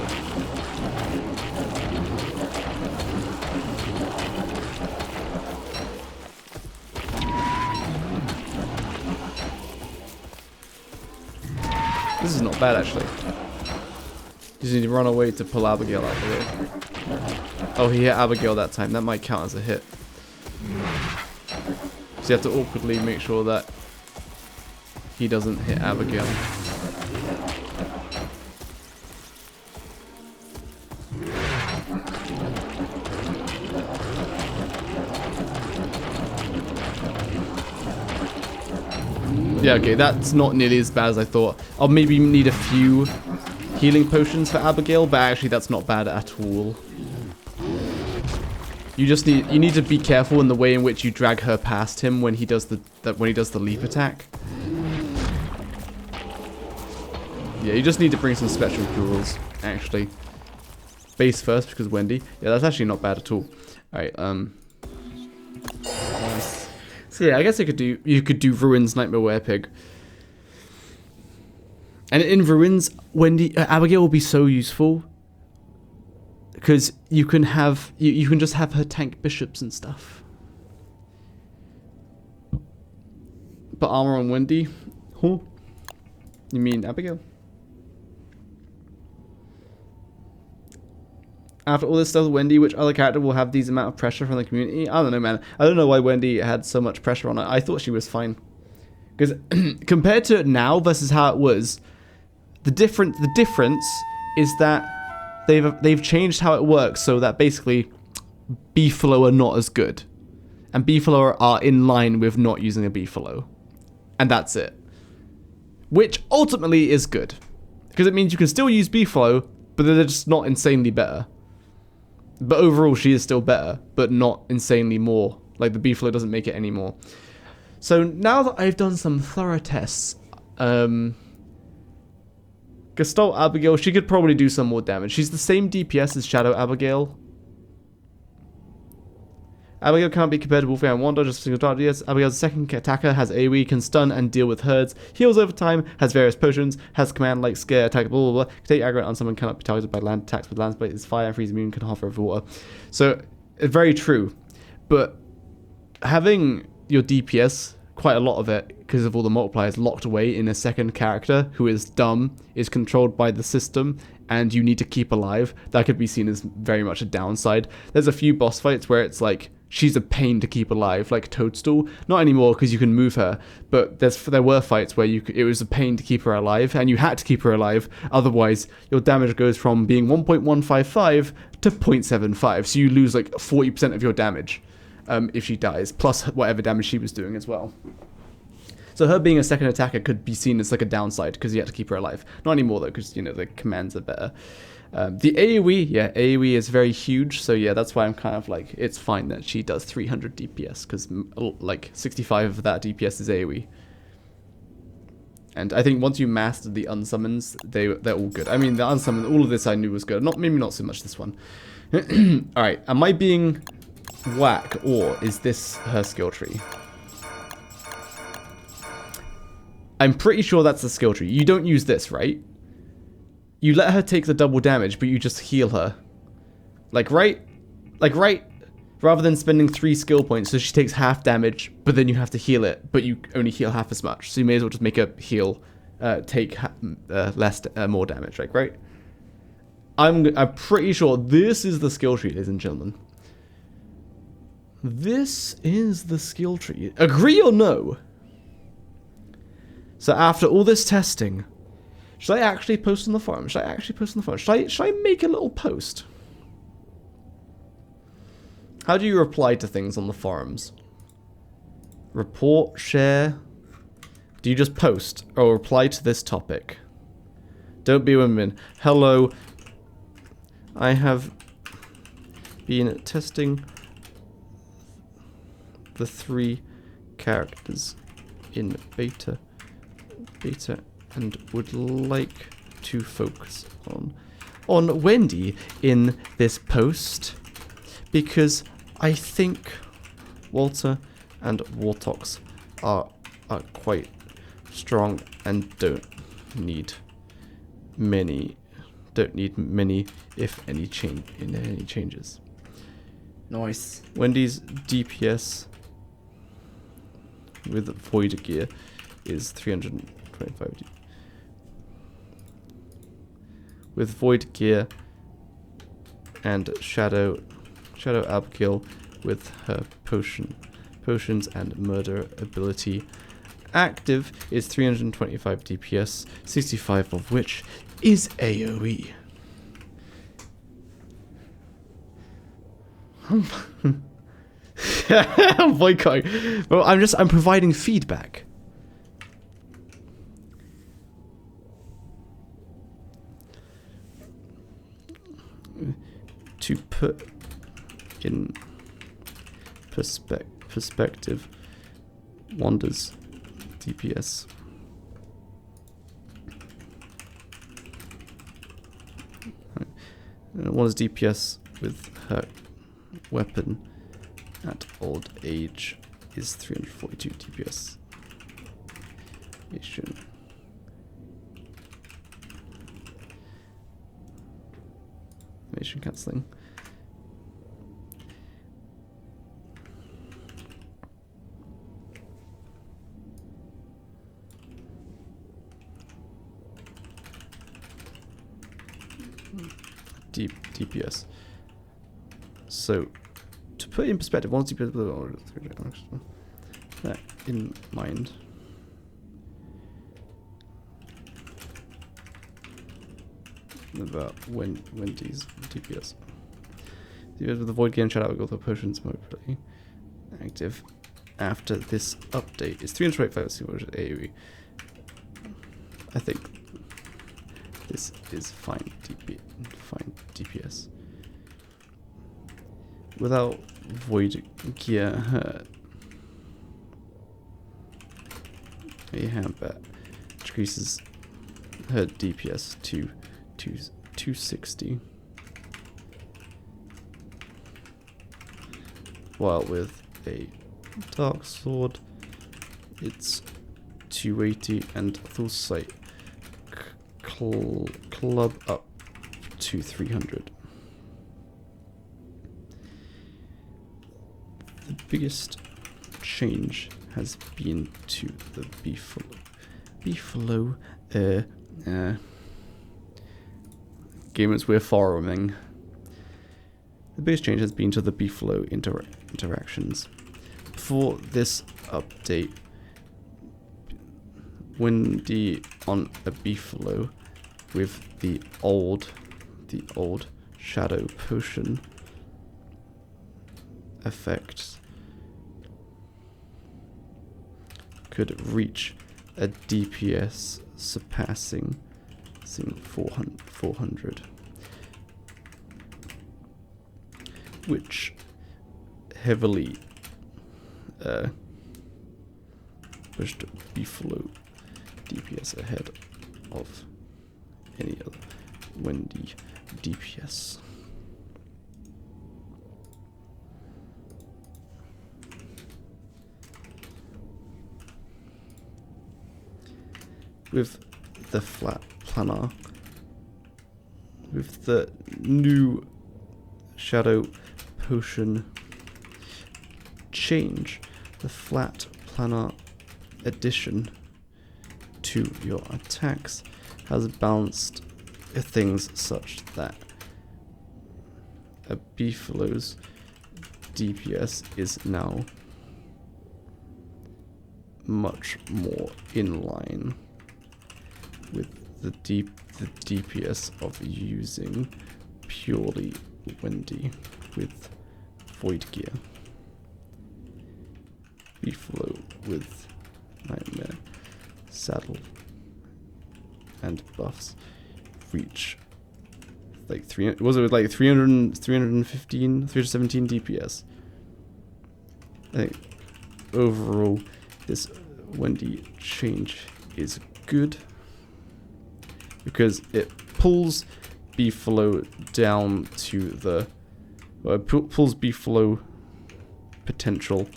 This is not bad actually. You just need to run away to pull Abigail out of the way. Oh, he hit Abigail that time. That might count as a hit. So you have to awkwardly make sure that he doesn't hit Abigail. Yeah, okay, that's not nearly as bad as I thought. I'll maybe need a few healing potions for Abigail, but actually that's not bad at all. You need to be careful in the way in which you drag her past him when he does the leap attack. Yeah, you just need to bring some special tools, actually. Base first because Wendy. Yeah, that's actually not bad at all. Alright, nice. So yeah, I guess you could do Ruins Nightmare Werepig. And in Ruins, Abigail will be so useful. Because you can have you can just have her tank bishops and stuff. But armor on Wendy? Huh? You mean Abigail? After all this stuff with Wendy, which other character will have these amount of pressure from the community? I don't know, man. I don't know why Wendy had so much pressure on her. I thought she was fine. Because compared to now versus how it was, the difference is that they've changed how it works so that basically Beefalo are not as good. And Beefalo are in line with not using a Beefalo. And that's it. Which ultimately is good. Because it means you can still use Beefalo, but they're just not insanely better. But overall she is still better, but not insanely more. Like the Beefalo doesn't make it anymore. So now that I've done some thorough tests, Gestalt Abigail, she could probably do some more damage. She's the same DPS as Shadow Abigail. Abigail can't be compared to Wolfgang Wanda, just a single target. Yes, Abigail's second attacker has AoE, can stun and deal with herds, heals over time, has various potions, has command like scare, attack, blah blah blah. Can take aggro on someone, cannot be targeted by land attacks with land split, is fire, freeze immune, can hover over water. So, very true. But having your DPS, quite a lot of it, because of all the multipliers, locked away in a second character who is dumb, is controlled by the system, and you need to keep alive, that could be seen as very much a downside. There's a few boss fights where it's like, she's a pain to keep alive, like Toadstool. Not anymore because you can move her, but there were fights where it was a pain to keep her alive, and you had to keep her alive, otherwise your damage goes from being 1.155 to 0.75, so you lose like 40% of your damage if she dies, plus whatever damage she was doing as well. So her being a second attacker could be seen as like a downside because you had to keep her alive. Not anymore though, because the commands are better. The AoE, yeah, AoE is very huge, so yeah, that's why I'm kind of like, it's fine that she does 300 DPS, because like 65 of that DPS is AoE. And I think once you mastered the unsummons, they're all good. I mean, the unsummon, all of this I knew was good. Maybe not so much this one. Alright, am I being whack, or is this her skill tree? I'm pretty sure that's the skill tree. You don't use this, right? You let her take the double damage, but you just heal her. Like, right? Like, right? Rather than spending 3 skill points, so she takes half damage, but then you have to heal it, but you only heal half as much. So you may as well just make her heal, take more damage, like, right? I'm pretty sure this is the skill tree, ladies and gentlemen. This is the skill tree. Agree or no? So after all this testing, should I actually post on the forum? Should I make a little post? How do you reply to things on the forums? Report, share. Do you just post or reply to this topic? Don't be women. Hello. I have been testing the 3 characters in beta and would like to focus on Wendy in this post because I think Walter and Wartox are quite strong and don't need many, if any, changes. Nice. Wendy's DPS with Void Gear is 325. With Void Gear and Shadow Abigail with her potions and murder ability active is 325 DPS, 65 of which is AoE. Boycott. Well, I'm providing feedback. To put in perspective, Wanda's DPS Wanda's DPS with her weapon at old age is 342 DPS. Animation cancelling. DPS. So, to put in perspective, once you put that in mind, about Wendy's DPS. With the Void Gear and Shadow Abigail, the potions mobility active after this update is 325 AoE. I think this is fine DPS. Without Void Gear, a handbat decreases her DPS to 260, while with a dark sword it's 280 and full sight club up to 300. The biggest change has been to the beefalo gamers we're following. The biggest change has been to the beefalo interactions. Before this update, Wendy on a beefalo with the old shadow potion effects could reach a DPS surpassing 400, which heavily pushed beefalo DPS ahead of any other Wendy DPS. With the flat planner, with the new shadow potion change, the flat planner addition to your attacks has balanced things such that a Beefalo's DPS is now much more in line with the DPS of using purely Wendy with Void Gear. Beefalo with Nightmare Saddle and buffs reach like 300, was it like 317 DPS? I think overall this Wendy change is good because it pulls Beefalo down to the pulls Beefalo potential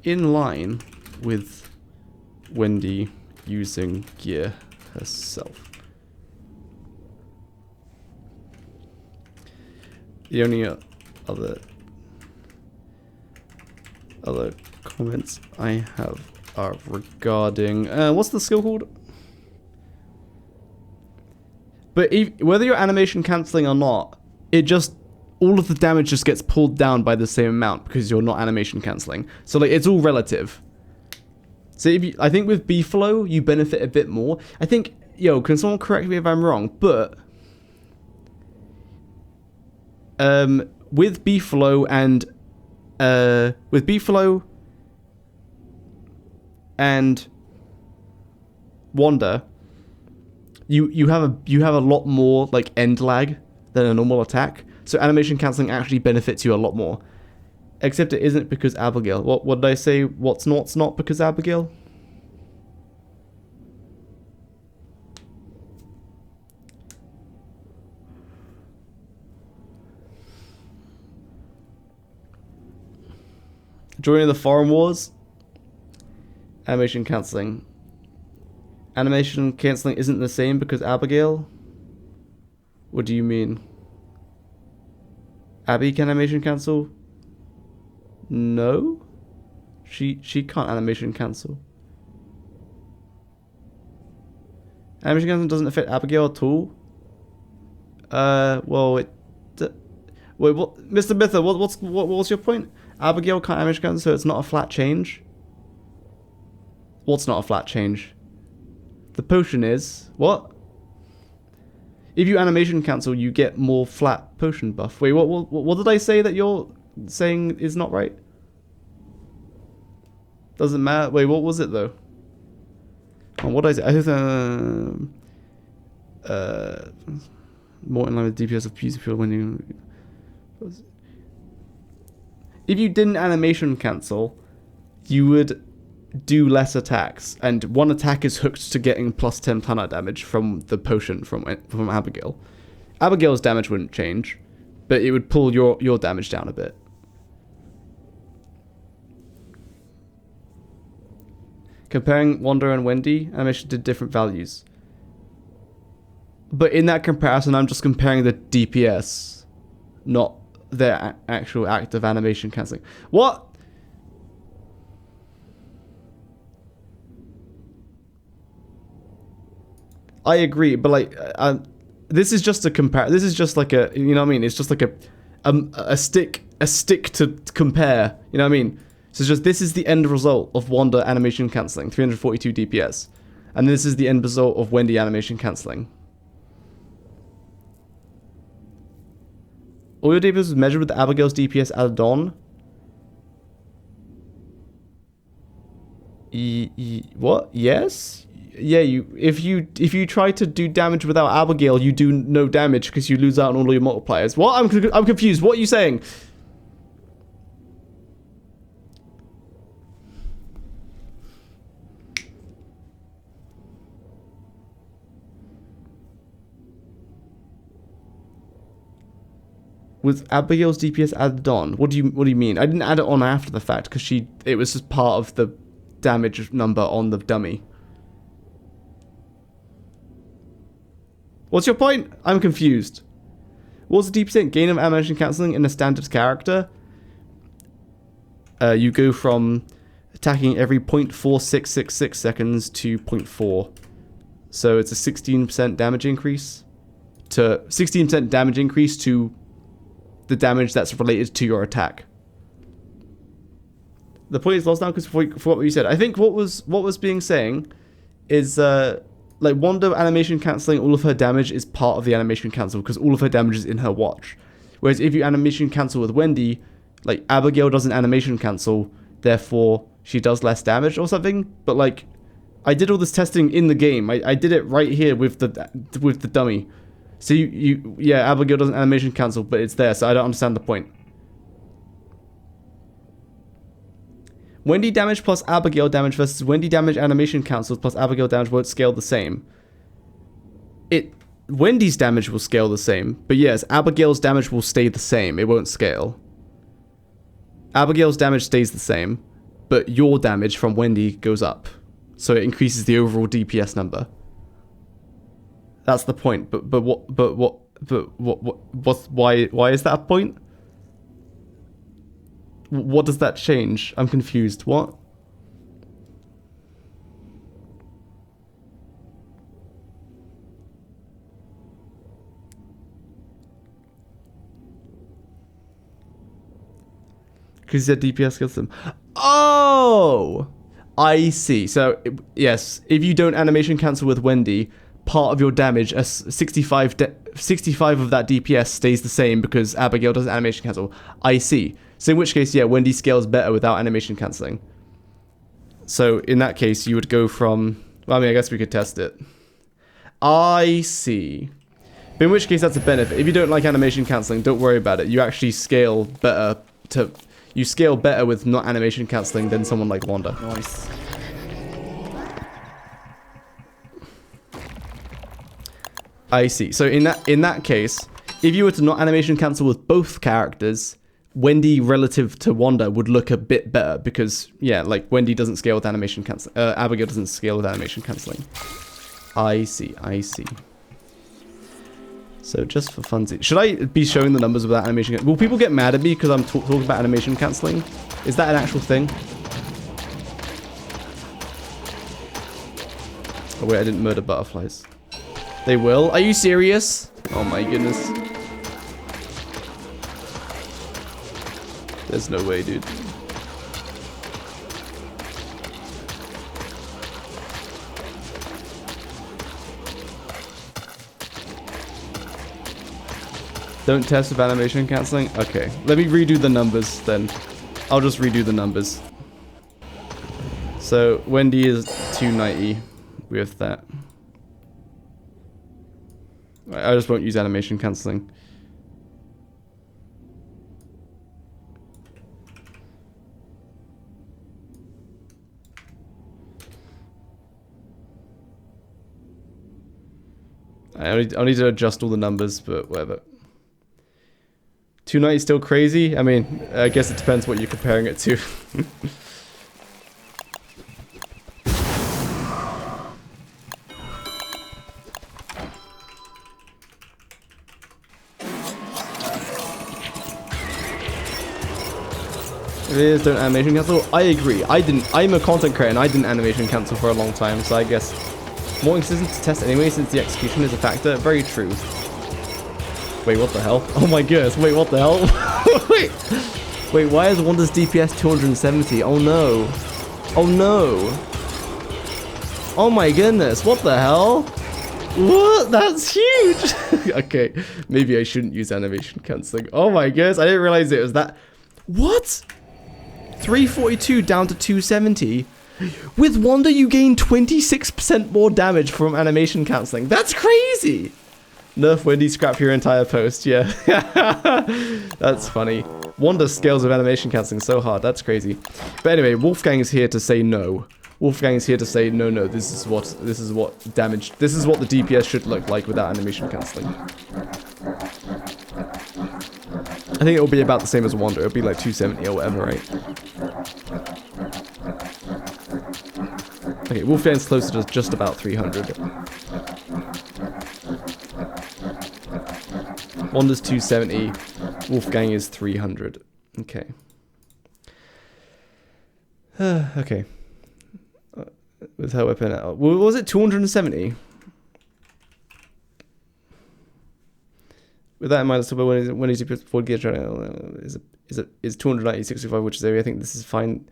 in line with Wendy using gear herself. The only other comments I have are regarding what's the skill called? But whether you're animation cancelling or not, it just all of the damage just gets pulled down by the same amount because you're not animation cancelling. So like it's all relative. So I think with Beefalo you benefit a bit more. I think can someone correct me if I'm wrong, but with Beefalo and Wanda, you have a lot more like end lag than a normal attack. So animation cancelling actually benefits you a lot more. Except it isn't because Abigail. What did I say? What's not because Abigail? Joining the Foreign Wars. Animation cancelling. Animation cancelling isn't the same because Abigail? What do you mean? Abby can animation cancel? No? She can't animation cancel. Animation cancel doesn't affect Abigail at all? Well, it... Wait, what? Mr. Bither, what's your point? Abigail can't animation cancel, so it's not a flat change? What's not a flat change? The potion is... What? If you animation cancel, you get more flat potion buff. Wait, what did I say that you're saying is not right? Doesn't matter. Wait, what was it though? Oh, what did I say? I think more in line with DPS of beautiful when you... If you didn't animation cancel, you would do less attacks, and one attack is hooked to getting plus 10 planet damage from the potion from Abigail. Abigail's damage wouldn't change, but it would pull your damage down a bit. Comparing Wanda and Wendy, animation did different values. But in that comparison, I'm just comparing the DPS, not their actual active animation cancelling. What? I agree, but like, this is just a compare. This is just like a, you know what I mean? It's just like a stick to compare. You know what I mean? So it's just this is the end result of Wanda animation cancelling, 342 DPS, and this is the end result of Wendy animation cancelling. All your DPS was measured with Abigail's DPS added on. What? Yes. Yeah, if you try to do damage without Abigail, you do no damage because you lose out on all your multipliers. What? I'm confused. What are you saying? with Abigail's DPS added on. What do you mean? I didn't add it on after the fact because it was just part of the damage number on the dummy. What's your point? I'm confused. What's the D% gain of animation cancelling in a standard character? You go from attacking every 0.4666 seconds to 0.4. So it's a 16% damage increase. To 16% damage increase to the damage that's related to your attack. The point is lost now because I forgot what you said. I think what was being saying is like Wanda animation cancelling all of her damage is part of the animation cancel because all of her damage is in her watch. Whereas if you animation cancel with Wendy, like Abigail doesn't animation cancel, therefore she does less damage or something. But like I did all this testing in the game. I did it right here with the dummy. So yeah, Abigail doesn't animation cancel, but it's there, so I don't understand the point. Wendy damage plus Abigail damage versus Wendy damage animation cancels plus Abigail damage won't scale the same. Wendy's damage will scale the same, but yes, Abigail's damage will stay the same. It won't scale. Abigail's damage stays the same, but your damage from Wendy goes up. So it increases the overall DPS number. That's the point. Why is that a point? What does that change? I'm confused. What? Because the DPS kills them. Oh! I see. So, yes, if you don't animation cancel with Wendy, part of your damage, 65 of that DPS stays the same because Abigail doesn't animation cancel. I see. So in which case, yeah, Wendy scales better without animation cancelling. So in that case, you would go from... Well, I mean, I guess we could test it. I see. But in which case, that's a benefit. If you don't like animation cancelling, don't worry about it. You actually scale better to... You scale better with not animation cancelling than someone like Wanda. Nice. I see. So in that case, if you were to not animation cancel with both characters, Wendy relative to Wanda would look a bit better because, yeah, like Wendy doesn't scale with animation cancelling. Abigail doesn't scale with animation cancelling. I see. I see. So just for funsies, should I be showing the numbers without animation? Will people get mad at me because I'm talking about animation cancelling? Is that an actual thing? Oh wait, I didn't murder butterflies. They will? Are you serious? Oh my goodness. There's no way, dude. Don't test with animation cancelling? Okay. Let me redo the numbers then. I'll just redo the numbers. So, Wendy is 290 with that. I just won't use animation cancelling. I'll need to adjust all the numbers, but whatever. 290 is still crazy? I mean, I guess it depends what you're comparing it to. It is, don't animation cancel. I agree. I'm a content creator and I didn't animation cancel for a long time, so I guess more consistent to test anyway since the execution is a factor. Very true. Wait, what the hell? Oh my goodness. Wait, what the hell? Wait, why is Wanda's DPS 270? Oh no. Oh no. Oh my goodness. What the hell? What? That's huge. Okay, maybe I shouldn't use animation cancelling. Oh my goodness. I didn't realize it was that. What? 342 down to 270. With Wanda, you gain 26% more damage from animation cancelling. That's crazy. Nerf Wendy, scrap your entire post. Yeah. That's funny. Wanda scales with animation cancelling so hard. That's crazy. But anyway, Wolfgang is here to say no. Wolfgang is here to say no. This is what the DPS should look like without animation cancelling. I think it'll be about the same as Wanda. It'll be like 270 or whatever, right? Okay, Wolfgang's closer to just about 300. Wanda's 270. Wolfgang is 300. Okay. Okay. With her weapon out. What was it? 270? With that in mind, still when he's forward gear is 290.65, which is I think this is fine.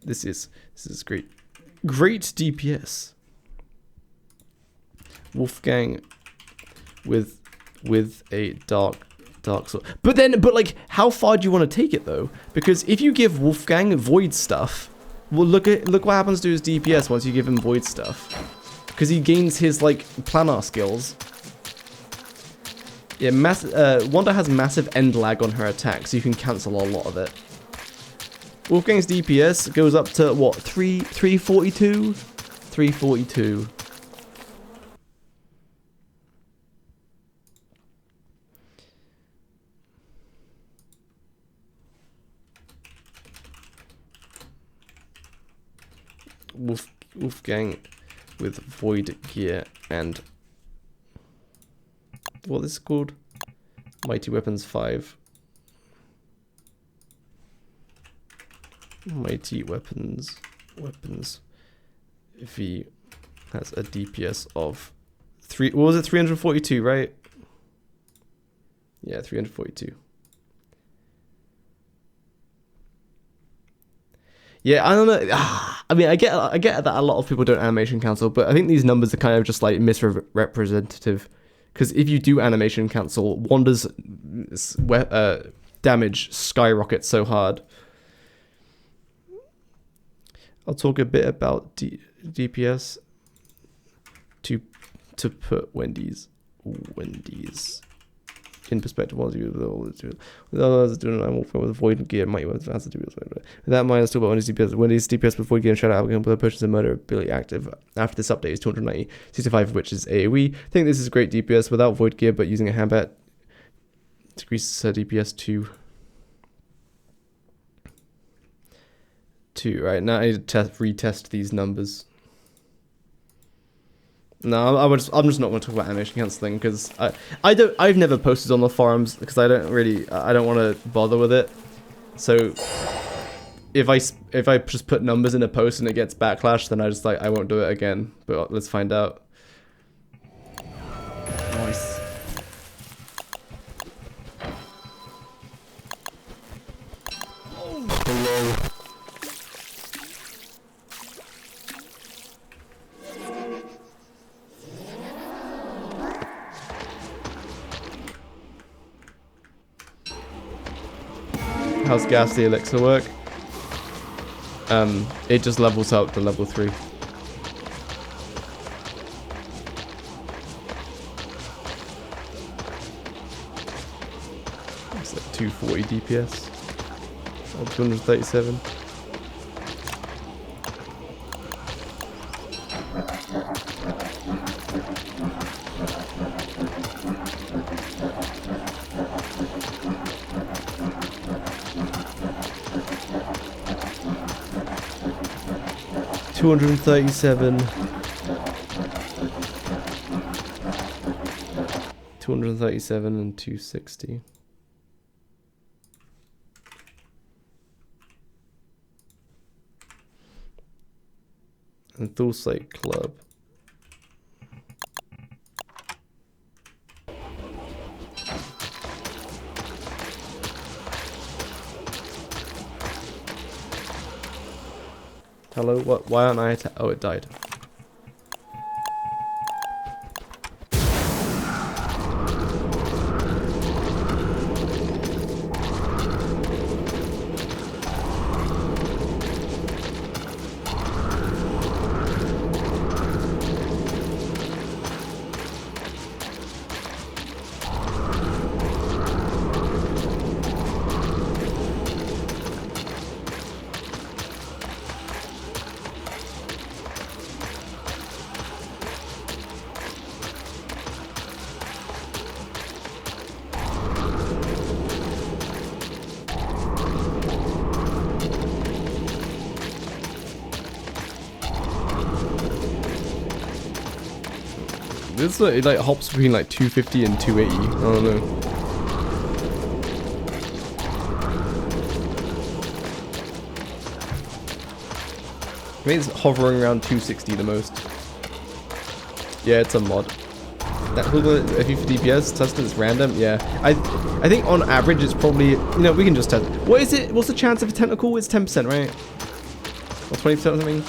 This is great. Great DPS. Wolfgang with a dark sword. But like, how far do you want to take it though? Because if you give Wolfgang void stuff, well, look what happens to his DPS once you give him void stuff. Because he gains his like planar skills. Yeah, Wanda has massive end lag on her attack, so you can cancel a lot of it. Wolfgang's DPS goes up to what? 342? 342. Wolfgang with void gear and what is it called? Mighty Weapons 5. Mighty Weapons V has a DPS of what was it? 342, right? Yeah, 342. Yeah, I don't know. I mean, I get that a lot of people don't animation cancel, but I think these numbers are kind of just like misrepresentative. Because if you do animation cancel, Wanda's damage skyrockets so hard. I'll talk a bit about DPS to put Wendy's in perspective. With void gear, might has to do with that. Minus still, but Wendy's DPS with void gear and shadow alchemy with purchase and murder ability active after this update is 290, 65 which is AoE. I think this is great DPS without void gear, but using a handbat decreases her DPS to 2. Right now, I need to retest these numbers. No, I'm just not going to talk about animation cancelling because I've never posted on the forums because I don't want to bother with it. So if I just put numbers in a post and it gets backlash, then I won't do it again. But let's find out. Nice. Hello. How's Ghastly Elixir work? It just levels up to level 3. It's like 240 DPS. Or 237. $237 and 260. And Thulsite Club. Hello, what? Why aren't I oh, it died. This it like hops between like 250 and 280. I don't know. I think it's hovering around 260 the most. Yeah, it's a mod. That if you for DPS test it's random. Yeah, I think on average it's probably, you know, we can just test. What is it? What's the chance of a technical? It's 10%, right? Or 20% or something.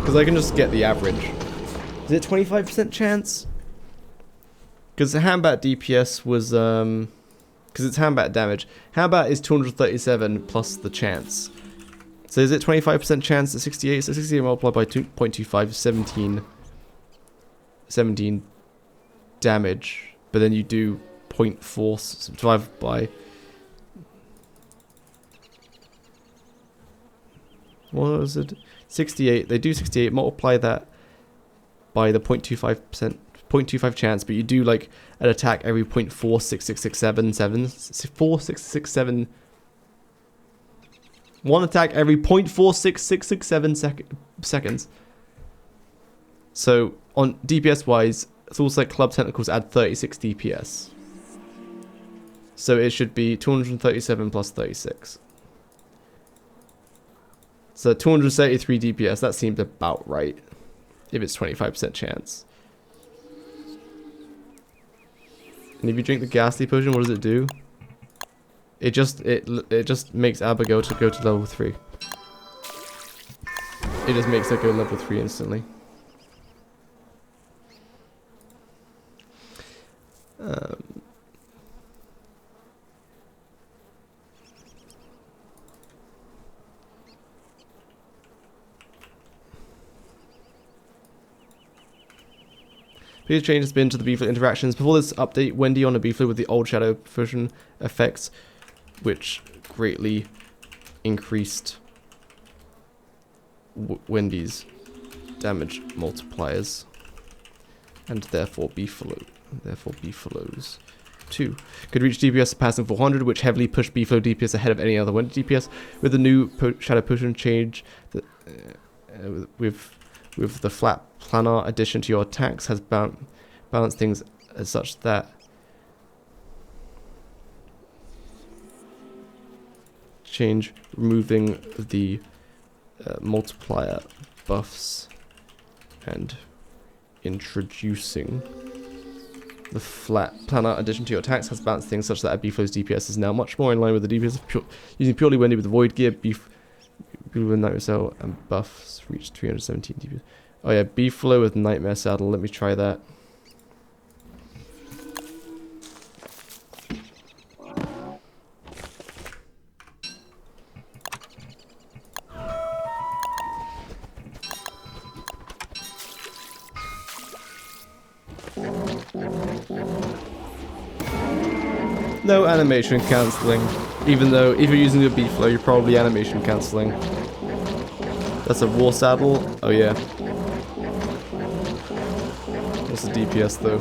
Because I can just get the average. Is it 25% chance? Because the handbat DPS was because it's handbat damage. Handbat is 237 plus the chance. So is it 25% chance at 68? So 68 multiplied by 2.25 is 17 damage. But then you do 0.4 divided by... What was it? 68. They do 68. Multiply that by the 0.25 chance, but you do like an attack every 0.46667 one attack every 0.46667 seconds. So on DPS wise, it's also like club tentacles add 36 DPS. So it should be 237 plus 36. So 273 DPS, that seems about right. If it's 25% chance. And if you drink the ghastly potion, what does it do? It just makes Abigail to go to level 3. It just makes her go level 3 instantly. Biggest change has been to the B-Flow interactions. Before this update, Wendy on a B-Flow with the old Shadow Fusion effects, which greatly increased Wendy's damage multipliers, and therefore B-Flows 2 could reach DPS surpassing 400, which heavily pushed B-Flow DPS ahead of any other Wendy DPS. With the new Shadow Potion change, with the flat planar addition to your attacks has balanced things as such that change removing the multiplier buffs and introducing the flat planar addition to your attacks has balanced things such that B-Flow's DPS is now much more in line with the DPS of using purely Wendy with the Void Gear, with Nightmare Saddle, and buffs reach 317 DPS. Oh yeah, B-Flow with Nightmare Saddle, let me try that. No animation cancelling, even though if you're using the B-Flow, you're probably animation cancelling. That's a War Saddle. Oh yeah. What's the DPS though?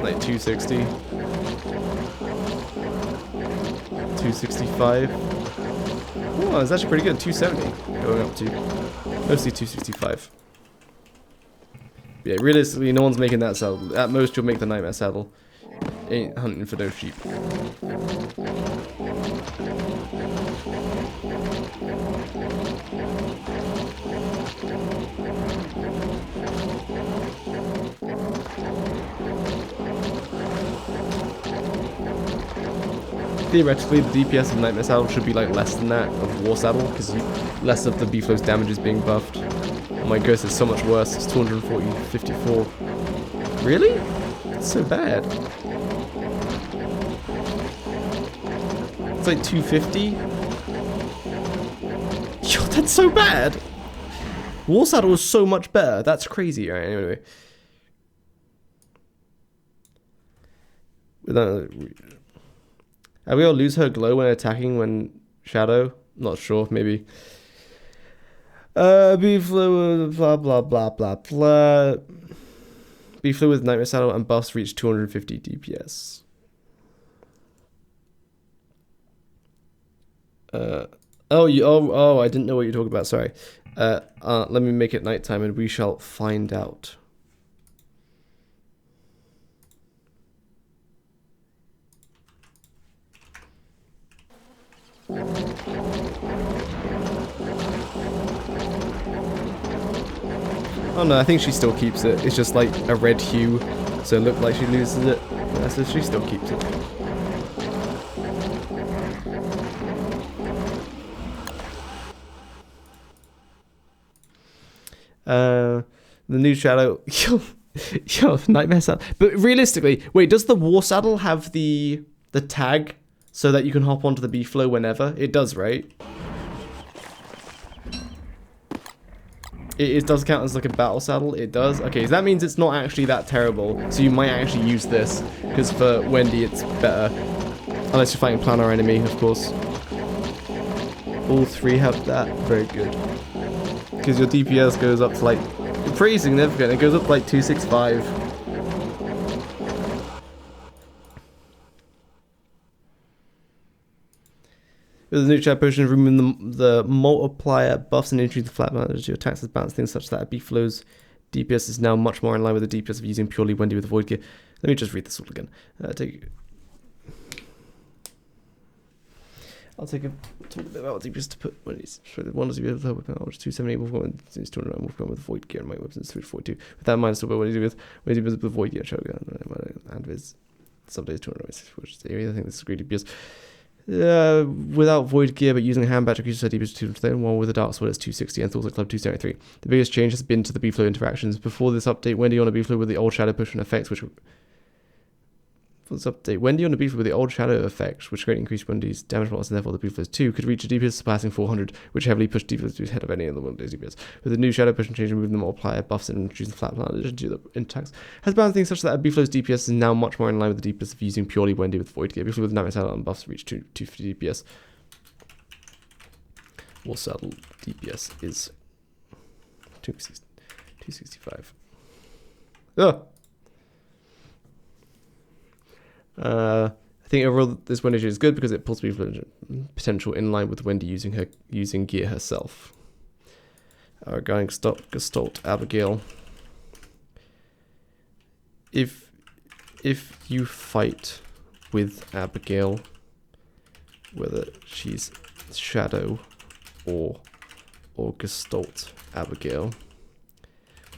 Like 260. 265. Oh, it's actually pretty good. 270 going up to. Mostly 265. Yeah, realistically, no one's making that saddle. At most, you'll make the Nightmare Saddle. Ain't hunting for no sheep. Theoretically, the DPS of Nightmare Saddle should be like less than that of War Saddle, because less of the B-Flow's damage is being buffed. Oh my gosh, it's so much worse. It's 240, 54. Really? It's so bad. It's like 250. Yo, that's so bad. War Saddle was so much better. That's crazy. Alright, anyway. Are we all lose her glow when attacking when Shadow? Not sure, maybe. B-Flow, blah, blah, blah, blah, blah. B-Flow with Nightmare Saddle and buffs reach 250 DPS. Oh, oh, I didn't know what you're talking about. Sorry. Let me make it nighttime and we shall find out. Oh no, I think she still keeps it. It's just like a red hue, so it looked like she loses it. Yeah, so she still keeps it. The new shadow. Yo, nightmare saddle. But realistically, wait, does the war saddle have the tag so that you can hop onto the B flow whenever? It does, right? It does count as like a battle saddle. It does. Okay, so that means it's not actually that terrible. So you might actually use this because for Wendy it's better, unless you're fighting planar enemy, of course. All three have that. Very good. Because your DPS goes up to like pretty significant. It goes up to like 265. With the new chat potion, removing the multiplier buffs and introducing the flat balance, your attacks as balance things such that a B flow's DPS is now much more in line with the DPS of using purely Wendy with the Void Gear. Let me just read this all again. I'll take a talk a bit about what DPS to put when it's one is with the weapon, which is 278 wolf is 209 wolf with Void Gear and my weapons is 342. With that in mind, still what do you do with the Void Gear and with some days 296, which is I think this is great DPS. Without Void Gear but using a hand battery, increases DPS to 210, while with a Dark Sword it's 260 and Thoughts Club 273. The biggest change has been to the B-Flow interactions. Before this update, Wendy on a B-Flow with the old Shadow Push and effects, which... For this update, Wendy on a B-Flow with the old Shadow effect, which greatly increased Wendy's damage bonus and therefore the B-Flows 2, could reach a DPS surpassing 400, which heavily pushed DPS to the head of any of the world's DPS. With the new Shadow Push and change, removing the multiplier buffs and introducing the flat plan in addition to the attacks, has balanced things such that a B-Flow's DPS is now much more in line with the DPS of using purely Wendy with Void Gear. B-Flow with Nightmare Saddle and buffs reach 250 DPS. War Saddle DPS is 265. Ugh! I think overall this Wendy is good because it pulls people potential in line with Wendy using gear herself. Regarding Gestalt Abigail, if you fight with Abigail, whether she's Shadow or Gestalt Abigail,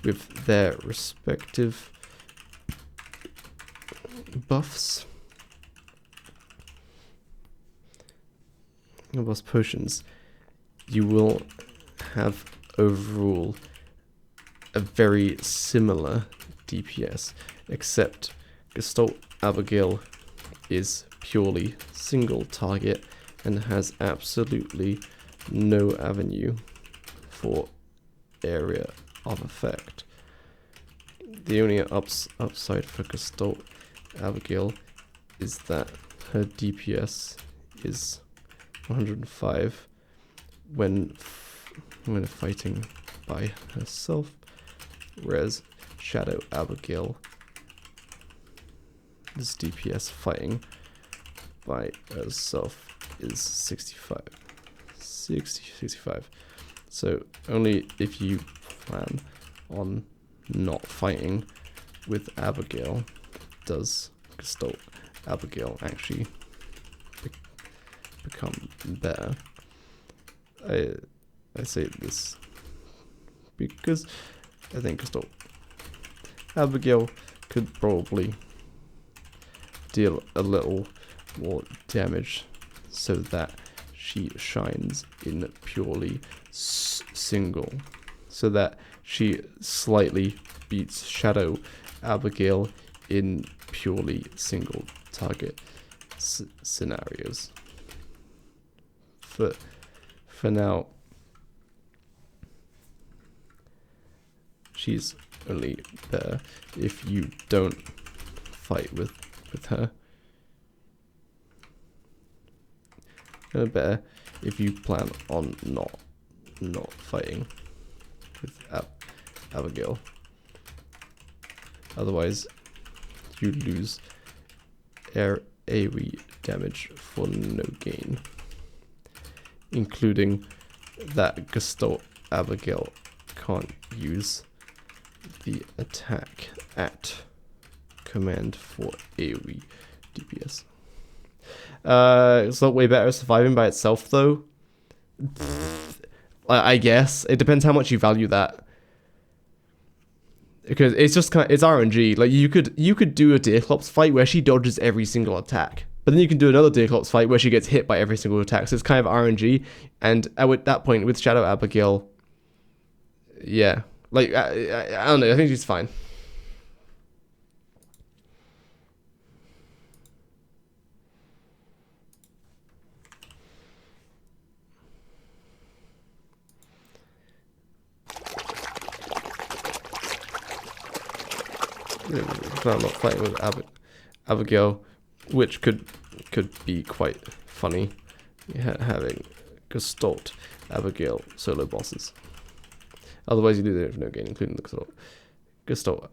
with their respective buffs, boss potions, you will have overall a very similar DPS, except Gestalt Abigail is purely single target and has absolutely no avenue for area of effect. The only upside for Gestalt Abigail is that her DPS is 105 when fighting by herself, whereas Shadow Abigail is DPS fighting by herself is 65. So only if you plan on not fighting with Abigail does Gestalt Abigail actually become better. I say this because I think Gestalt Abigail could probably deal a little more damage so that she shines in purely single, so that she slightly beats Shadow Abigail in purely single target scenarios. For now, she's only better if you don't fight with her. Better if you plan on not fighting with Abigail. Otherwise, you lose AoE damage for no gain. including that Gusto Abigail can't use the attack at command for AoE DPS. It's not way better surviving by itself though. I guess it depends how much you value that, because it's just it's RNG. Like you could do a Deerclops fight where she dodges every single attack, but then you can do another Deerclops fight where she gets hit by every single attack. So it's kind of RNG. And at that point with Shadow Abigail, yeah, like I don't know. I think she's fine. I'm not fighting with Abigail, which could be quite funny, having Gestalt Abigail solo bosses. Otherwise, you do it for no gain, including the Gestalt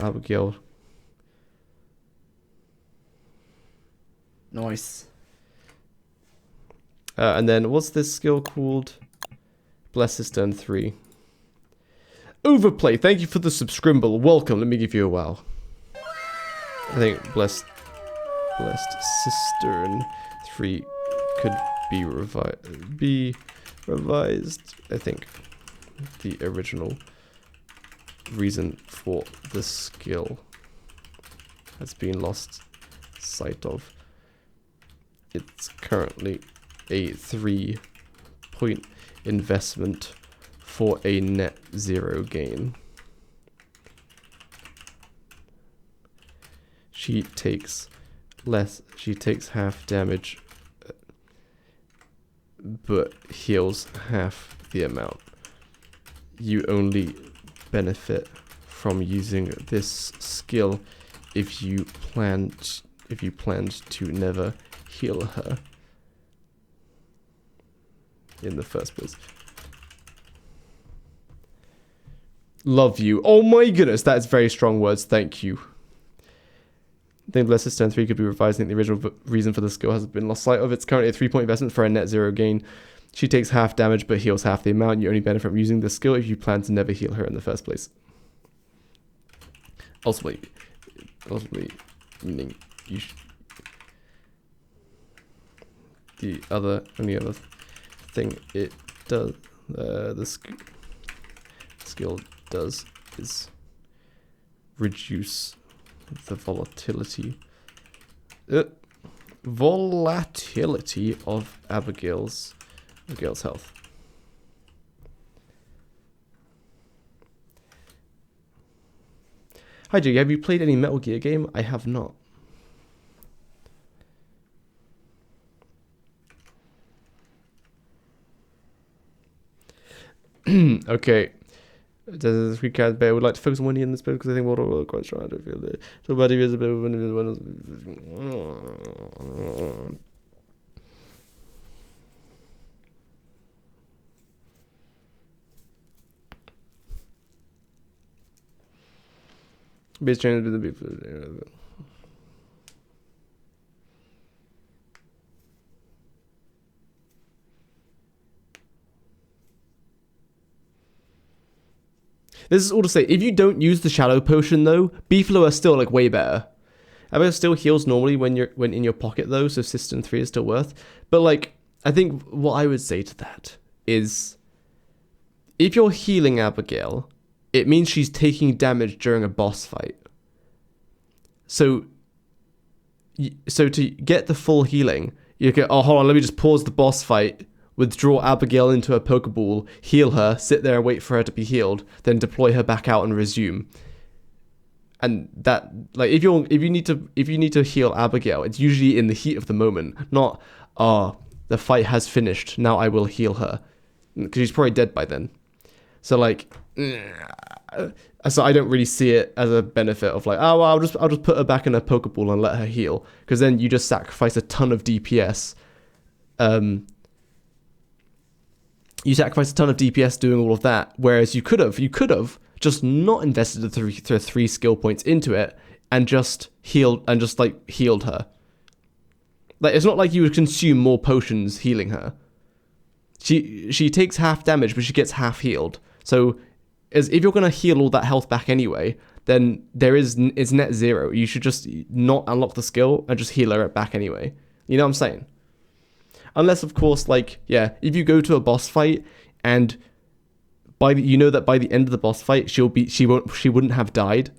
Abigail. Nice. And then what's this skill called? Bless Cistern 3. Overplay, thank you for the subscribble. Welcome, let me give you a wow. I think Blessed Cistern 3 could be revised. I think the original reason for the skill has been lost sight of. It's currently a 3-point investment for a net 0 gain. She takes half damage, but heals half the amount. You only benefit from using this skill if you planned to never heal her in the first place. Love you. Oh my goodness, that's very strong words. Thank you. I think Blessed Cistern 3 could be revised. I think the original reason for the skill has been lost sight of. It's currently a 3-point investment for a net 0 gain. She takes half damage but heals half the amount. You only benefit from using the skill if you plan to never heal her in the first place. Ultimately meaning you the only other thing it does, the skill does is reduce the volatility of Abigail's health. Hi Jiggy, have you played any Metal Gear game? I have not. Okay. Does this recap bear? I would like to focus on winning in this bit because I think we're quite strong. I don't feel it. So bad is a bit of base change with the beef. This is all to say, if you don't use the Shadow Potion though, Beefalo are still like way better. Abigail still heals normally when in your pocket though, so Cistern 3 is still worth. But like, I think what I would say to that is, if you're healing Abigail, it means she's taking damage during a boss fight. So to get the full healing, you get, oh hold on, let me just pause the boss fight, withdraw Abigail into a Pokeball, heal her, sit there and wait for her to be healed, then deploy her back out and resume. And that, like, if you need to heal Abigail, it's usually in the heat of the moment, not, the fight has finished, now I will heal her, because she's probably dead by then. So like, so I don't really see it as a benefit of like, oh well, I'll just put her back in a Pokeball and let her heal, because then you just sacrifice a ton of DPS. You sacrifice a ton of DPS doing all of that, whereas you could have just not invested the three skill points into it and just healed her. Like, it's not like you would consume more potions healing her. She takes half damage, but she gets half healed. So, as if you're gonna heal all that health back anyway, then it's net zero. You should just not unlock the skill and just heal her back anyway. You know what I'm saying? Unless, of course, like, yeah, if you go to a boss fight and you know that by the end of the boss fight she wouldn't have died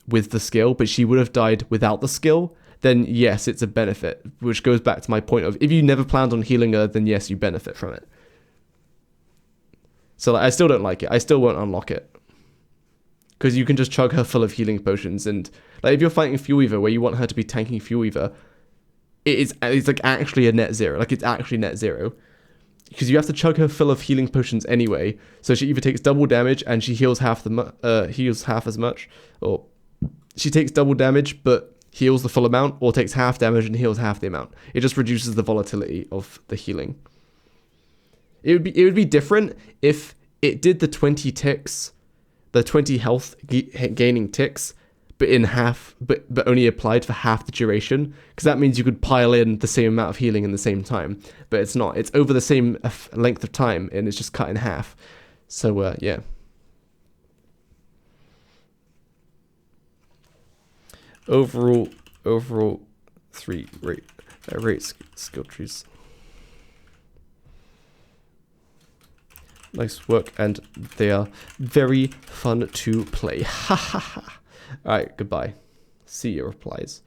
with the skill, but she would have died without the skill, then yes, it's a benefit, which goes back to my point of if you never planned on healing her, then yes, you benefit from it. So like, I still don't like it. I still won't unlock it. Because you can just chug her full of healing potions, and like if you're fighting Fuel Weaver where you want her to be tanking Fuel Weaver, it's like actually a net zero. Like it's actually net zero. Because you have to chug her full of healing potions anyway, so she either takes double damage and she heals half as much, or she takes double damage but heals the full amount, or takes half damage and heals half the amount. It just reduces the volatility of the healing. It would be different if it did the 20 ticks, the 20 health gaining ticks, but in half, but only applied for half the duration, because that means you could pile in the same amount of healing in the same time. But it's not. It's over the same length of time, and it's just cut in half. So yeah. Overall 3 rate skill trees. Nice work, and they are very fun to play. Ha ha ha. Alright, goodbye. See your replies.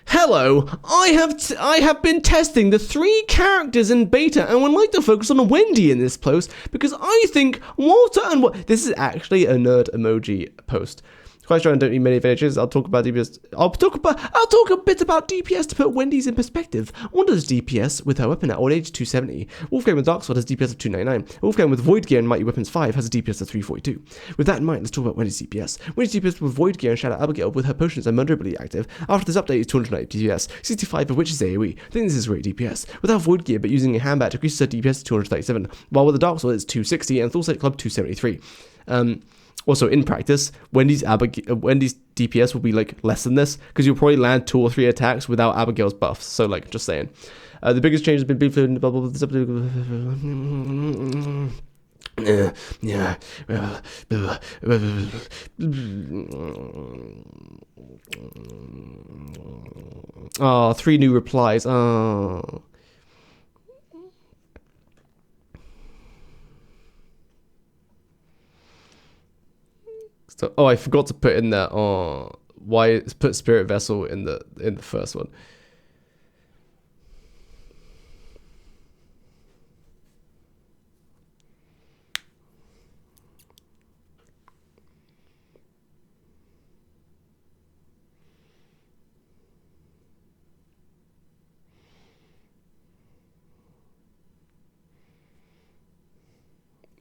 Hello, I have been testing the 3 characters in beta and would like to focus on Wendy in this post because I think Walter and this is actually a nerd emoji post. Quite sure I don't need many villages. I'll talk about DPS. I'll talk a bit about DPS to put Wendy's in perspective. One does DPS with her weapon at old age 270. Wolfgang with Darksword has DPS of 299. Wolfgang with Void Gear and Mighty Weapons 5 has a DPS of 342. With that in mind, let's talk about Wendy's DPS. Wendy's DPS with Void Gear and Shadow Abigail with her potions and Murderability active. After this update is 290 DPS, 65 of which is AoE. I think this is great DPS. Without Void Gear but using a handbat decreases her DPS to 237, while with the Darksword it's 260 and Thorsight Club 273. Also, in practice, Wendy's DPS will be like less than this because you'll probably land 2 or 3 attacks without Abigail's buffs. So, like, just saying. The biggest change has been being fluid in the bubble with this update. Oh, 3 new replies. Oh. So, oh, I forgot to put in there. Oh, why put Spirit Vessel in the first one?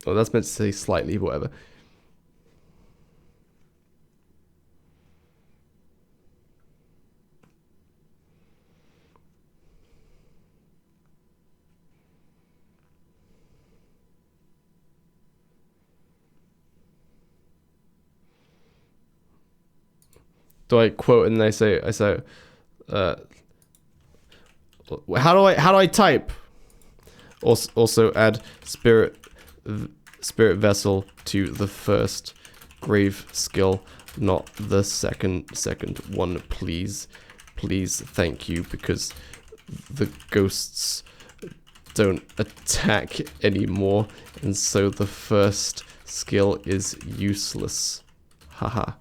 Oh, that's meant to say slightly, whatever. Do I quote and I say how do I type? Also add spirit vessel to the first grave skill, not the second one, please, thank you, because the ghosts don't attack anymore, and so the first skill is useless. Haha.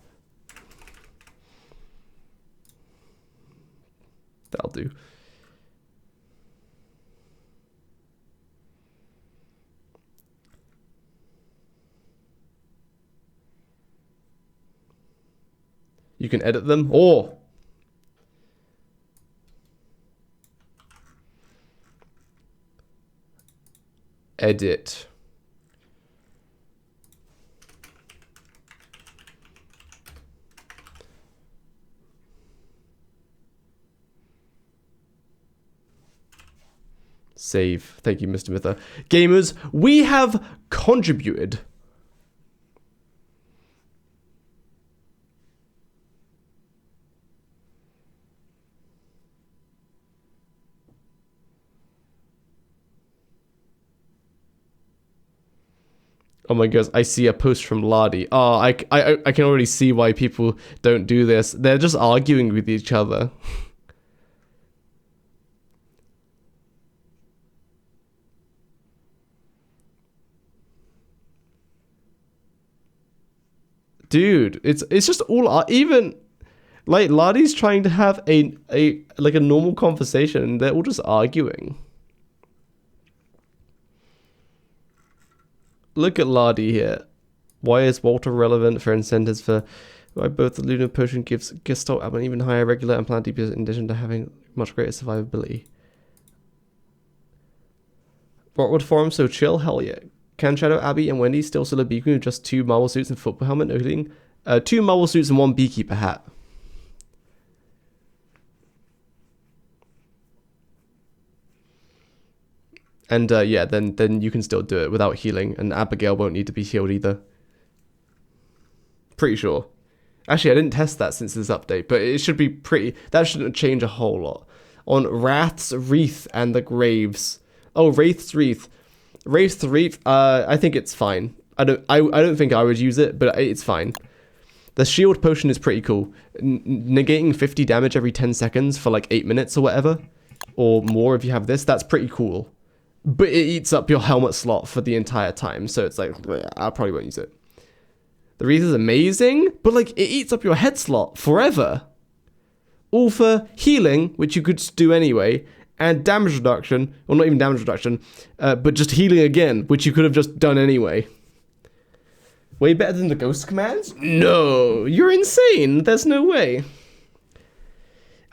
That'll do. You can edit them, or edit. Save. Thank you, Mr. Mither. Gamers, we have contributed. Oh my gosh, I see a post from Lardy. Oh, I can already see why people don't do this. They're just arguing with each other. Dude, it's just all even like Lardy's trying to have a like a normal conversation and they're all just arguing. Look at Lardy here. Why is Walter relevant for incentives for why both the Lunar Potion gives Gestalt an even higher regular and plant DPS in addition to having much greater survivability? What would form so chill? Hell yeah. Can Shadow, Abby, and Wendy still sell a beacon with just 2 marble suits and football helmet? No healing. 2 marble suits and 1 beekeeper hat. And yeah, then you can still do it without healing, and Abigail won't need to be healed either. Pretty sure. Actually, I didn't test that since this update, but it should be pretty. That shouldn't change a whole lot. On Wrath's Wreath and the Graves. Oh, Wraith's Wreath. Wraith's Wreath. I think it's fine. I don't think I would use it, but it's fine. The shield potion is pretty cool. Negating 50 damage every 10 seconds for like 8 minutes or whatever, or more if you have this. That's pretty cool. But it eats up your helmet slot for the entire time, so it's like, I probably won't use it. The Wreath is amazing, but like, it eats up your head slot forever. All for healing, which you could do anyway, and damage reduction, well not even damage reduction, but just healing again, which you could have just done anyway. Way better than the ghost commands? No, you're insane, there's no way.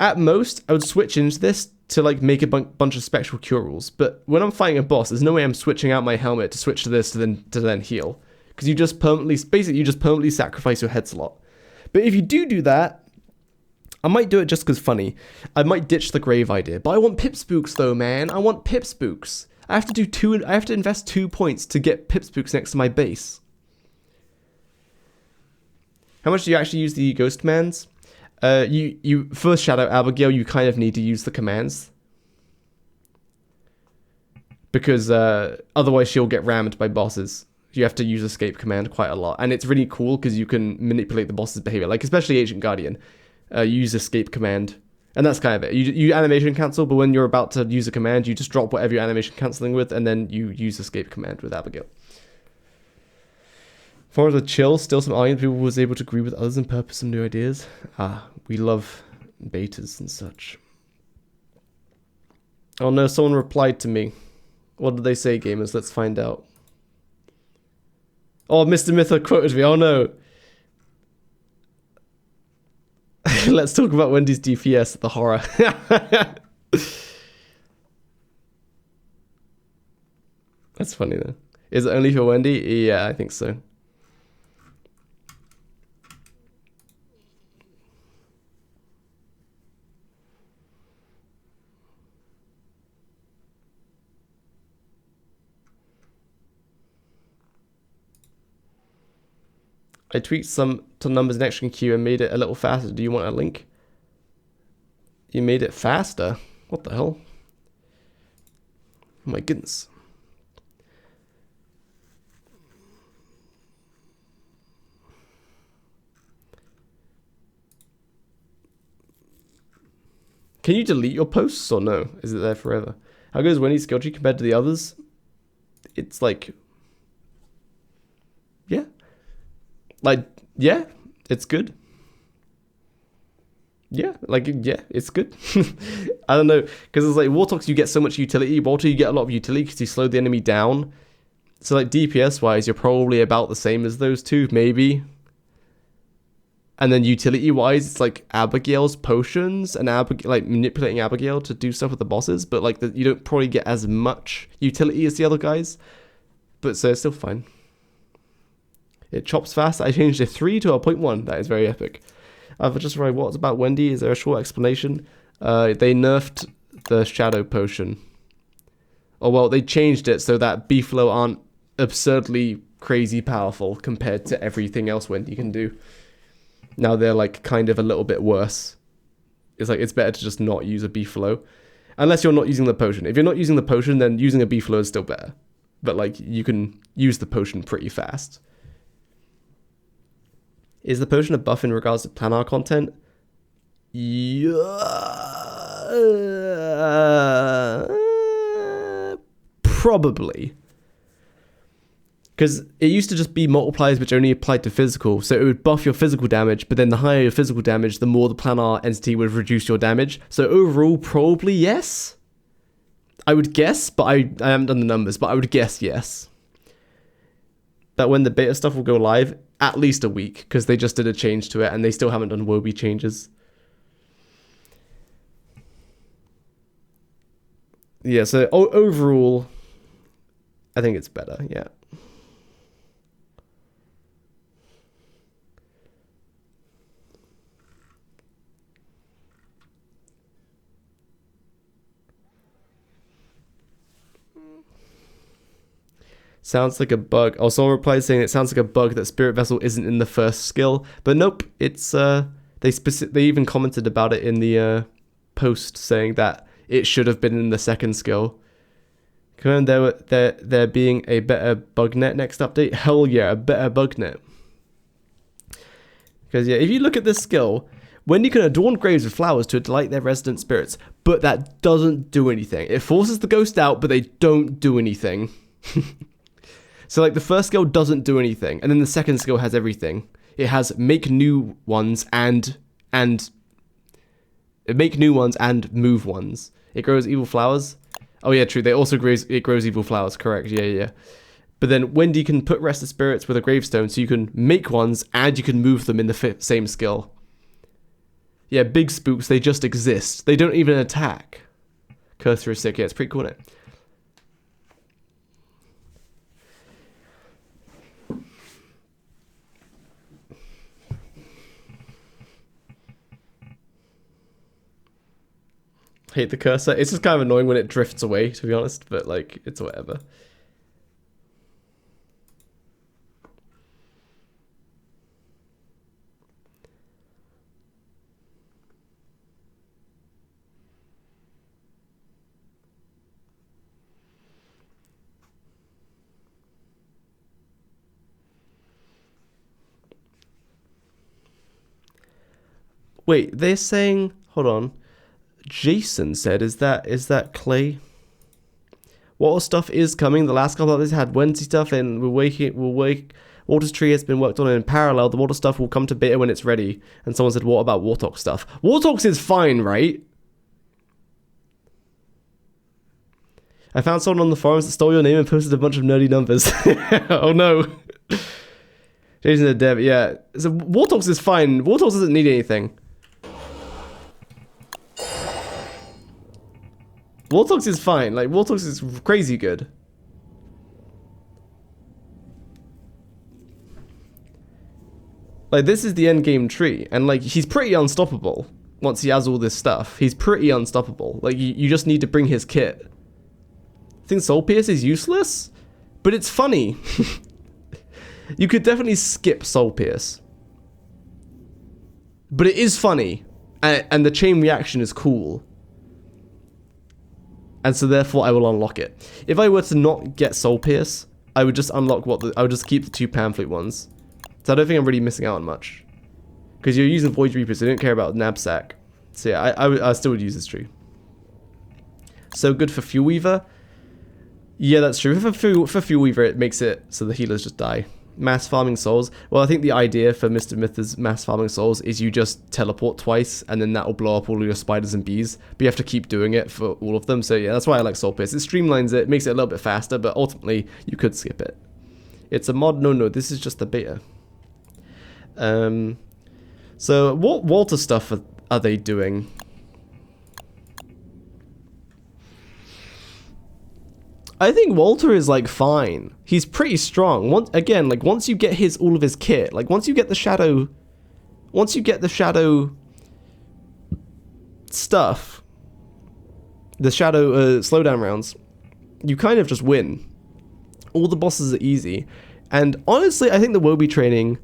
At most, I would switch into this to like make a bunch of spectral cure rules, but when I'm fighting a boss, there's no way I'm switching out my helmet to switch to this to then heal, because you just permanently sacrifice your head slot. But if you do that, I might do it just because funny. I might ditch the grave idea, but I want pip spooks though, man. I want pip spooks. I have to invest 2 points to get pip spooks next to my base. How much do you actually use the ghost commands? You for Shadow Abigail, you kind of need to use the commands, because otherwise she'll get rammed by bosses. You have to use escape command quite a lot, and it's really cool because you can manipulate the boss's behavior. Like especially Agent Guardian, you use escape command, and that's kind of it. You animation cancel, but when you're about to use a command, you just drop whatever you're animation canceling with, and then you use escape command with Abigail. For the chill, still some argument people was able to agree with others and purpose some new ideas. We love betas and such. Oh no, someone replied to me. What did they say, gamers? Let's find out. Oh, Mr. Mytho quoted me. Oh no. Let's talk about Wendy's DPS, the horror. That's funny though. Is it only for Wendy? Yeah, I think so. I tweaked some numbers in Action Queue and made it a little faster. Do you want a link? You made it faster? What the hell? Oh my goodness. Can you delete your posts or no? Is it there forever? How good is Wendy's skill tree compared to the others? It's like... yeah. Like, yeah, it's good. Yeah, like, yeah, it's good. I don't know, because it's like, Warthog, you get so much utility. Walter, you get a lot of utility because you slow the enemy down. So, like, DPS-wise, you're probably about the same as those two, maybe. And then utility-wise, it's like Abigail's potions and like manipulating Abigail to do stuff with the bosses. But, like, you don't probably get as much utility as the other guys. But, so it's still fine. It chops fast. I changed a 3 to a 0.1. That is very epic. I've just read what's about Wendy. Is there a short explanation? They nerfed the shadow potion. Oh, well, they changed it so that Beefalo aren't absurdly crazy powerful compared to everything else Wendy can do. Now they're like kind of a little bit worse. It's like it's better to just not use a Beefalo. Unless you're not using the potion. If you're not using the potion, then using a Beefalo is still better. but like you can use the potion pretty fast. Is the potion a buff in regards to planar content? Yeah, probably. Because it used to just be multipliers which only applied to physical, so it would buff your physical damage, but then the higher your physical damage, the more the planar entity would reduce your damage. So overall, probably yes. I would guess, but I haven't done the numbers, but I would guess yes. That when the beta stuff will go live, at least a week, because they just did a change to it, and they still haven't done Wobi changes. Yeah, so overall, I think it's better, yeah. Sounds like a bug. Oh, someone replied saying it sounds like a bug that Spirit Vessel isn't in the first skill. But nope, it's they even commented about it in the post saying that it should have been in the second skill. Confirm there being a better bug net next update. Hell yeah, a better bug net. Because yeah, if you look at this skill, when you can adorn graves with flowers to delight their resident spirits, but that doesn't do anything. It forces the ghost out, but they don't do anything. So like the first skill doesn't do anything, and then the second skill has everything. It has make new ones and make new ones and move ones. It grows evil flowers. Oh yeah, true. It grows evil flowers. Correct. Yeah. But then Wendy can put rested spirits with a gravestone, so you can make ones and you can move them in the same skill. Yeah, big spooks. They just exist. They don't even attack. Cursor is sick. Yeah, it's pretty cool, isn't it? Hate the cursor. It's just kind of annoying when it drifts away, to be honest, but like, it's whatever. Wait, they're saying, hold on. Jason said, is that Clay? Water stuff is coming. The last couple of days had Wednesday stuff, and Water's tree has been worked on in parallel. The water stuff will come to beta when it's ready. And someone said, what about Warthog stuff? Warthogs is fine, right? I found someone on the forums that stole your name and posted a bunch of nerdy numbers. Oh no. Jason the dev, yeah. So Warthogs is fine. Warthogs doesn't need anything. Warthogs is fine. Like, Warthogs is crazy good. Like, this is the end game tree. And, like, he's pretty unstoppable. Once he has all this stuff. He's pretty unstoppable. Like, you just need to bring his kit. I think Soul Pierce is useless. But it's funny. You could definitely skip Soul Pierce. But it is funny. And the chain reaction is cool. And so therefore I will unlock it. If I were to not get Soul Pierce, I would just unlock I would just keep the 2 pamphlet ones. So I don't think I'm really missing out on much. Because you're using Void Reapers, so you don't care about Knapsack. So yeah, I still would use this tree. So good for Fuel Weaver. Yeah, that's true. For Fuel Weaver, it makes it so the healers just die. Mass farming souls. Well, I think the idea for Mr. Mytha's mass farming souls is you just teleport twice, and then that will blow up all of your spiders and bees. But you have to keep doing it for all of them. So yeah, that's why I like Soul Pierce. It streamlines it, makes it a little bit faster, but ultimately you could skip it. It's a mod. No, this is just the beta. So what Walter stuff are they doing? I think Walter is like fine. He's pretty strong. Once you get all of his kit, like once you get the shadow stuff, the shadow slowdown rounds, you kind of just win. All the bosses are easy, and honestly, I think the Wobi training,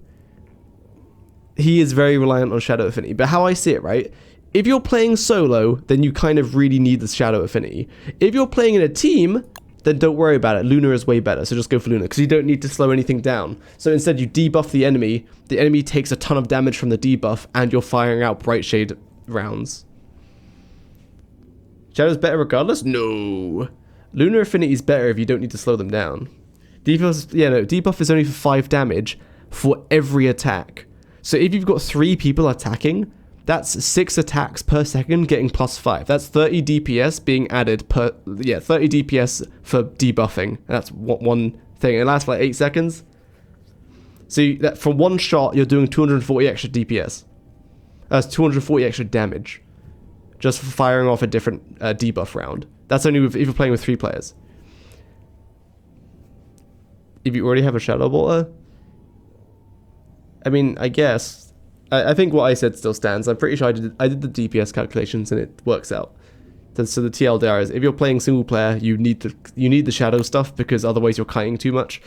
he is very reliant on shadow affinity. But how I see it, right? If you're playing solo, then you kind of really need the shadow affinity. If you're playing in a team, then don't worry about it. Luna is way better, so just go for Luna, because you don't need to slow anything down. So instead you debuff the enemy takes a ton of damage from the debuff, and you're firing out Bright Shade rounds. Shadow's better regardless? No. Lunar Affinity is better if you don't need to slow them down. Debuff is only for 5 damage for every attack. So if you've got 3 people attacking, that's 6 attacks per second getting +5. That's 30 DPS being added 30 DPS for debuffing. That's one thing. It lasts like 8 seconds. So that for one shot, you're doing 240 extra DPS. That's 240 extra damage. Just for firing off a different debuff round. That's only if you're playing with 3 players. If you already have a Shadow Bolter, I mean, I guess. I think what I said still stands. I'm pretty sure I did the DPS calculations and it works out. So the TLDR is, if you're playing single player, you need the Shadow stuff, because otherwise you're kiting too much.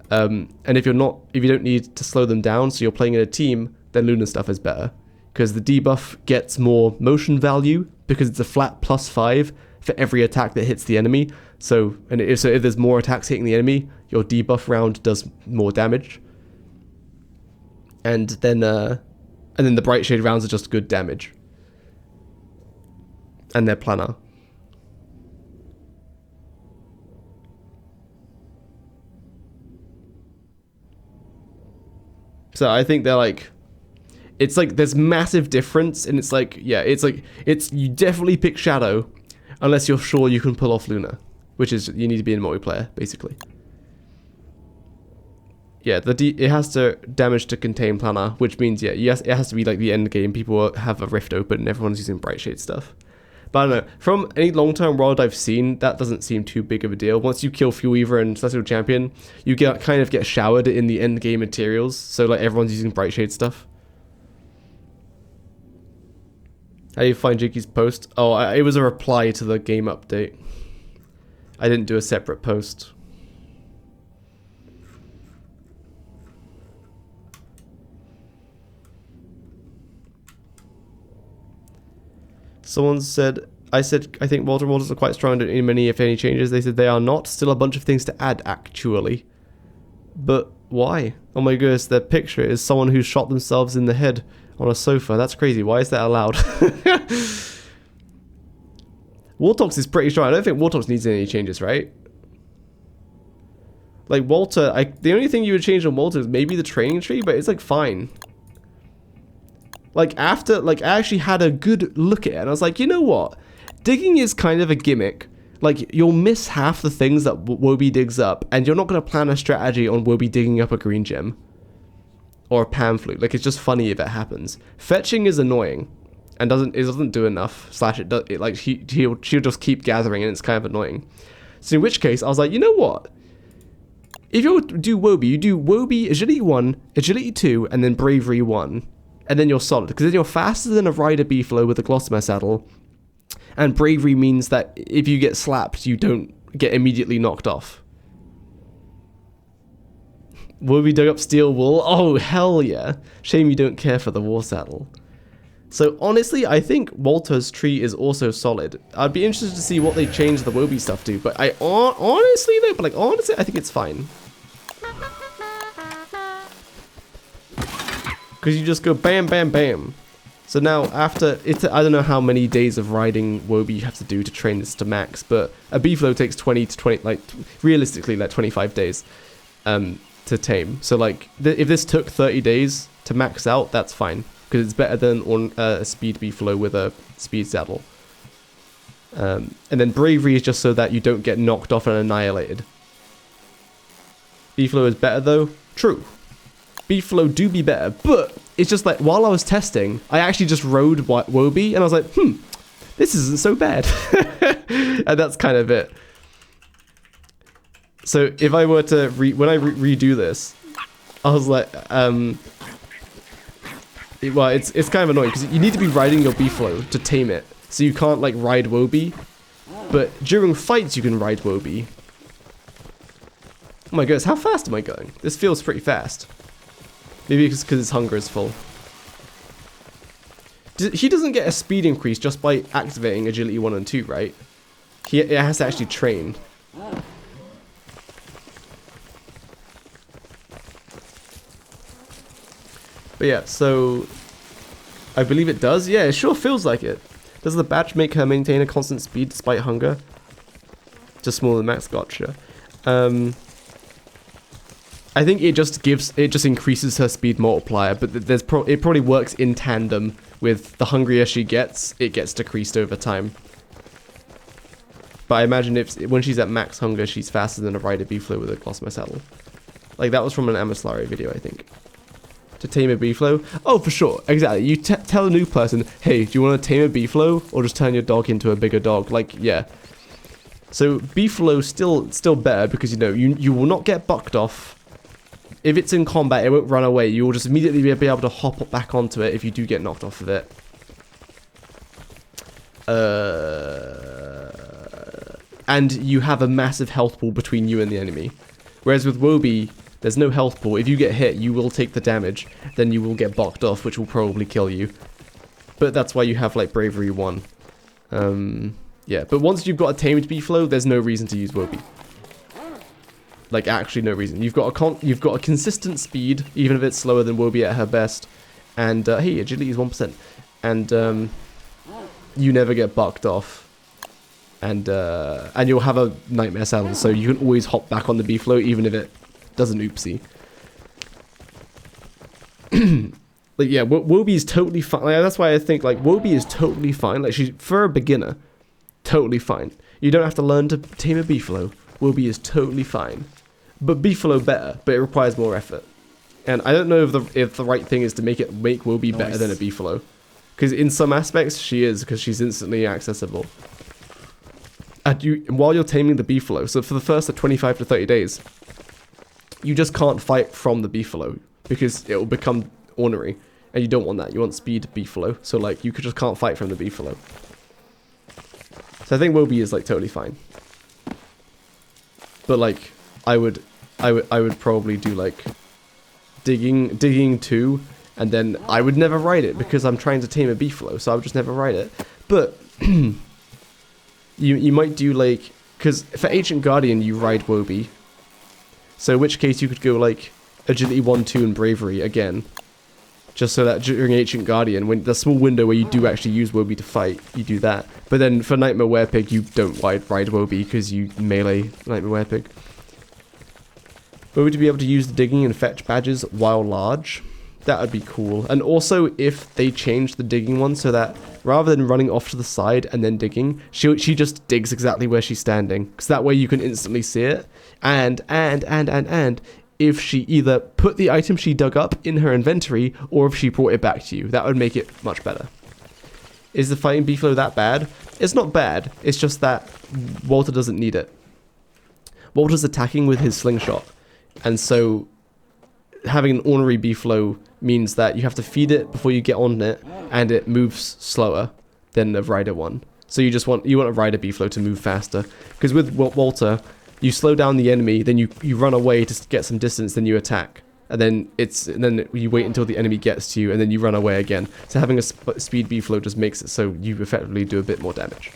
And if you don't need to slow them down, so you're playing in a team, then Luna stuff is better. Because the debuff gets more motion value, because it's a flat +5 for every attack that hits the enemy. So if there's more attacks hitting the enemy, your debuff round does more damage. And then the Bright Shade rounds are just good damage. And they're planar. So I think they're like, it's like there's massive difference, and it's like, yeah, it's you definitely pick Shadow unless you're sure you can pull off Luna, which is you need to be in multiplayer basically. Yeah, it has to damage to contain planar, which means it has to be like the end game. People have a rift open and everyone's using Bright Shade stuff. But I don't know, from any long-term world I've seen, that doesn't seem too big of a deal. Once you kill Fuel Weaver and Celestial Champion, you kind of get showered in the end game materials, so like everyone's using Bright Shade stuff. How do you find Jinky's post? Oh, it was a reply to the game update. I didn't do a separate post. Someone said, I think Walters are quite strong, don't need many, if any, changes. They said they are not. Still a bunch of things to add, actually. But why? Oh my goodness, their picture is someone who shot themselves in the head on a sofa. That's crazy. Why is that allowed? Wartox is pretty strong. I don't think Wartox needs any changes, right? Like Walter, the only thing you would change on Walter is maybe the training tree, but it's like fine. Like I actually had a good look at it and I was like, you know what? Digging is kind of a gimmick. Like you'll miss half the things that Wobie digs up, and you're not going to plan a strategy on Wobie digging up a green gem. Or a Pamphlet. Like it's just funny if it happens. Fetching is annoying. And it doesn't do enough. She'll just keep gathering and it's kind of annoying. So in which case I was like, you know what? If you do Wobie, you do Wobie Agility 1, Agility 2, and then Bravery 1. And then you're solid, because then you're faster than a Rider Beefalo with a Gossamer saddle. And Bravery means that if you get slapped, you don't get immediately knocked off. Wobie dug up steel wool? Oh, hell yeah. Shame you don't care for the war saddle. So honestly, I think Walter's tree is also solid. I'd be interested to see what they change the Wobie stuff to, but honestly, I think it's fine. Because you just go bam, bam, bam. So now after, I don't know how many days of riding Wobie you have to do to train this to max, but a Beefalo takes 20, like realistically like 25 days to tame. So like, if this took 30 days to max out, that's fine. Because it's better than on a speed Beefalo with a speed saddle. And then Bravery is just so that you don't get knocked off and annihilated. Beefalo is better though? True. Beefalo do be better, but it's just like, while I was testing, I actually just rode Wobie, and I was like, this isn't so bad. And that's kind of it. So if I were to, when I redo this, I was like, well, it's kind of annoying, because you need to be riding your Beefalo to tame it. So you can't, like, ride Wobie, but during fights you can ride Wobie. Oh my goodness, how fast am I going? This feels pretty fast. Maybe it's because his hunger is full. He doesn't get a speed increase just by activating Agility 1 and 2, right? It has to actually train. But yeah, so I believe it does. Yeah, it sure feels like it. Does the badge make her maintain a constant speed despite hunger? Just smaller than max, gotcha. I think it just increases her speed multiplier, but it probably works in tandem with the hungrier she gets, it gets decreased over time. But I imagine when she's at max hunger, she's faster than a rider B-flow with a Colossal saddle. Like that was from an Amaslari video, I think. To tame a B-flow? Oh, for sure, exactly. You tell a new person, hey, do you want to tame a B-flow or just turn your dog into a bigger dog? Like, yeah. So B-flow still better because you will not get bucked off. If it's in combat, it won't run away. You will just immediately be able to hop back onto it if you do get knocked off of it. And you have a massive health pool between you and the enemy. Whereas with Woby, there's no health pool. If you get hit, you will take the damage. Then you will get bucked off, which will probably kill you. But that's why you have, like, Bravery 1. Yeah, but once you've got a tamed B-flow, there's no reason to use Woby. Like, actually no reason. You've got a consistent speed, even if it's slower than Woby at her best. And, hey, agility is 1%. And, you never get bucked off. And you'll have a Nightmare Saddle, so you can always hop back on the B-flow, even if it does an oopsie. Like, yeah, Woby is totally fine. Like, that's why I think, like, Woby is totally fine. Like, she's, for a beginner, totally fine. You don't have to learn to tame a B-flow. Woby is totally fine. But B-flow better, but it requires more effort. And I don't know if the right thing is to make Woby better than a B-flow. Because in some aspects, she is, because she's instantly accessible. While you're taming the B-flow, so for the first 25 to 30 days, you just can't fight from the B-flow, because it will become ornery. And you don't want that, you want speed B-flow. So like, you just can't fight from the B-flow. So I think Woby is like totally fine. But like, I would probably do like digging 2, and then I would never ride it because I'm trying to tame a B-flow, so I would just never ride it. But you might do like, because for Ancient Guardian you ride Woby, so in which case you could go like agility 1, 2, and bravery again, just so that during Ancient Guardian, when the small window where you do actually use Woby to fight, you do that. But then for Nightmare Werepig, you don't ride Woby because you melee Nightmare Werepig. Woby to be able to use the digging and fetch badges while large. That would be cool. And also if they change the digging one so that rather than running off to the side and then digging, she just digs exactly where she's standing. Because that way you can instantly see it. And if she either put the item she dug up in her inventory or if she brought it back to you, that would make it much better. Is the fighting B-flow that bad? It's not bad. It's just that Walter doesn't need it. Walter's attacking with his slingshot. And so having an ornery B-flow means that you have to feed it before you get on it, and it moves slower than the rider one. So you want a rider B-flow to move faster. Because with Walter, you slow down the enemy, then you run away to get some distance, then you attack. And then you wait until the enemy gets to you, and then you run away again. So having a speed B-flow just makes it so you effectively do a bit more damage.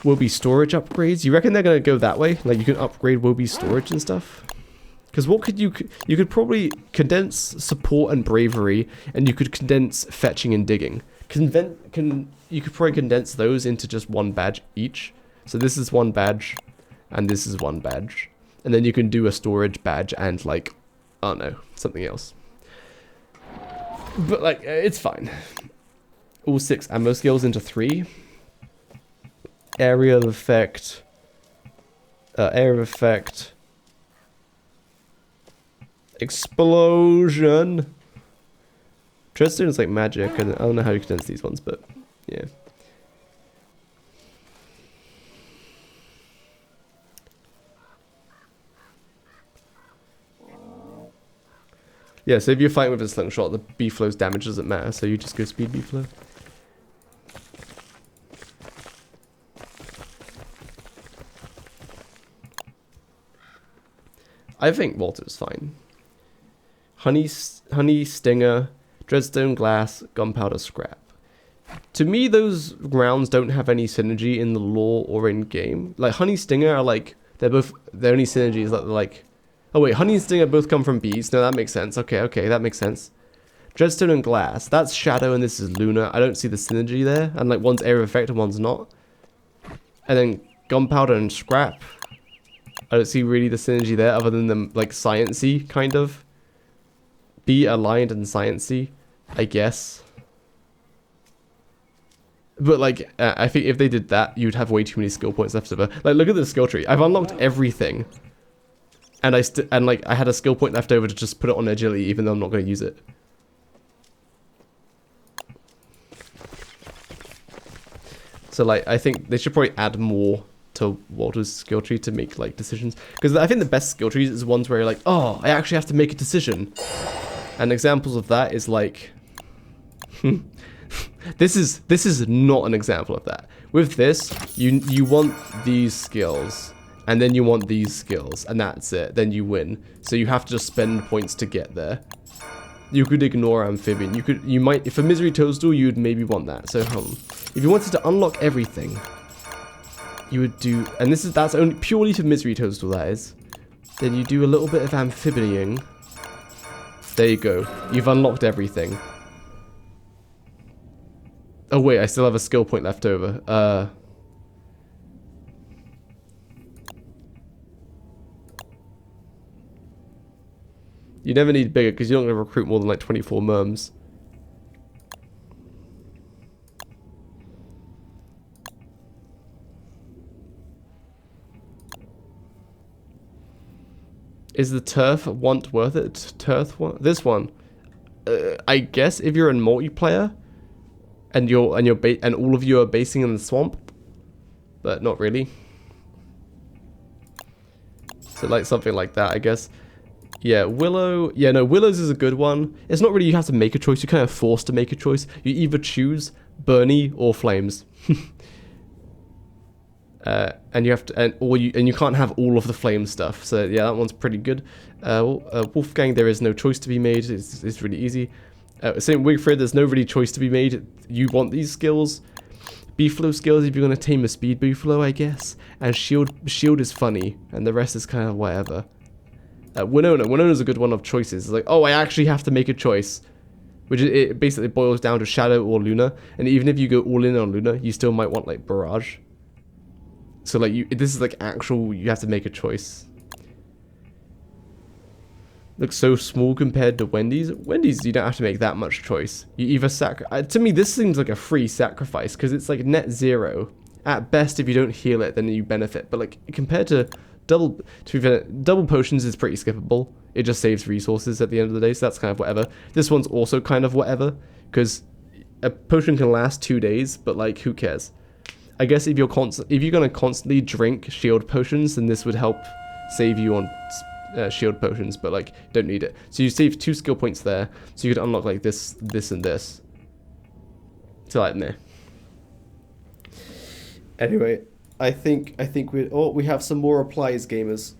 Woby storage upgrades. You reckon they're going to go that way? Like you can upgrade Woby storage and stuff? Because what could you could probably condense support and bravery, and you could condense fetching and digging. You could probably condense those into just one badge each. So this is one badge, and this is one badge. And then you can do a storage badge and like, I don't know, something else. But like, it's fine. All 6 ammo skills into 3. Area of effect. Explosion. Dreadstone is like magic, and I don't know how you condense these ones, but yeah. Yeah, so if you're fighting with a slingshot, the B-flow's damage doesn't matter, so you just go speed B-flow. I think Walter's fine. Honey Stinger, Dreadstone Glass, Gunpowder Scrap. To me, those rounds don't have any synergy in the lore or in game. Like Honey Stinger are like, the only synergy is that they're like Oh wait, honey and stinger both come from bees. No, that makes sense. Okay, okay, that makes sense. Dreadstone and glass. That's shadow and this is lunar. I don't see the synergy there. And like one's area effect and one's not. And then gunpowder and scrap. I don't see really the synergy there other than them like sciencey kind of. Be aligned and sciencey, I guess. But like, I think if they did that, you'd have way too many skill points left over. Like, look at the skill tree. I've unlocked everything. And I had a skill point left over to just put it on agility, even though I'm not going to use it. So like, I think they should probably add more to Walter's skill tree to make like decisions. Because I think the best skill trees is ones where you're like, oh, I actually have to make a decision. And examples of that is like, this is not an example of that. With this, you want these skills. And then you want these skills, and that's it. Then you win. So you have to just spend points to get there. You could ignore amphibian. You might, for misery toadstool, you'd maybe want that. So if you wanted to unlock everything, you would do, and that's only purely for misery toadstool. That is. Then you do a little bit of amphibianing. There you go. You've unlocked everything. Oh wait, I still have a skill point left over. You never need bigger because you're not going to recruit more than like 24 merms. Is the turf want worth it? Turf one? This one. I guess if you're in multiplayer and and all of you are basing in the swamp, but not really. So like something like that, I guess. Yeah, Willow. Yeah, no, Willow's is a good one. It's not really you have to make a choice. You're kind of forced to make a choice. You either choose Bernie or Flames, and you have to, and you can't have all of the flame stuff. So yeah, that one's pretty good. Wolfgang, there is no choice to be made. It's really easy. Same Wigfrid, there's no really choice to be made. You want these skills. Beefalo skills if you're gonna tame a speed beefalo, I guess. And shield is funny, and the rest is kind of whatever. Winona's a good one of choices. It's like, oh, I actually have to make a choice. Which it basically boils down to Shadow or Luna. And even if you go all in on Luna, you still might want, like, Barrage. So, like, this is, like, actual, you have to make a choice. Looks so small compared to Wendy's. Wendy's, you don't have to make that much choice. You either to me, this seems like a free sacrifice, because it's, like, net zero. At best, if you don't heal it, then you benefit. But, like, compared to... Double potions is pretty skippable. It just saves resources at the end of the day, so that's kind of whatever. This one's also kind of whatever, because a potion can last 2 days, but like, who cares? I guess if you're gonna constantly drink shield potions, then this would help save you on shield potions, but like, don't need it. So you save 2 skill points there, so you could unlock like this, and this. So like, meh. Anyway. I think we have some more replies, gamers.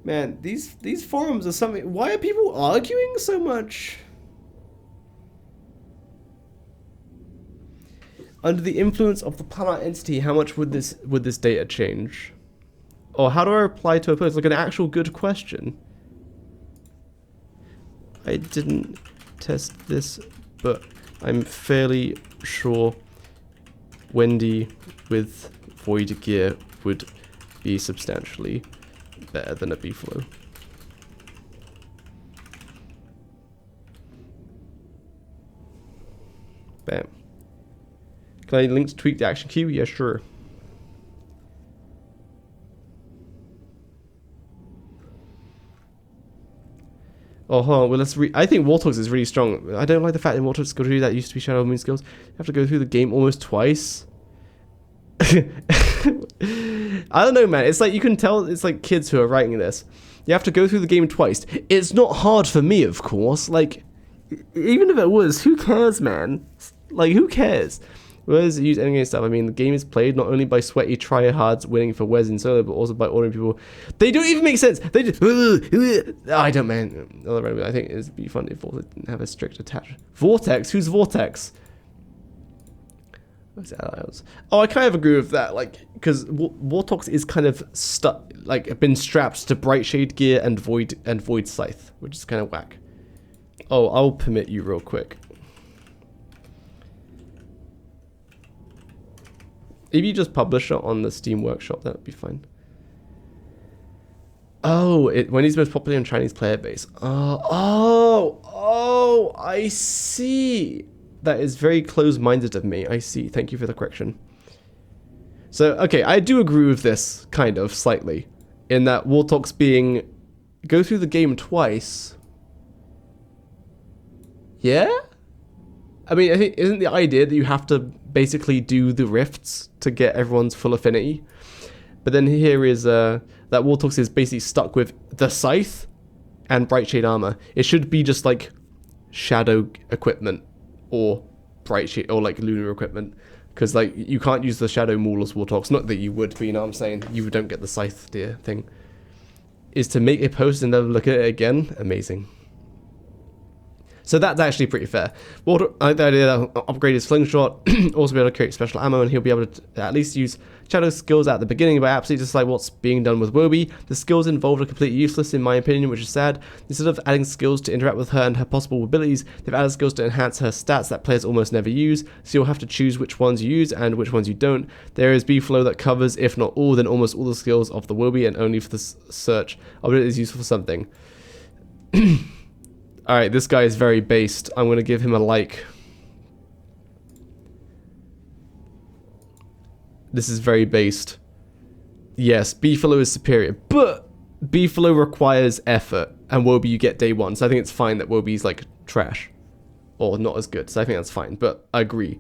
Man, these forums are something. Why are people arguing so much? Under the influence of the planet entity, how much would this data change? Or how do I reply to a post? Like an actual good question. I didn't test this, but I'm fairly sure Wendy with Void gear would be substantially better than a beefalo. Bam. Can I link to tweak the action queue? Yeah, sure. Oh, hold on. Well, I think Warthogs is really strong. I don't like the fact that Warthogs got to do that. Used to be Shadow Moon skills. You have to go through the game almost twice. I don't know, man. It's like you can tell it's like kids who are writing this. You have to go through the game twice. It's not hard for me, of course. Like, even if it was, who cares, man? Like, who cares? Whereas use endgame stuff, I mean, the game is played not only by sweaty tryhards winning for Wes in solo, but also by ordinary people. They don't even make sense. They just... I don't, man. I think it'd be fun if Vortex didn't have a strict attach. Vortex? Who's Vortex? Oh, I kind of agree with that, like, because Wartox is kind of stuck, like, been strapped to Brightshade gear and Void Scythe, which is kind of whack. Oh, I'll permit you real quick. If you just publish it on the Steam Workshop, that would be fine. Oh, when he's most popular in Chinese player base. Oh, I see. That is very close-minded of me. I see. Thank you for the correction. So, okay, I do agree with this, kind of, slightly. In that Wartox being... Go through the game twice. Yeah? I mean, I think, isn't the idea that you have to basically do the rifts to get everyone's full affinity? But then here is, that Wartox is basically stuck with the Scythe and Brightshade armor. It should be just, like, shadow equipment. Or Brightshade, or like lunar equipment, because like you can't use the Shadow Maulers Wartox. Not that you would, but you know what I'm saying. You don't get the Scythe deer thing. Is to make a post and never look at it again. Amazing. So that's actually pretty fair. I like the idea that upgrade his slingshot, also be able to create special ammo, and he'll be able to at least use shadow skills at the beginning, but I absolutely dislike what's being done with Woby. The skills involved are completely useless in my opinion, which is sad. Instead of adding skills to interact with her and her possible abilities, they've added skills to enhance her stats that players almost never use, so you'll have to choose which ones you use and which ones you don't. There is B-Flow that covers, if not all, then almost all the skills of the Woby, and only for the search of it is useful for something. Alright, this guy is very based. I'm going to give him a like. This is very based. Yes, Beefalo is superior, but Beefalo requires effort, and Woby you get day one, so I think it's fine that Woby's like trash. Or not as good, so I think that's fine, but I agree.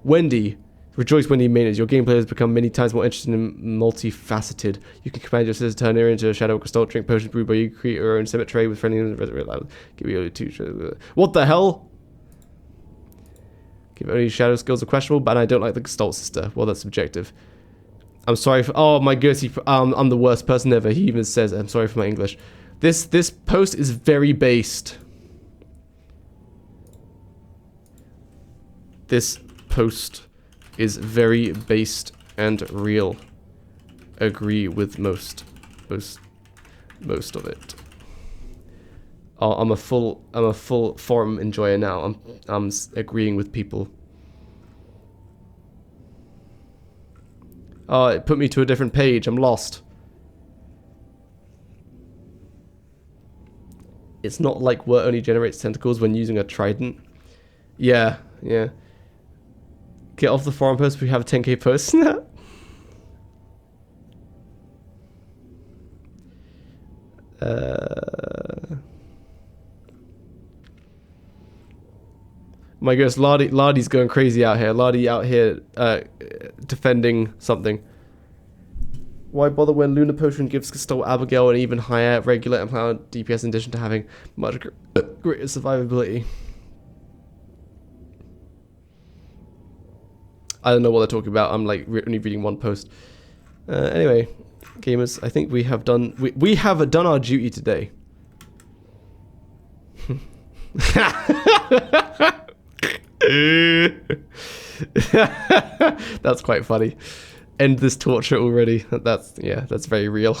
Wendy. Rejoice Wendy Maynard. Your gameplay has become many times more interesting and multifaceted. You can command your sister to turn her into a shadow crystal, drink potions brewed by you, create your own cemetery with friendly give you only two. What the hell? Give only shadow skills are questionable, but I don't like the Gestalt sister. Well, that's subjective. I'm sorry for. Oh my goodness, I'm the worst person ever. He even says, I'm sorry for my English. This post is very based. This post is very based and real. Agree with most of it. Oh, I'm a full forum enjoyer now. I'm agreeing with people. Oh, it put me to a different page. I'm lost. It's not like Word only generates tentacles when using a trident. Yeah. Get off the forum post. We have a 10k post now. My goodness, Lardy's going crazy out here. Lardy out here defending something. Why bother when Lunar Potion gives Gestalt Abigail an even higher regular and power DPS in addition to having much greater survivability? I don't know what they're talking about. I'm like only reading one post. Anyway, gamers, I think we have done we have done our duty today. That's quite funny. End this torture already. That's very real.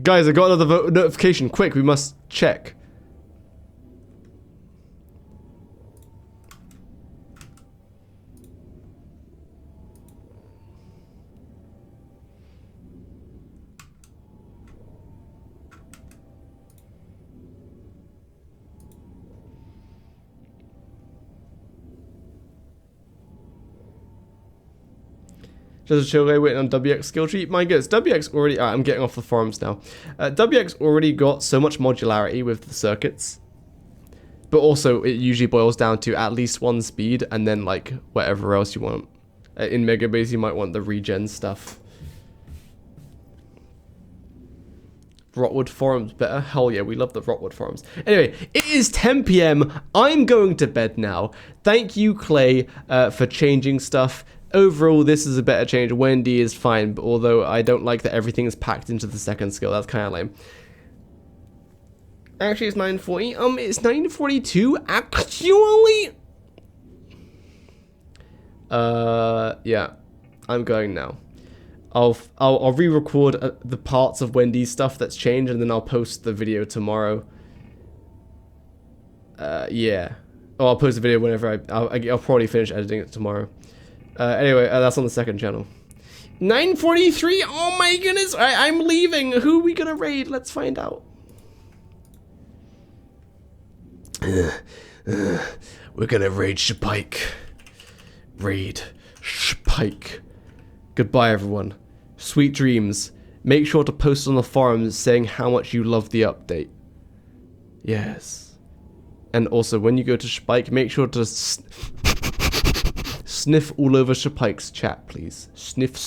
Guys, I got another notification. Quick, we must check. Just a chill guy waiting on WX skill tree. My goodness, WX already... I'm getting off the forums now. WX already got so much modularity with the circuits. But also, it usually boils down to at least one speed and then, like, whatever else you want. In Mega Base, you might want the regen stuff. Rotwood forums better? Hell yeah, we love the Rotwood forums. Anyway, it is 10 PM. I'm going to bed now. Thank you, Clay, for changing stuff. Overall, this is a better change. Wendy is fine, but although I don't like that everything is packed into the second skill. That's kind of lame. Actually, it's 9:40. It's 9:42. Actually, yeah, I'm going now. I'll re-record the parts of Wendy's stuff that's changed, and then I'll post the video tomorrow. Yeah. Oh, I'll post the video whenever I'll probably finish editing it tomorrow. Anyway, that's on the second channel. 9:43. Oh my goodness! I'm leaving. Who are we gonna raid? Let's find out. We're gonna raid Shpike. Raid Shpike. Goodbye, everyone. Sweet dreams. Make sure to post on the forums saying how much you love the update. Yes. And also, when you go to Shpike, make sure to sniff all over Shpike's chat, please. Sniff.